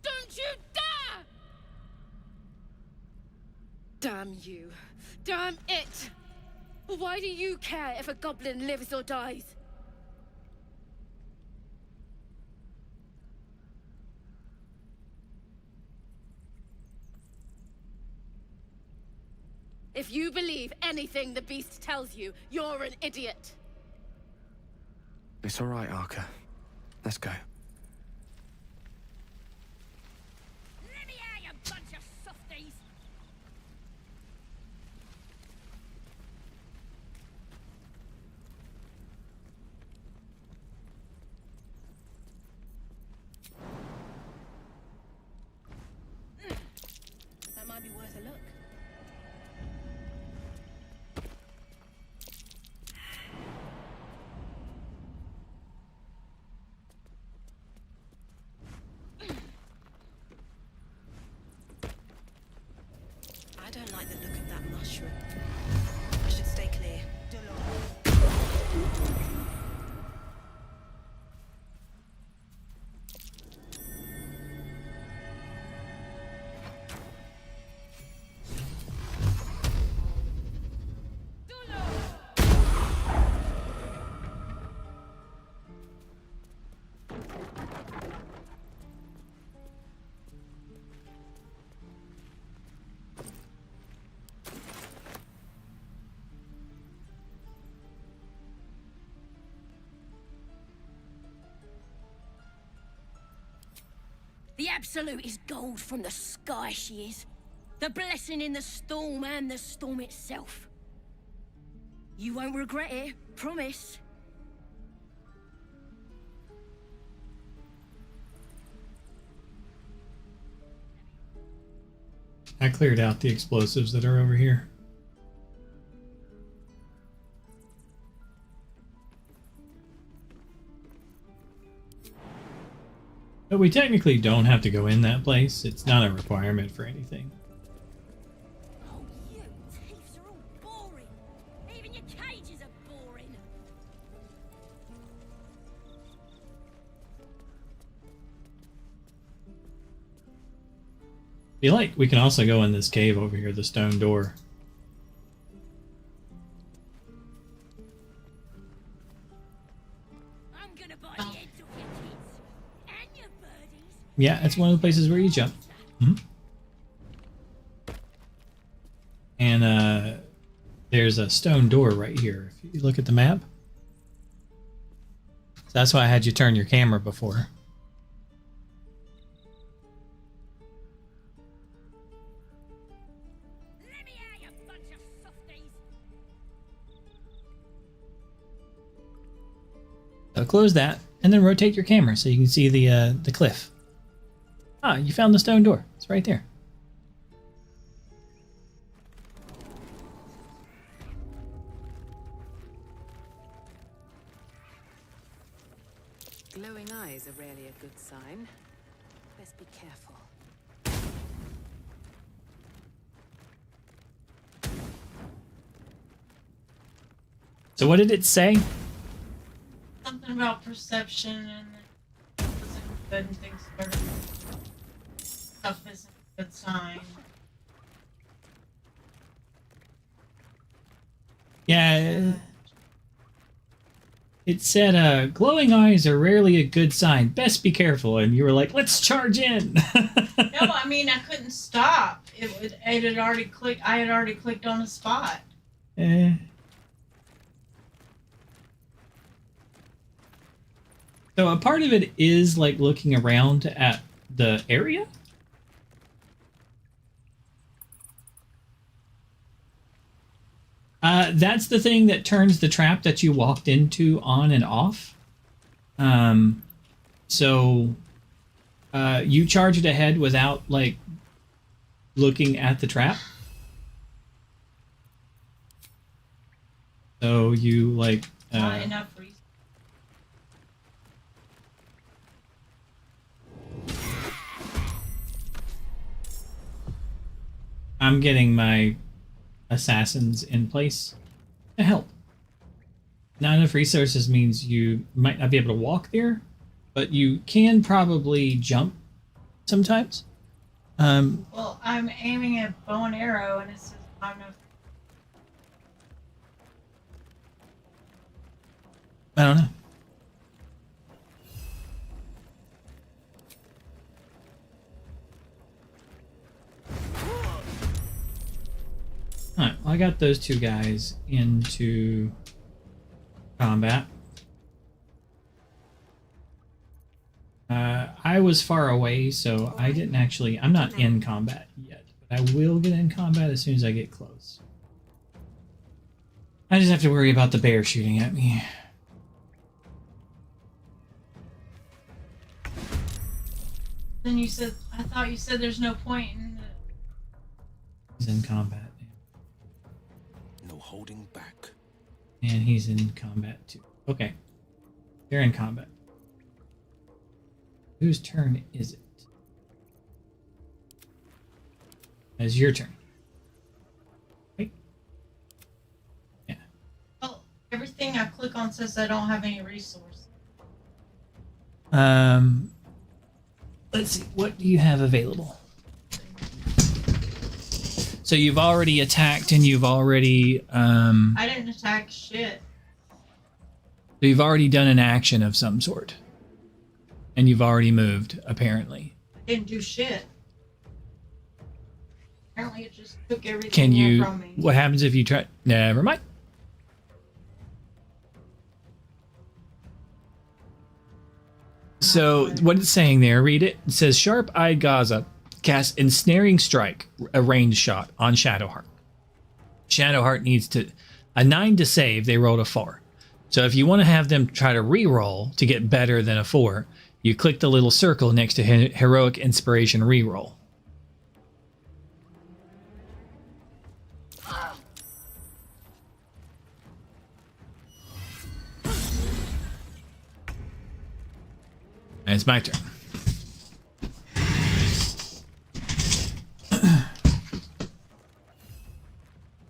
Don't you dare! Damn you. Damn it! Why do you care if a goblin lives or dies? If you believe anything the beast tells you, you're an idiot. It's all right, Arca. Let's go. Let me out, you bunch of softies! That might be worth a look. I don't like the look of that mushroom. I should stay clear. The Absolute is gold from the sky, she is. The blessing in the storm and the storm itself. You won't regret it, promise. I cleared out the explosives that are over here. But we technically don't have to go in that place. It's not a requirement for anything. Oh, you thieves are all boring. Even your cages are boring. If you like, we can also go in this cave over here, the stone door. I'm gonna buy the heads off your kids. And your birdies. Yeah, it's one of the places where you jump. And there's a stone door right here. If you look at the map. So that's why I had you turn your camera before. So close that, and then rotate your camera so you can see the cliff. Ah, you found the stone door. It's right there. Glowing eyes are rarely a good sign. Best be careful. So what did it say? Something about perception and it wasn't good and things were stuff isn't a good sign. Yeah. It said, glowing eyes are rarely a good sign. Best be careful. And you were like, let's charge in. No, I mean I couldn't stop. It had already clicked. I had already clicked on a spot. So a part of it is like looking around at the area. That's the thing that turns the trap that you walked into on and off. So you charge it ahead without like looking at the trap. So you like Not enough reason. I'm getting my assassins in place to help. Not enough resources means you might not be able to walk there, but you can probably jump sometimes. Well, I'm aiming at bow and arrow, and it says not enough. I don't know. Alright, well, I got those two guys into combat. I was far away, so I didn't actually... I'm not in combat yet, but I will get in combat as soon as I get close. I just have to worry about the bear shooting at me. Then you said, I thought you said there's no point in the... He's in combat. No holding back. And he's in combat too. Okay. They're in combat. Whose turn is it? It's your turn. Wait. Yeah. Well, everything I click on says I don't have any resource. Let's see. What do you have available? So you've already attacked and you've already... I didn't attack shit. So you've already done an action of some sort. And you've already moved, apparently. I didn't do shit. Apparently it just took everything Can you... from me. What happens if you try... Never mind. So what it's saying there, read it. It says, Sharp-Eyed Gaza casts Ensnaring Strike, a ranged shot, on Shadowheart. Shadowheart needs to... A 9 to save, they rolled a 4. So if you want to have them try to re-roll to get better than a 4, you click the little circle next to Heroic Inspiration Reroll. And it's my turn.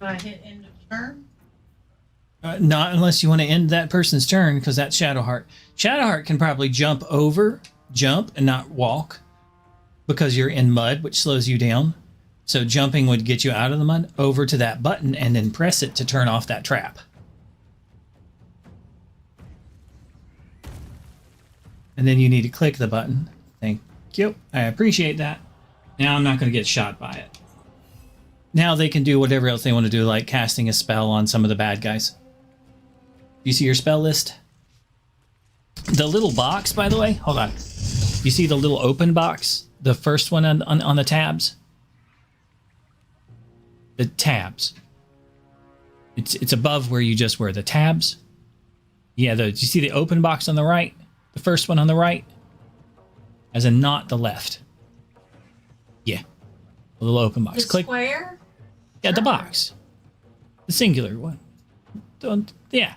Do I hit end of turn? Not unless you want to end that person's turn, because that's Shadowheart. Shadowheart can probably jump, and not walk, because you're in mud, which slows you down. So jumping would get you out of the mud, over to that button, and then press it to turn off that trap. And then you need to click the button. Thank you. I appreciate that. Now I'm not going to get shot by it. Now they can do whatever else they want to do, like casting a spell on some of the bad guys. You see your spell list? The little box, by the way, hold on. You see the little open box? The first one on the tabs? The tabs. It's above where you just were. The tabs? Yeah, you see the open box on the right? The first one on the right? As in not the left. Yeah. A little open box. The Click. square? Yeah, the box. The singular one. Yeah.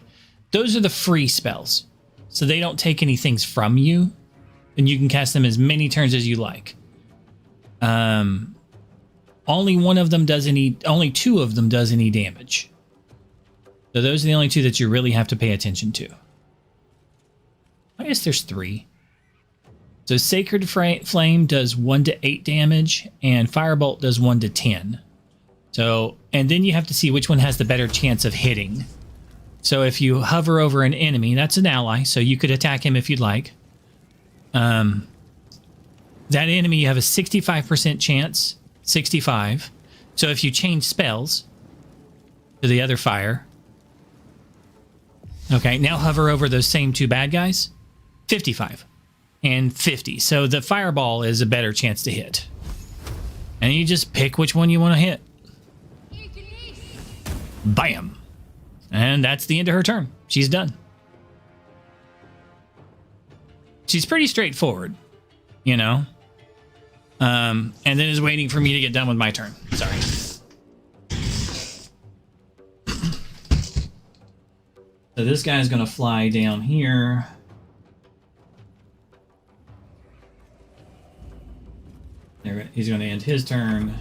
Those are the free spells. So they don't take any things from you. And you can cast them as many turns as you like. Only one of them does only 2 of them does any damage. So those are the only 2 that you really have to pay attention to. I guess there's 3. So Sacred Flame does 1 to 8 damage, and Firebolt does 1 to 10. So, and then you have to see which one has the better chance of hitting. So if you hover over an enemy, that's an ally, so you could attack him if you'd like. That enemy, you have a 65% chance, 65. So if you change spells to the other fire. Okay, now hover over those same 2 bad guys. 55 and 50. So the fireball is a better chance to hit. And you just pick which one you want to hit. Bam. And that's the end of her turn. She's done. She's pretty straightforward, you know. And then is waiting for me to get done with my turn. Sorry. So this guy's going to fly down here. He's going to end his turn.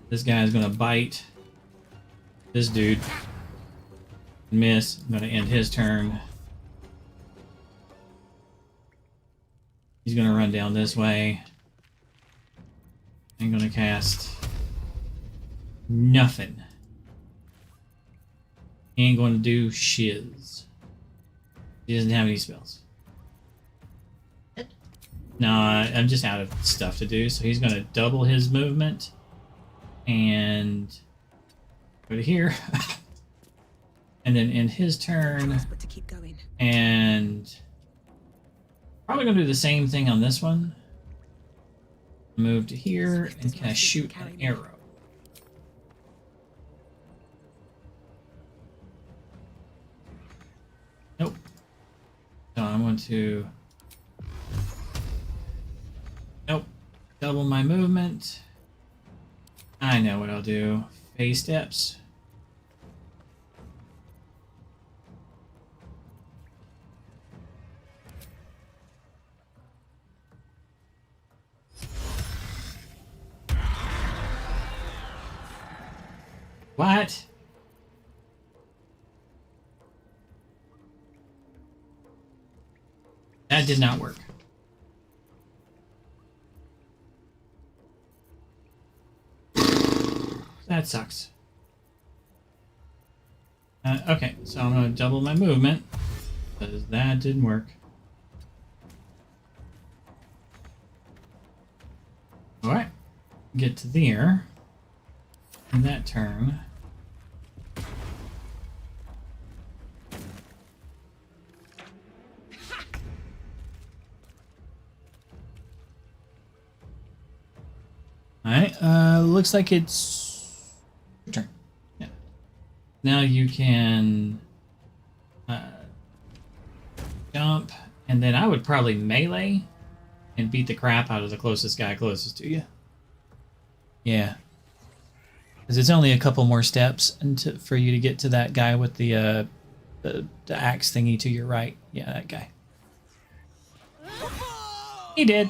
This guy's going to bite this dude. Miss. I'm going to end his turn. He's going to run down this way. I'm going to cast nothing. He ain't going to do shiz. He doesn't have any spells. No, I'm just out of stuff to do, so he's going to double his movement and go to here. And then end his turn. But to keep going. And probably going to do the same thing on this one. Move to here and kind of shoot an arrow. Nope. So I'm going to... Nope. Double my movement. I know what I'll do. Phase steps. What? That did not work. That sucks. Okay, so I'm going to double my movement because that didn't work. Alright, get to there. In that turn. Alright, looks like it's your turn. Yeah. Now you can jump, and then I would probably melee and beat the crap out of the closest guy closest to you. Yeah. Because it's only a couple more steps for you to get to that guy with the axe thingy to your right. Yeah, that guy. He did.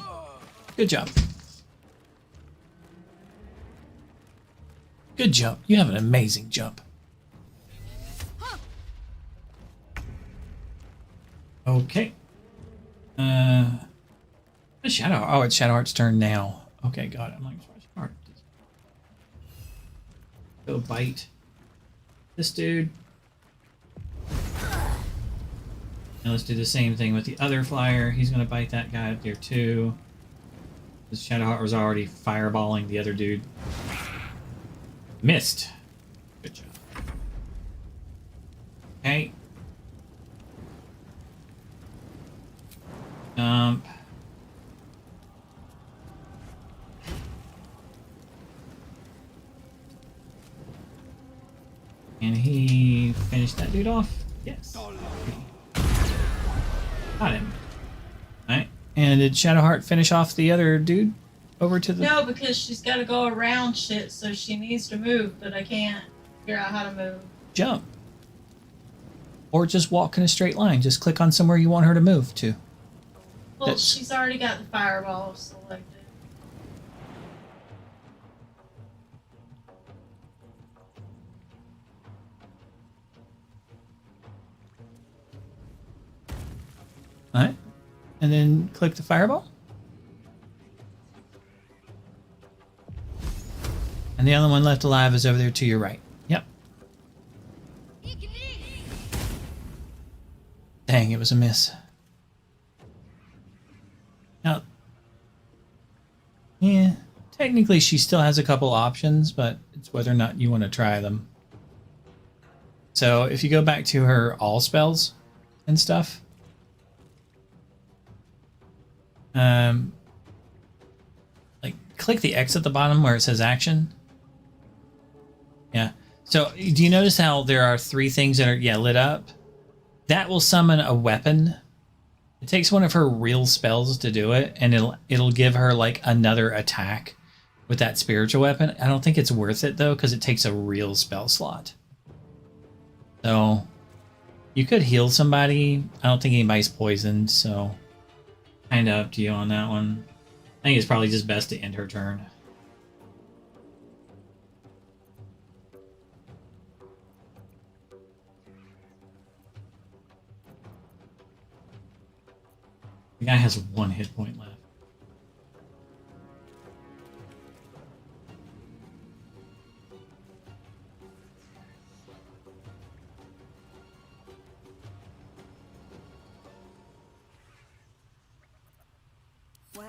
Good job. Good jump. You have an amazing jump. Okay. Shadow. Oh, it's Shadowheart's turn now. Okay, got it. I'm like, Shadowheart. Go bite this dude. Now let's do the same thing with the other flyer. He's going to bite that guy up there too. This Shadowheart was already fireballing the other dude. Missed. Good job. Okay. Jump. And he finished that dude off? Yes. Got him. Alright. And did Shadowheart finish off the other dude over to the... No, because she's got to go around shit, so she needs to move, but I can't figure out how to move. Jump. Or just walk in a straight line. Just click on somewhere you want her to move to. Well, she's already got the fireball selected. Alright. And then click the fireball. And the other one left alive is over there to your right. Yep. Dang, it was a miss. Now, yeah, technically she still has a couple options, but it's whether or not you want to try them. So if you go back to her all spells and stuff, like click the X at the bottom where it says action. Yeah. So do you notice how there are 3 things that are lit up? That will summon a weapon. It takes one of her real spells to do it, and it'll give her like another attack with that spiritual weapon. I don't think it's worth it though, because it takes a real spell slot. So You could heal somebody. I don't think anybody's poisoned, so kind of up to you on that one. I think it's probably just best to end her turn. The guy has 1 hit point left. Well,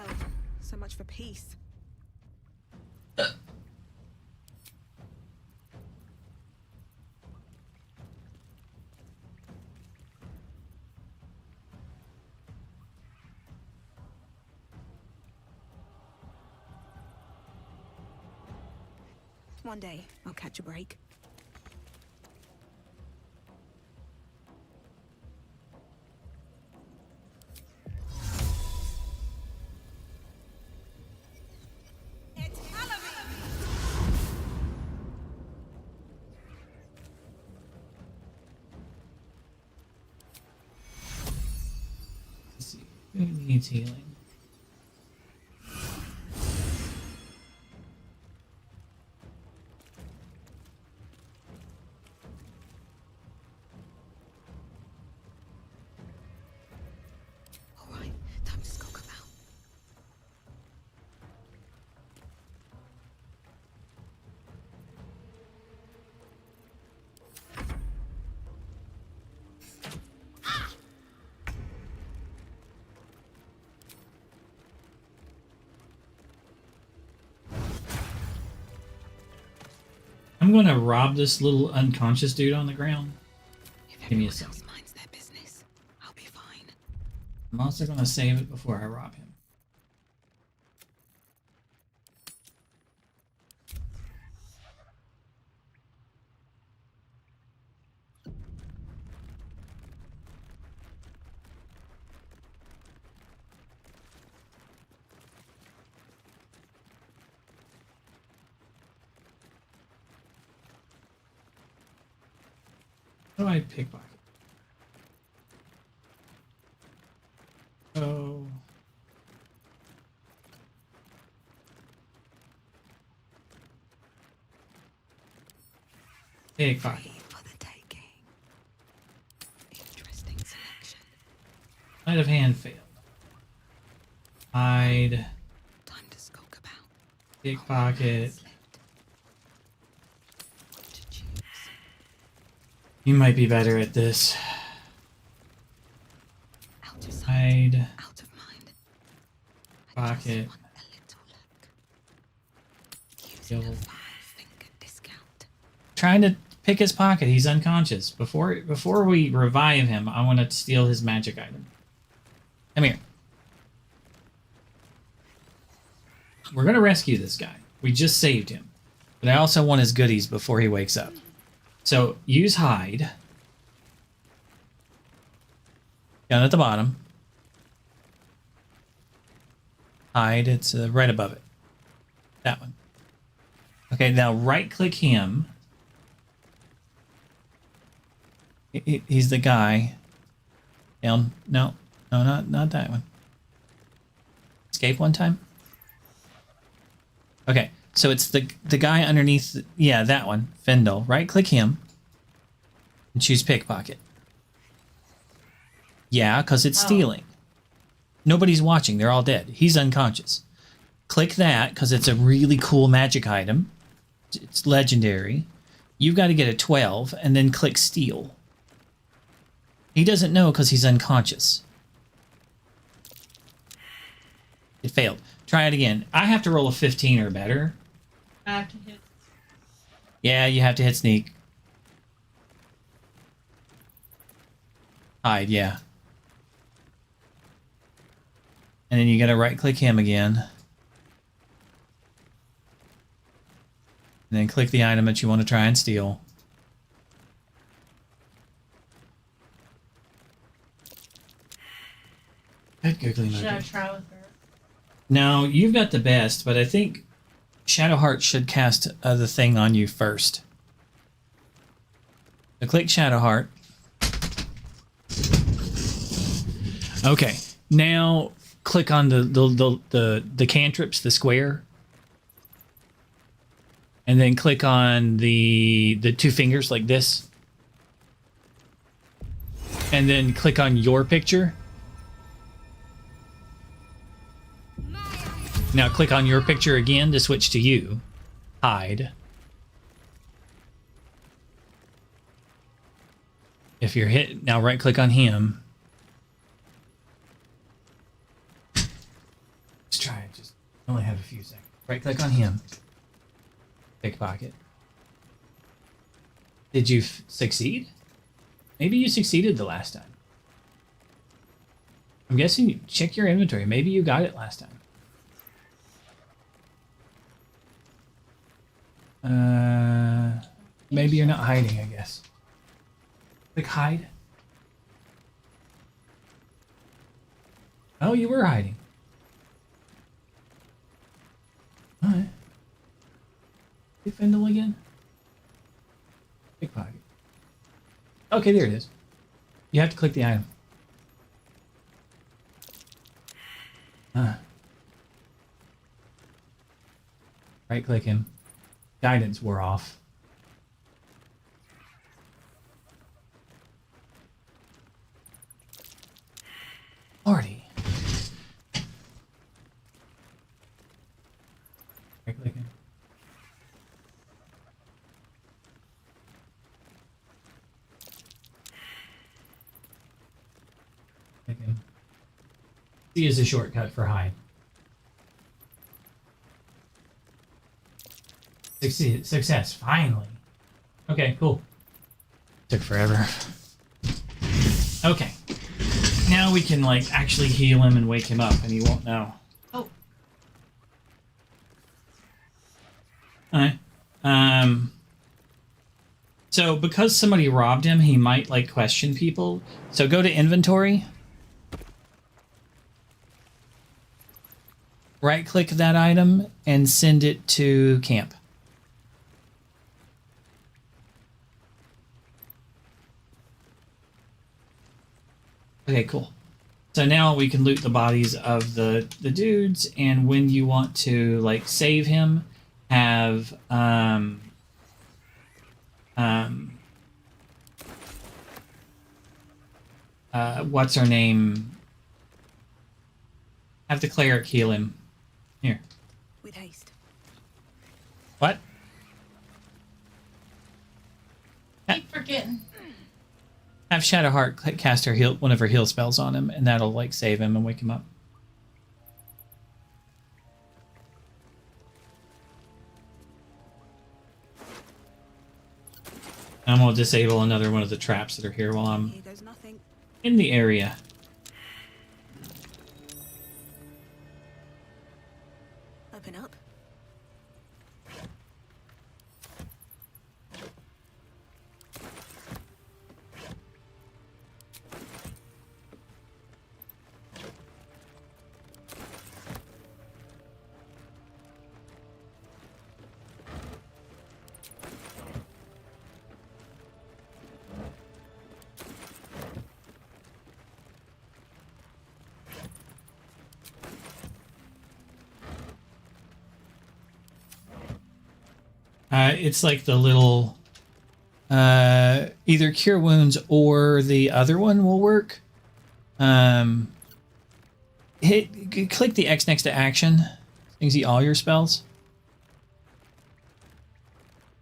so much for peace. One day, I'll catch a break. Let's see. Who needs healing? Alright, time to skulk about. I'm gonna rob this little unconscious dude on the ground. Give me a second. Minds their business. I'll be fine. I'm also gonna save it before I rob him. How do I pickpocket? Oh. Pickpocket. Interesting selection. Sleight of hand failed. Hide. Time to skulk about. Pickpocket. You might be better at this. Hide. Out of mind. Pocket. Kill. Trying to pick his pocket. He's unconscious. Before we revive him, I want to steal his magic item. Come here. We're gonna rescue this guy. We just saved him, but I also want his goodies before he wakes up. So use hide. Down at the bottom. Hide, it's right above it. That one. Okay, now right-click him. He's the guy. Down. No, not that one. Escape one time. Okay, so it's the guy underneath. Yeah, that one. Fendel. Right-click him. And choose pickpocket. Yeah, because it's stealing. Nobody's watching. They're all dead. He's unconscious. Click that because it's a really cool magic item. It's legendary. You've got to get a 12 and then click steal. He doesn't know because he's unconscious. It failed. Try it again. I have to roll a 15 or better. I have to hit. Yeah, you have to hit sneak. Hide, yeah. And then you gotta right-click him again. And then click the item that you want to try and steal. Good googly Should I monkey. try with her? Now, you've got the best, but I think Shadowheart should cast the thing on you first. So click Shadowheart. Okay, now click on the cantrips, the square, and then click on the 2 fingers like this, and then click on your picture. Now click on your picture again to switch to you. Hide. If you're hit, now right click on him. Let's try it. Just only have a few seconds. Right click on him. Pickpocket. Did you succeed? Maybe you succeeded the last time. I'm guessing check your inventory. Maybe you got it last time. Maybe you're not hiding, I guess. Click hide. Oh, you were hiding. Alright. Findle again? Pickpocket. Okay, there it is. You have to click the item. Right click him. Guidance wore off. Lordy. Right click him. Click him. C is a shortcut for hide. Success, finally. Okay, cool. Took forever. Okay. Now we can, like, actually heal him and wake him up, and he won't know. Oh. Alright. So, because somebody robbed him, he might, like, question people. So go to inventory. Right-click that item, and send it to camp. Okay, cool. So now we can loot the bodies of the dudes, and when you want to like save him, have what's her name? Have the cleric heal him. Here. With haste. What? Keep forgetting. Have Shadowheart cast her heal, one of her heal spells on him, and that'll like save him and wake him up. I'm gonna disable another one of the traps that are here while I'm in the area. Open up. It's like the little either cure wounds or the other one will work. Click the X next to action. You can see all your spells.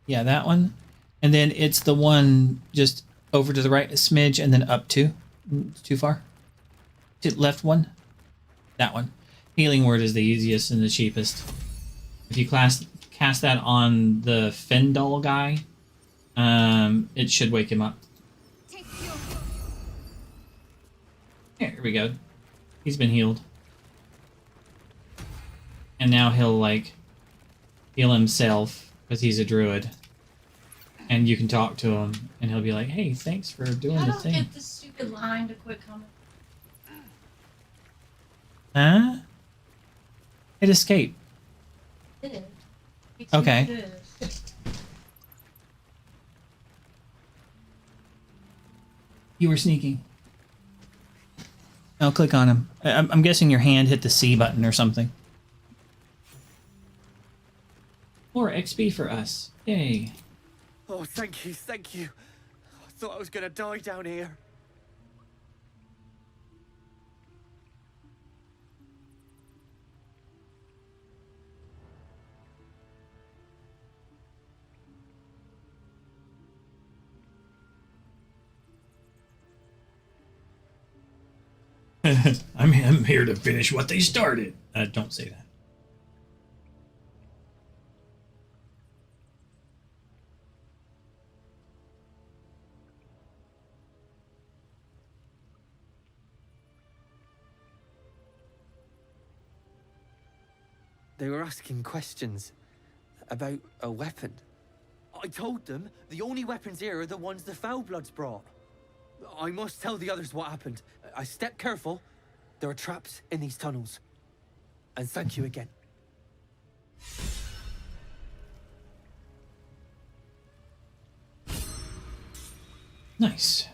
Yeah, that one. And then it's the one just over to the right a smidge and then up two. Too far. To left one. That one. Healing word is the easiest and the cheapest. If you cast that on the Fendal guy, it should wake him up. Here we go. He's been healed. And now he'll, like, heal himself, because he's a druid. And you can talk to him, and he'll be like, hey, thanks for doing the thing. I don't get this stupid line to quit coming. Huh? Hit escape. It is. Okay. It is. You were sneaking. I'll click on him. I'm guessing your hand hit the C button or something. More XP for us. Yay. Oh, thank you, thank you. I thought I was gonna die down here. I'm here to finish what they started. Don't say that. They were asking questions about a weapon. I told them the only weapons here are the ones the Foulbloods brought. I must tell the others what happened. I step careful. There are traps in these tunnels. And thank you again. Nice.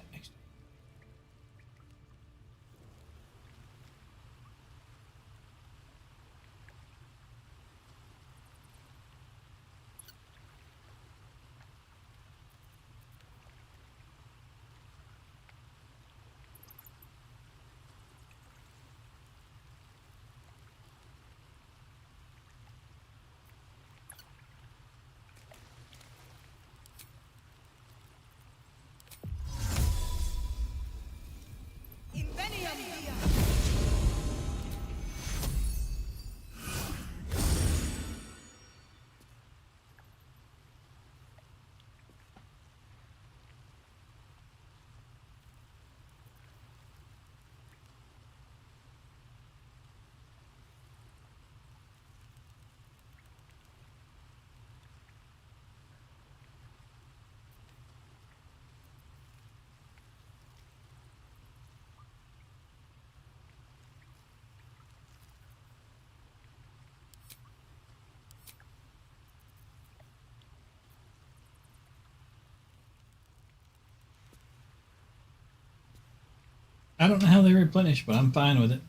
I don't know how they replenish, but I'm fine with it.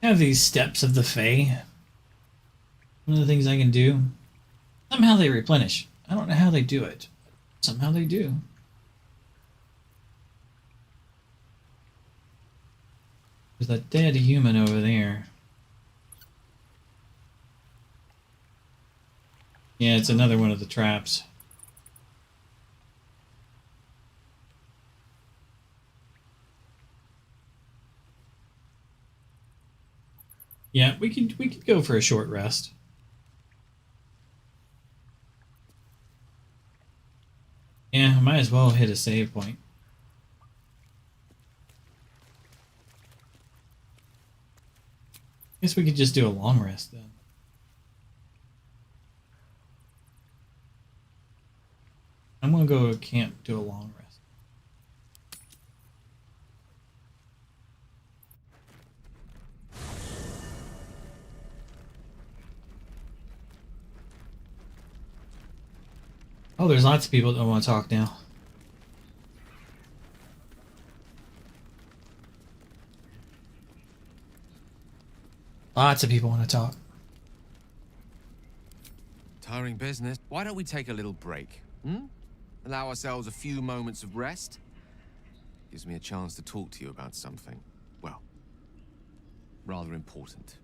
I have these steps of the Fae. One of the things I can do. Somehow they replenish. I don't know how they do it. Somehow they do. There's that dead human over there. Yeah, it's another one of the traps. Yeah, we could go for a short rest. Yeah, I might as well hit a save point. Guess we could just do a long rest then. I'm gonna go to camp, do a long rest. Oh, there's lots of people that want to talk now. Lots of people want to talk. Tiring business. Why don't we take a little break? Allow ourselves a few moments of rest? Gives me a chance to talk to you about something, well, rather important.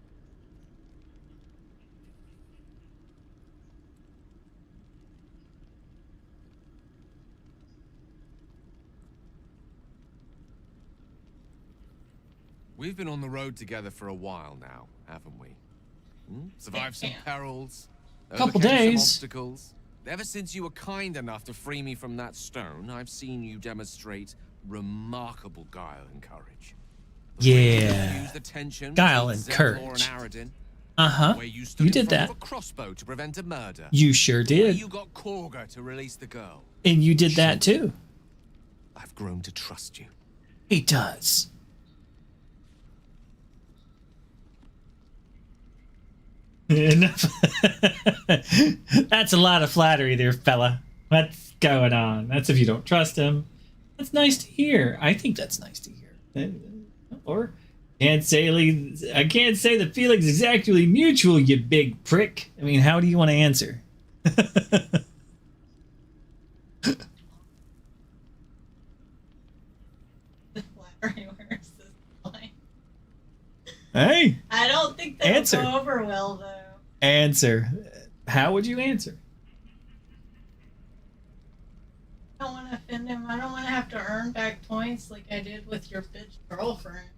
We've been on the road together for a while now, haven't we? Survived some perils, Couple overcame some days. obstacles. Ever since you were kind enough to free me from that stone, I've seen you demonstrate remarkable guile and courage. Yeah. Use the tension Guile between and Zevlor courage. and Aradin, Uh-huh. where you stood You in did front that. of a crossbow to prevent a murder. You sure Where did. you got Korga to release the girl. And you did that too. I've grown to trust you. He does. Enough. That's a lot of flattery there, fella. Let's going on. That's if you don't trust him. That's nice to hear. I think that's nice to hear. Or I can't say the feeling's exactly mutual, you big prick. I mean, how do you want to answer? Hey. I don't think that'll go over well, though. Answer. How would you answer? I don't want to offend him. I don't want to have to earn back points like I did with your bitch girlfriend.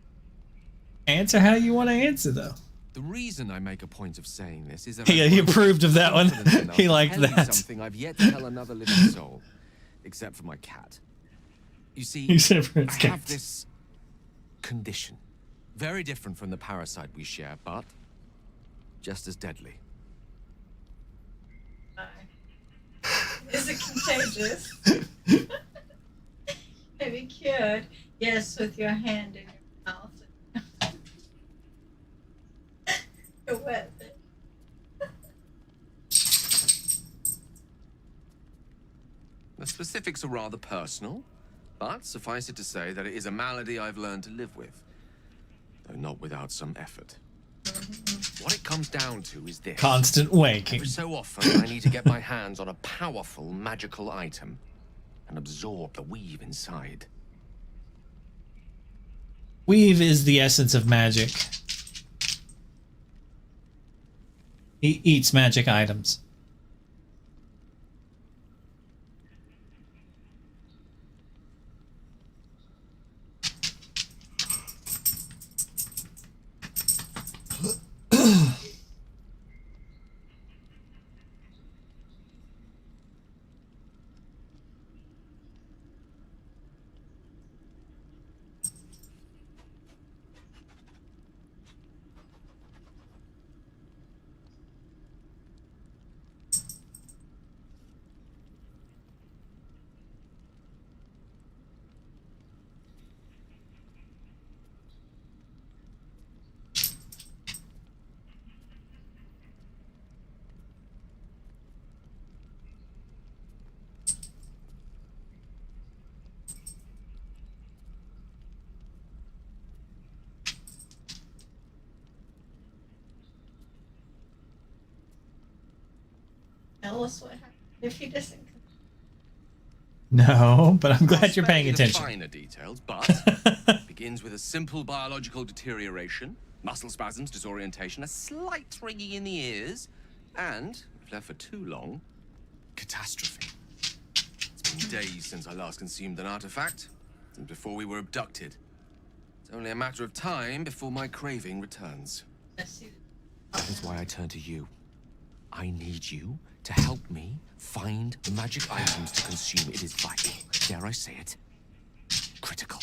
Answer how you want to answer, though. The reason I make a point of saying this is that he approved of that one. He liked that. Something I've yet to tell another living soul, except for my cat. You see, except for its I cat. have this condition, very different from the parasite we share, but just as deadly. Is it contagious? Maybe cured. Yes, with your hand in your mouth. You're wet. The specifics are rather personal, but suffice it to say that it is a malady I've learned to live with, though not without some effort. What it comes down to is this. Constant waking. Every so often, I need to get my hands on a powerful magical item and absorb the weave inside. Weave is the essence of magic. He eats magic items. Tell us what happens if he doesn't. No, but I'm glad you're paying attention. Finer details, but begins with a simple biological deterioration, muscle spasms, disorientation, a slight ringing in the ears, and, if left for too long, catastrophe. It's been days since I last consumed an artifact, since before we were abducted. It's only a matter of time before my craving returns. That's why I turn to you. I need you to help me find magic items to consume. It is vital. Dare I say it? Critical.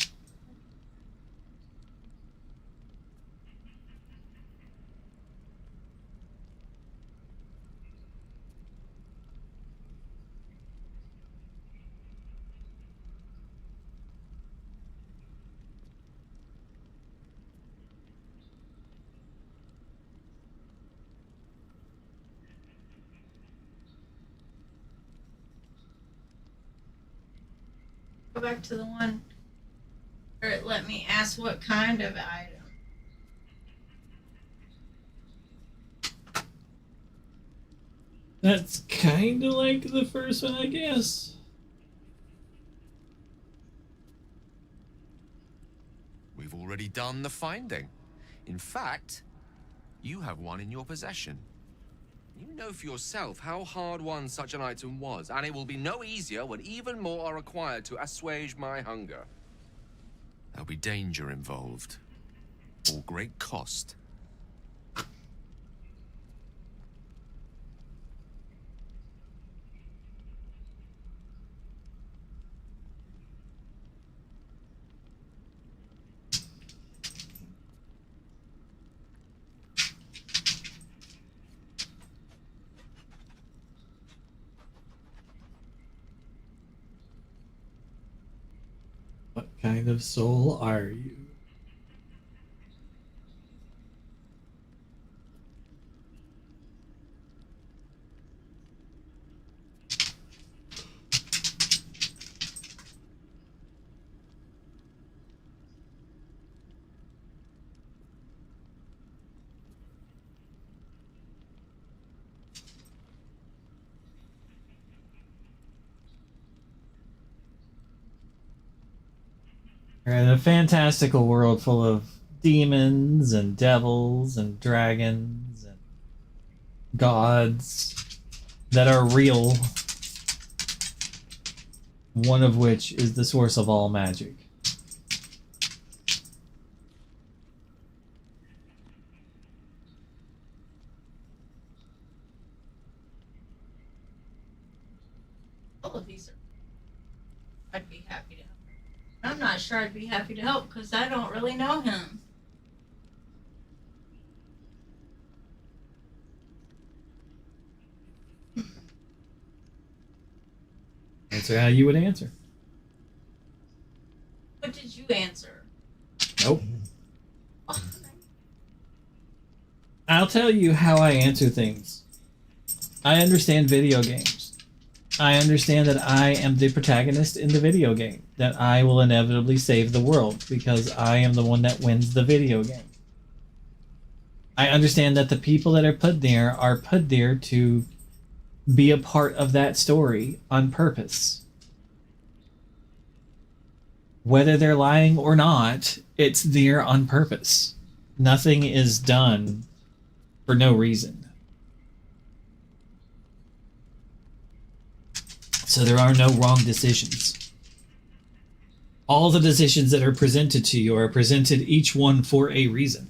Go back to the one where it let me ask what kind of item. That's kind of like the first one, I guess. We've already done the finding. In fact, you have one in your possession. You know for yourself how hard won such an item was, and it will be no easier when even more are required to assuage my hunger. There'll be danger involved, or great cost. What kind of soul are you? You're in a fantastical world full of demons and devils and dragons and gods that are real, one of which is the source of all magic. All of these are. I'd be happy to help. I'm not sure I'd be happy to help because I don't really know him. Answer how you would answer. What did you answer? Nope. I'll tell you how I answer things. I understand video games. I understand that I am the protagonist in the video game, that I will inevitably save the world because I am the one that wins the video game. I understand that the people that are put there to be a part of that story on purpose. Whether they're lying or not, it's there on purpose. Nothing is done for no reason. So there are no wrong decisions. All the decisions that are presented to you are presented each one for a reason.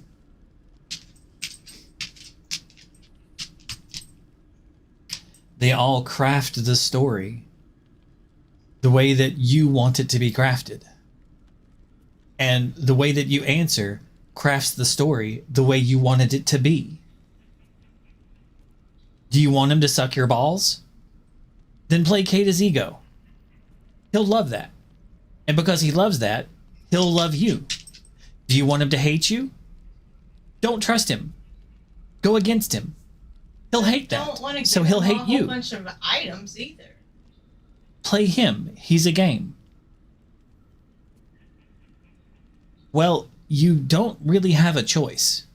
They all craft the story the way that you want it to be crafted. And the way that you answer crafts the story the way you wanted it to be. Do you want him to suck your balls? Then placate his ego. He'll love that. And because he loves that, he'll love you. Do you want him to hate you? Don't trust him. Go against him. He'll hate that. So he'll hate you. A whole bunch of items either. Play him. He's a game. Well, you don't really have a choice.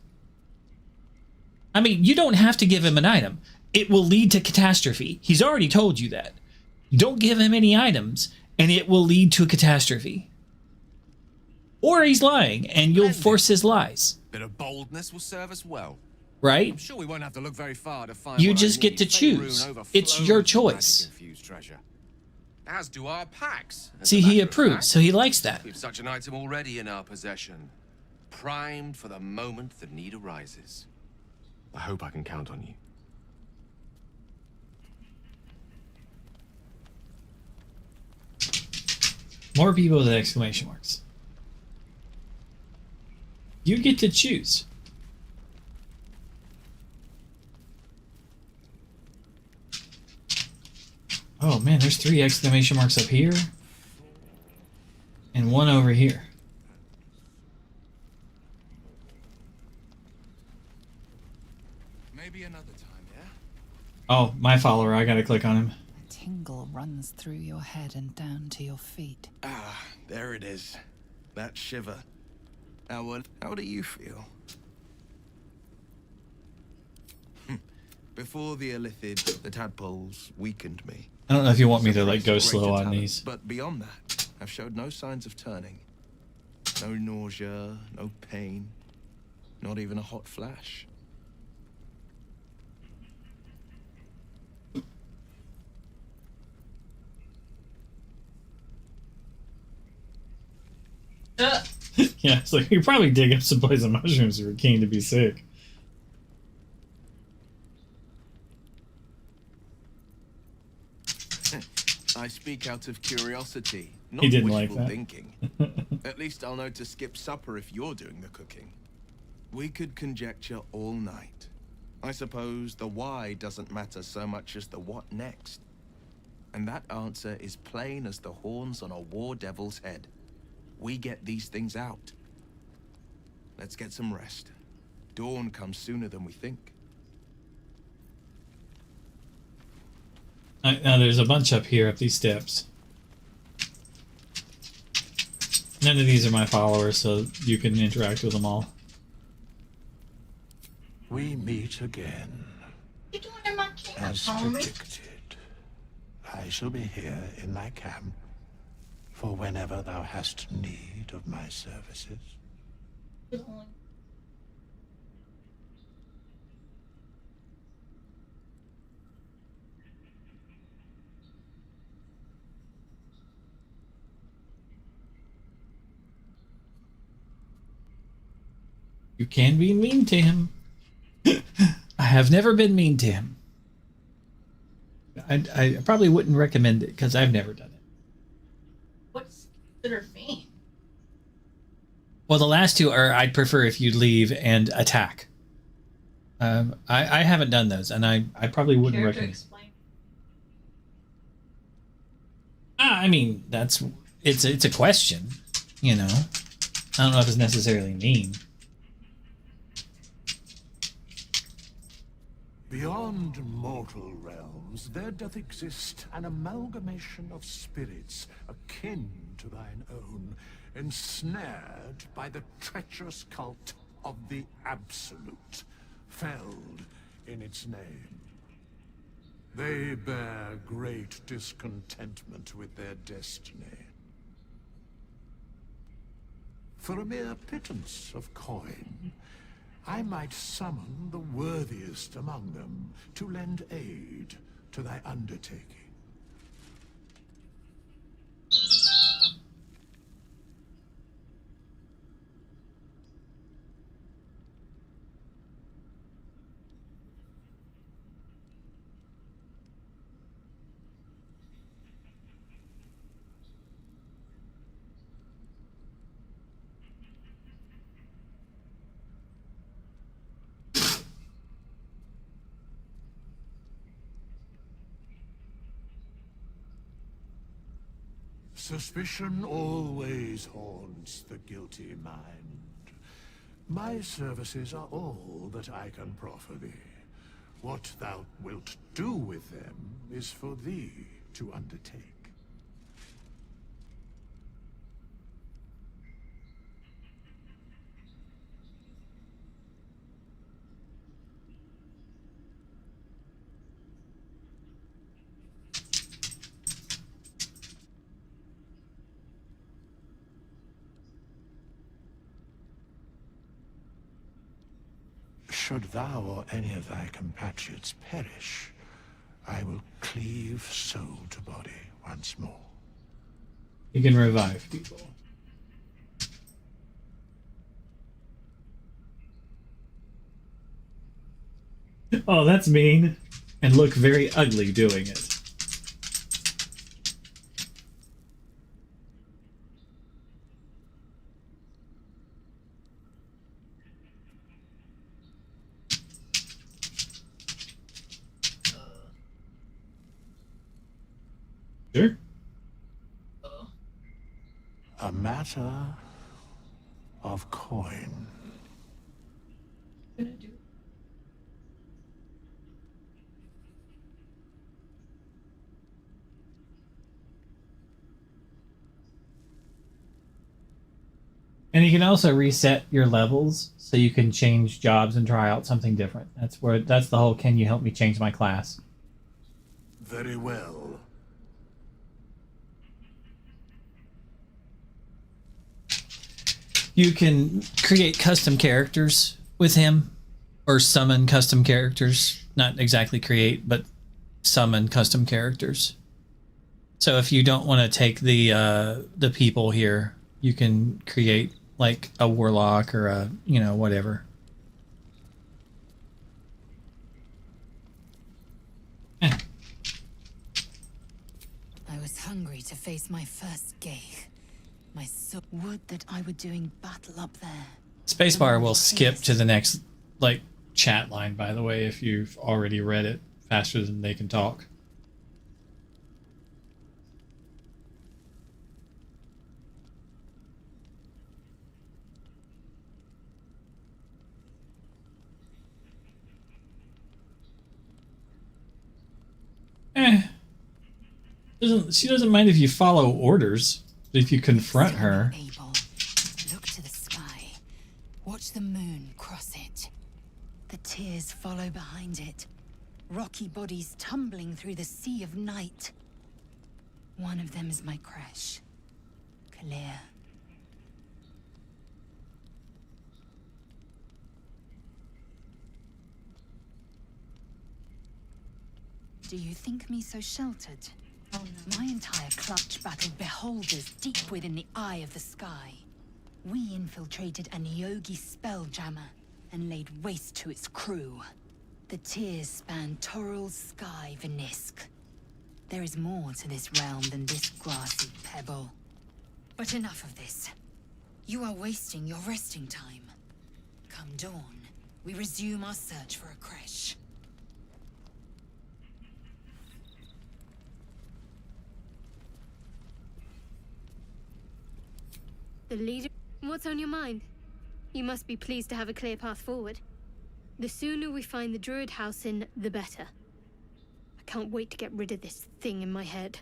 I mean, you don't have to give him an item. It will lead to catastrophe. He's already told you that. Don't give him any items, and it will lead to a catastrophe. Or he's lying, and you'll force his lies. Bit of boldness will serve us well. Right? I'm sure we won't have to look very far to find. You just get to choose. It's your choice. As do our packs. See, he approves, so he likes that. We've such an item already in our possession, primed for the moment the need arises. I hope I can count on you. More people with exclamation marks. You get to choose. Oh man, there's 3 exclamation marks up here. And 1 over here. Maybe another time, yeah? Oh, my follower, I gotta click on him. A tingle runs through your head and down to your feet. Ah, there it is. That shiver. How do you feel? Before the Illithid, the tadpoles weakened me. I don't know if you want me to like go slow on these. But beyond that, I've showed no signs of turning. No nausea, no pain, not even a hot flash. Yeah, so you probably dig up some poison mushrooms if you're keen to be sick. I speak out of curiosity, not He didn't wishful like that. thinking. At least I'll know to skip supper if you're doing the cooking. We could conjecture all night. I suppose the why doesn't matter so much as the what next. And that answer is plain as the horns on a war devil's head. We get these things out. Let's get some rest. Dawn comes sooner than we think. Now there's a bunch up here up these steps. None of these are my followers, so you can interact with them all. We meet again. What are you doing in my camp, As homie? predicted, I shall be here in my camp for whenever thou hast need of my services. You can be mean to him. I have never been mean to him. I probably wouldn't recommend it because I've never done it. What's considered mean? Well, the last two are I'd prefer if you'd leave and attack. I haven't done those, and I probably wouldn't Care to recommend. explain? I mean, it's a question, you know. I don't know if it's necessarily mean. Beyond mortal realms, there doth exist an amalgamation of spirits akin to thine own, ensnared by the treacherous cult of the Absolute, felled in its name. They bear great discontentment with their destiny. For a mere pittance of coin, I might summon the worthiest among them to lend aid to thy undertaking. Suspicion always haunts the guilty mind. My services are all that I can proffer thee. What thou wilt do with them is for thee to undertake. Should thou or any of thy compatriots perish, I will cleave soul to body once more. You can revive people. Oh, that's mean. And look very ugly doing it. Sure. A matter of coin. And you can also reset your levels so you can change jobs and try out something different. That's the whole can you help me change my class? Very well. You can create custom characters with him or summon custom characters. Not exactly create, but summon custom characters. So if you don't want to take the people here, you can create like a warlock or a, whatever. I was hungry to face my first gate. My soul would that I were doing battle up there. Spacebar will skip to the next chat line, by the way, if you've already read it faster than they can talk. She doesn't mind if you follow orders, but if you confront her. Look to the sky. Watch the moon cross it. The tears follow behind it. Rocky bodies tumbling through the sea of night. One of them is my crash. clear. Do you think me so sheltered? Oh, no. My entire clutch battled beholders deep within the eye of the sky. We infiltrated an Yogi spelljammer and laid waste to its crew. The tears span Toral's sky, Vinisk. There is more to this realm than this grassy pebble. But enough of this. You are wasting your resting time. Come dawn, we resume our search for a creche. The leader... What's on your mind? You must be pleased to have a clear path forward. The sooner we find the Druid house in, the better. I can't wait to get rid of this thing in my head.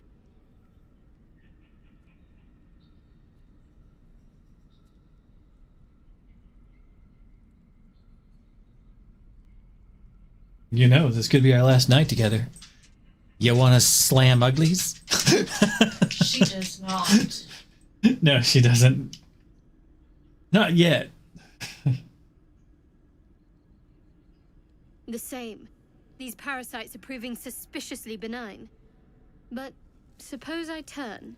You know, this could be our last night together. You want to slam uglies? She does not. No, she doesn't. Not yet. The same. These parasites are proving suspiciously benign. But suppose I turn.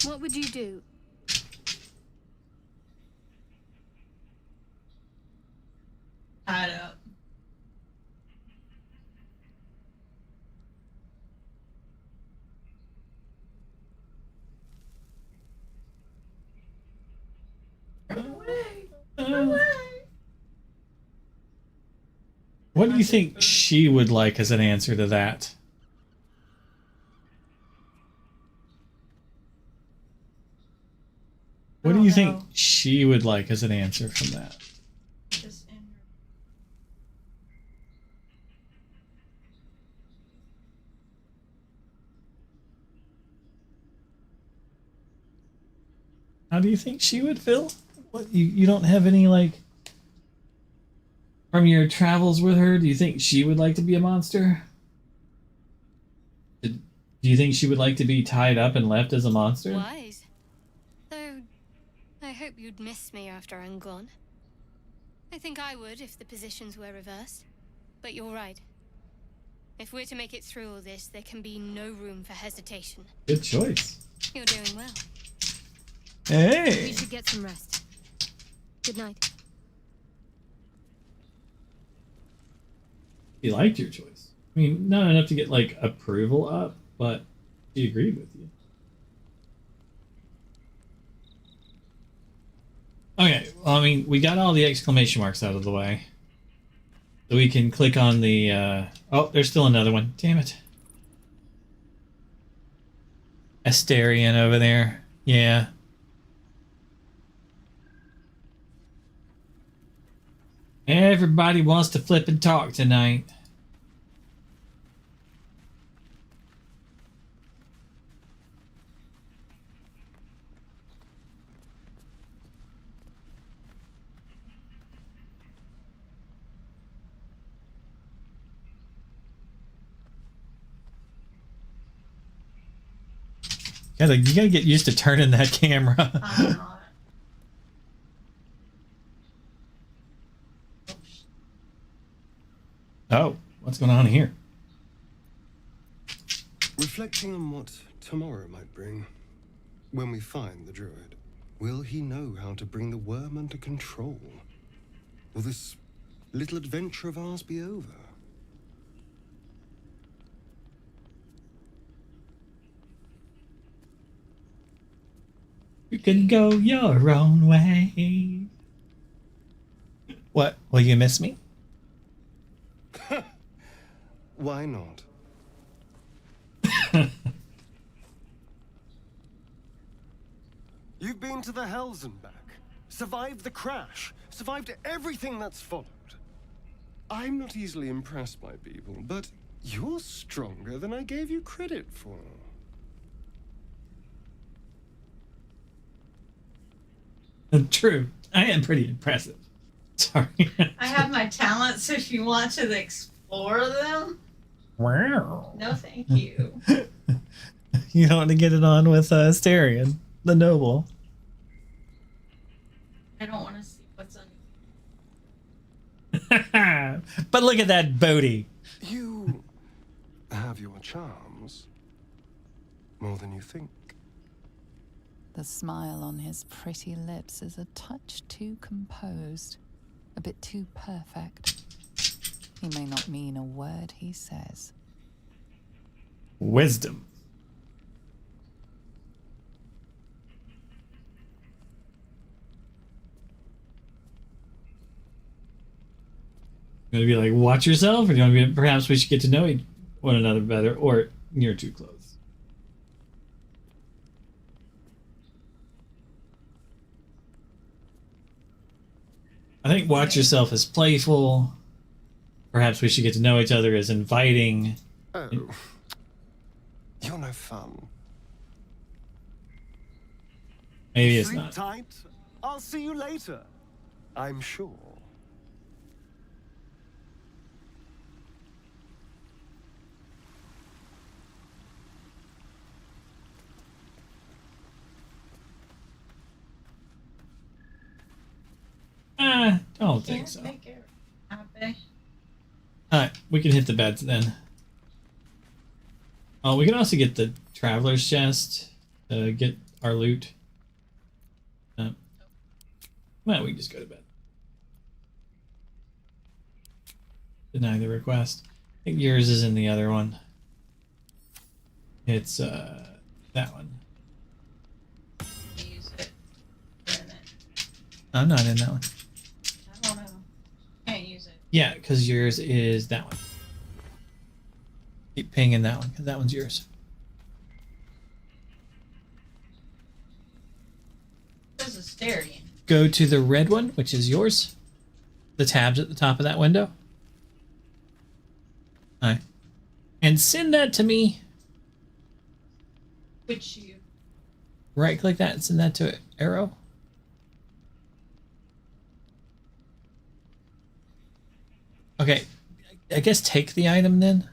What would you do? Tied up. What do you think she would like as an answer to that? What do you think she would like as an answer from that? Just in How do you think she would feel? What, you don't have any, like, from your travels with her, do you think she would like to be a monster? Do you think she would like to be tied up and left as a monster? Wise. Though, I hope you'd miss me after I'm gone. I think I would if the positions were reversed. But you're right. If we're to make it through all this, there can be no room for hesitation. Good choice. You're doing well. Hey! We should get some rest. Good night. He liked your choice. I mean, not enough to get, like, approval up, but she agreed with you. Okay, well, I mean, we got all the exclamation marks out of the way. So we can click on the, oh, there's still another one. Damn it. Asterion over there. Yeah. Everybody wants to flip and talk tonight. Yeah, like, you gotta get used to turning that camera. Oh, what's going on here? Reflecting on what tomorrow might bring, when we find the druid, will he know how to bring the worm under control? Will this little adventure of ours be over? You can go your own way. What? Will you miss me? Why not? You've been to the Hells and back, survived the crash, survived everything that's followed. I'm not easily impressed by people, but you're stronger than I gave you credit for. True. I am pretty impressive. Sorry. I have my talents if you want to explore them. Wow. No, thank you. You don't want to get it on with Asterion, the noble. I don't want to see what's under. But look at that Bodhi. You have your charms. More than you think. The smile on his pretty lips is a touch too composed, a bit too perfect. He may not mean a word he says. Wisdom. You want to be like, watch yourself, or do you want to be, perhaps we should get to know one another better, or you're too close? I think watch yourself as playful. Perhaps we should get to know each other as inviting. Oh, you're no fun. Maybe it's Sleep not. tight. I'll see you later. I'm sure. I don't think so. Make it happy. Alright, we can hit the beds then. Oh, we can also get the traveler's chest to get our loot. Well, we can just go to bed. Deny the request. I think yours is in the other one. It's that one. Use it. In it. I'm not in that one. I don't know. Can't use it. Yeah, because yours is that one. Keep pinging that one, because that one's yours. This is Asterian. Go to the red one, which is yours. The tabs at the top of that window. Alright. And send that to me. Which you? Right click that and send that to Arrow. Okay. I guess take the item then.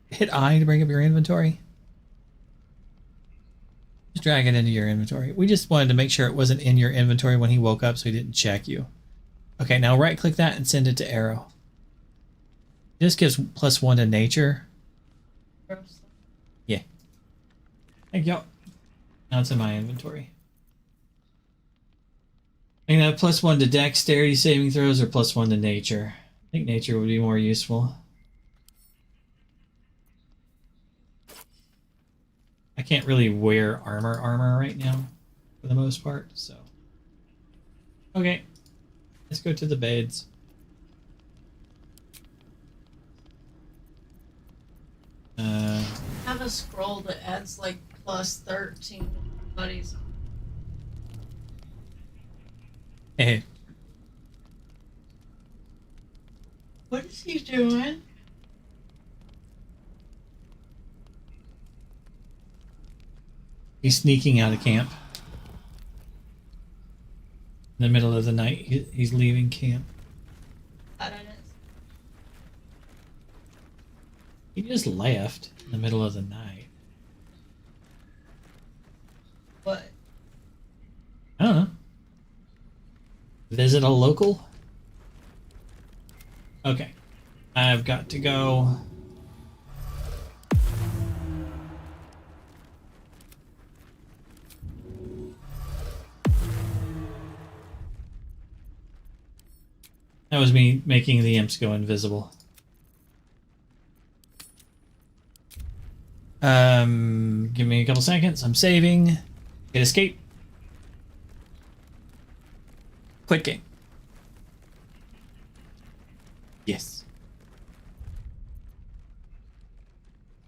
Hit I to bring up your inventory. Just drag it into your inventory. We just wanted to make sure it wasn't in your inventory when he woke up so he didn't check you. Okay, now right click that and send it to Arrow. This gives +1 to nature. Yeah. Thank you. Now it's in my inventory. And have +1 to dexterity saving throws or +1 to nature. I think nature would be more useful. I can't really wear armor right now for the most part, so. Okay. Let's go to the beds. Have a scroll that adds like +13 buddies. Hey. What is he doing? He's sneaking out of camp. In the middle of the night, he's leaving camp. I don't know. He just left in the middle of the night. What? I don't know. Visit a local? Okay. I've got to go. That was me making the imps go invisible. Give me a couple seconds. I'm saving. Hit escape. Quit game. Yes.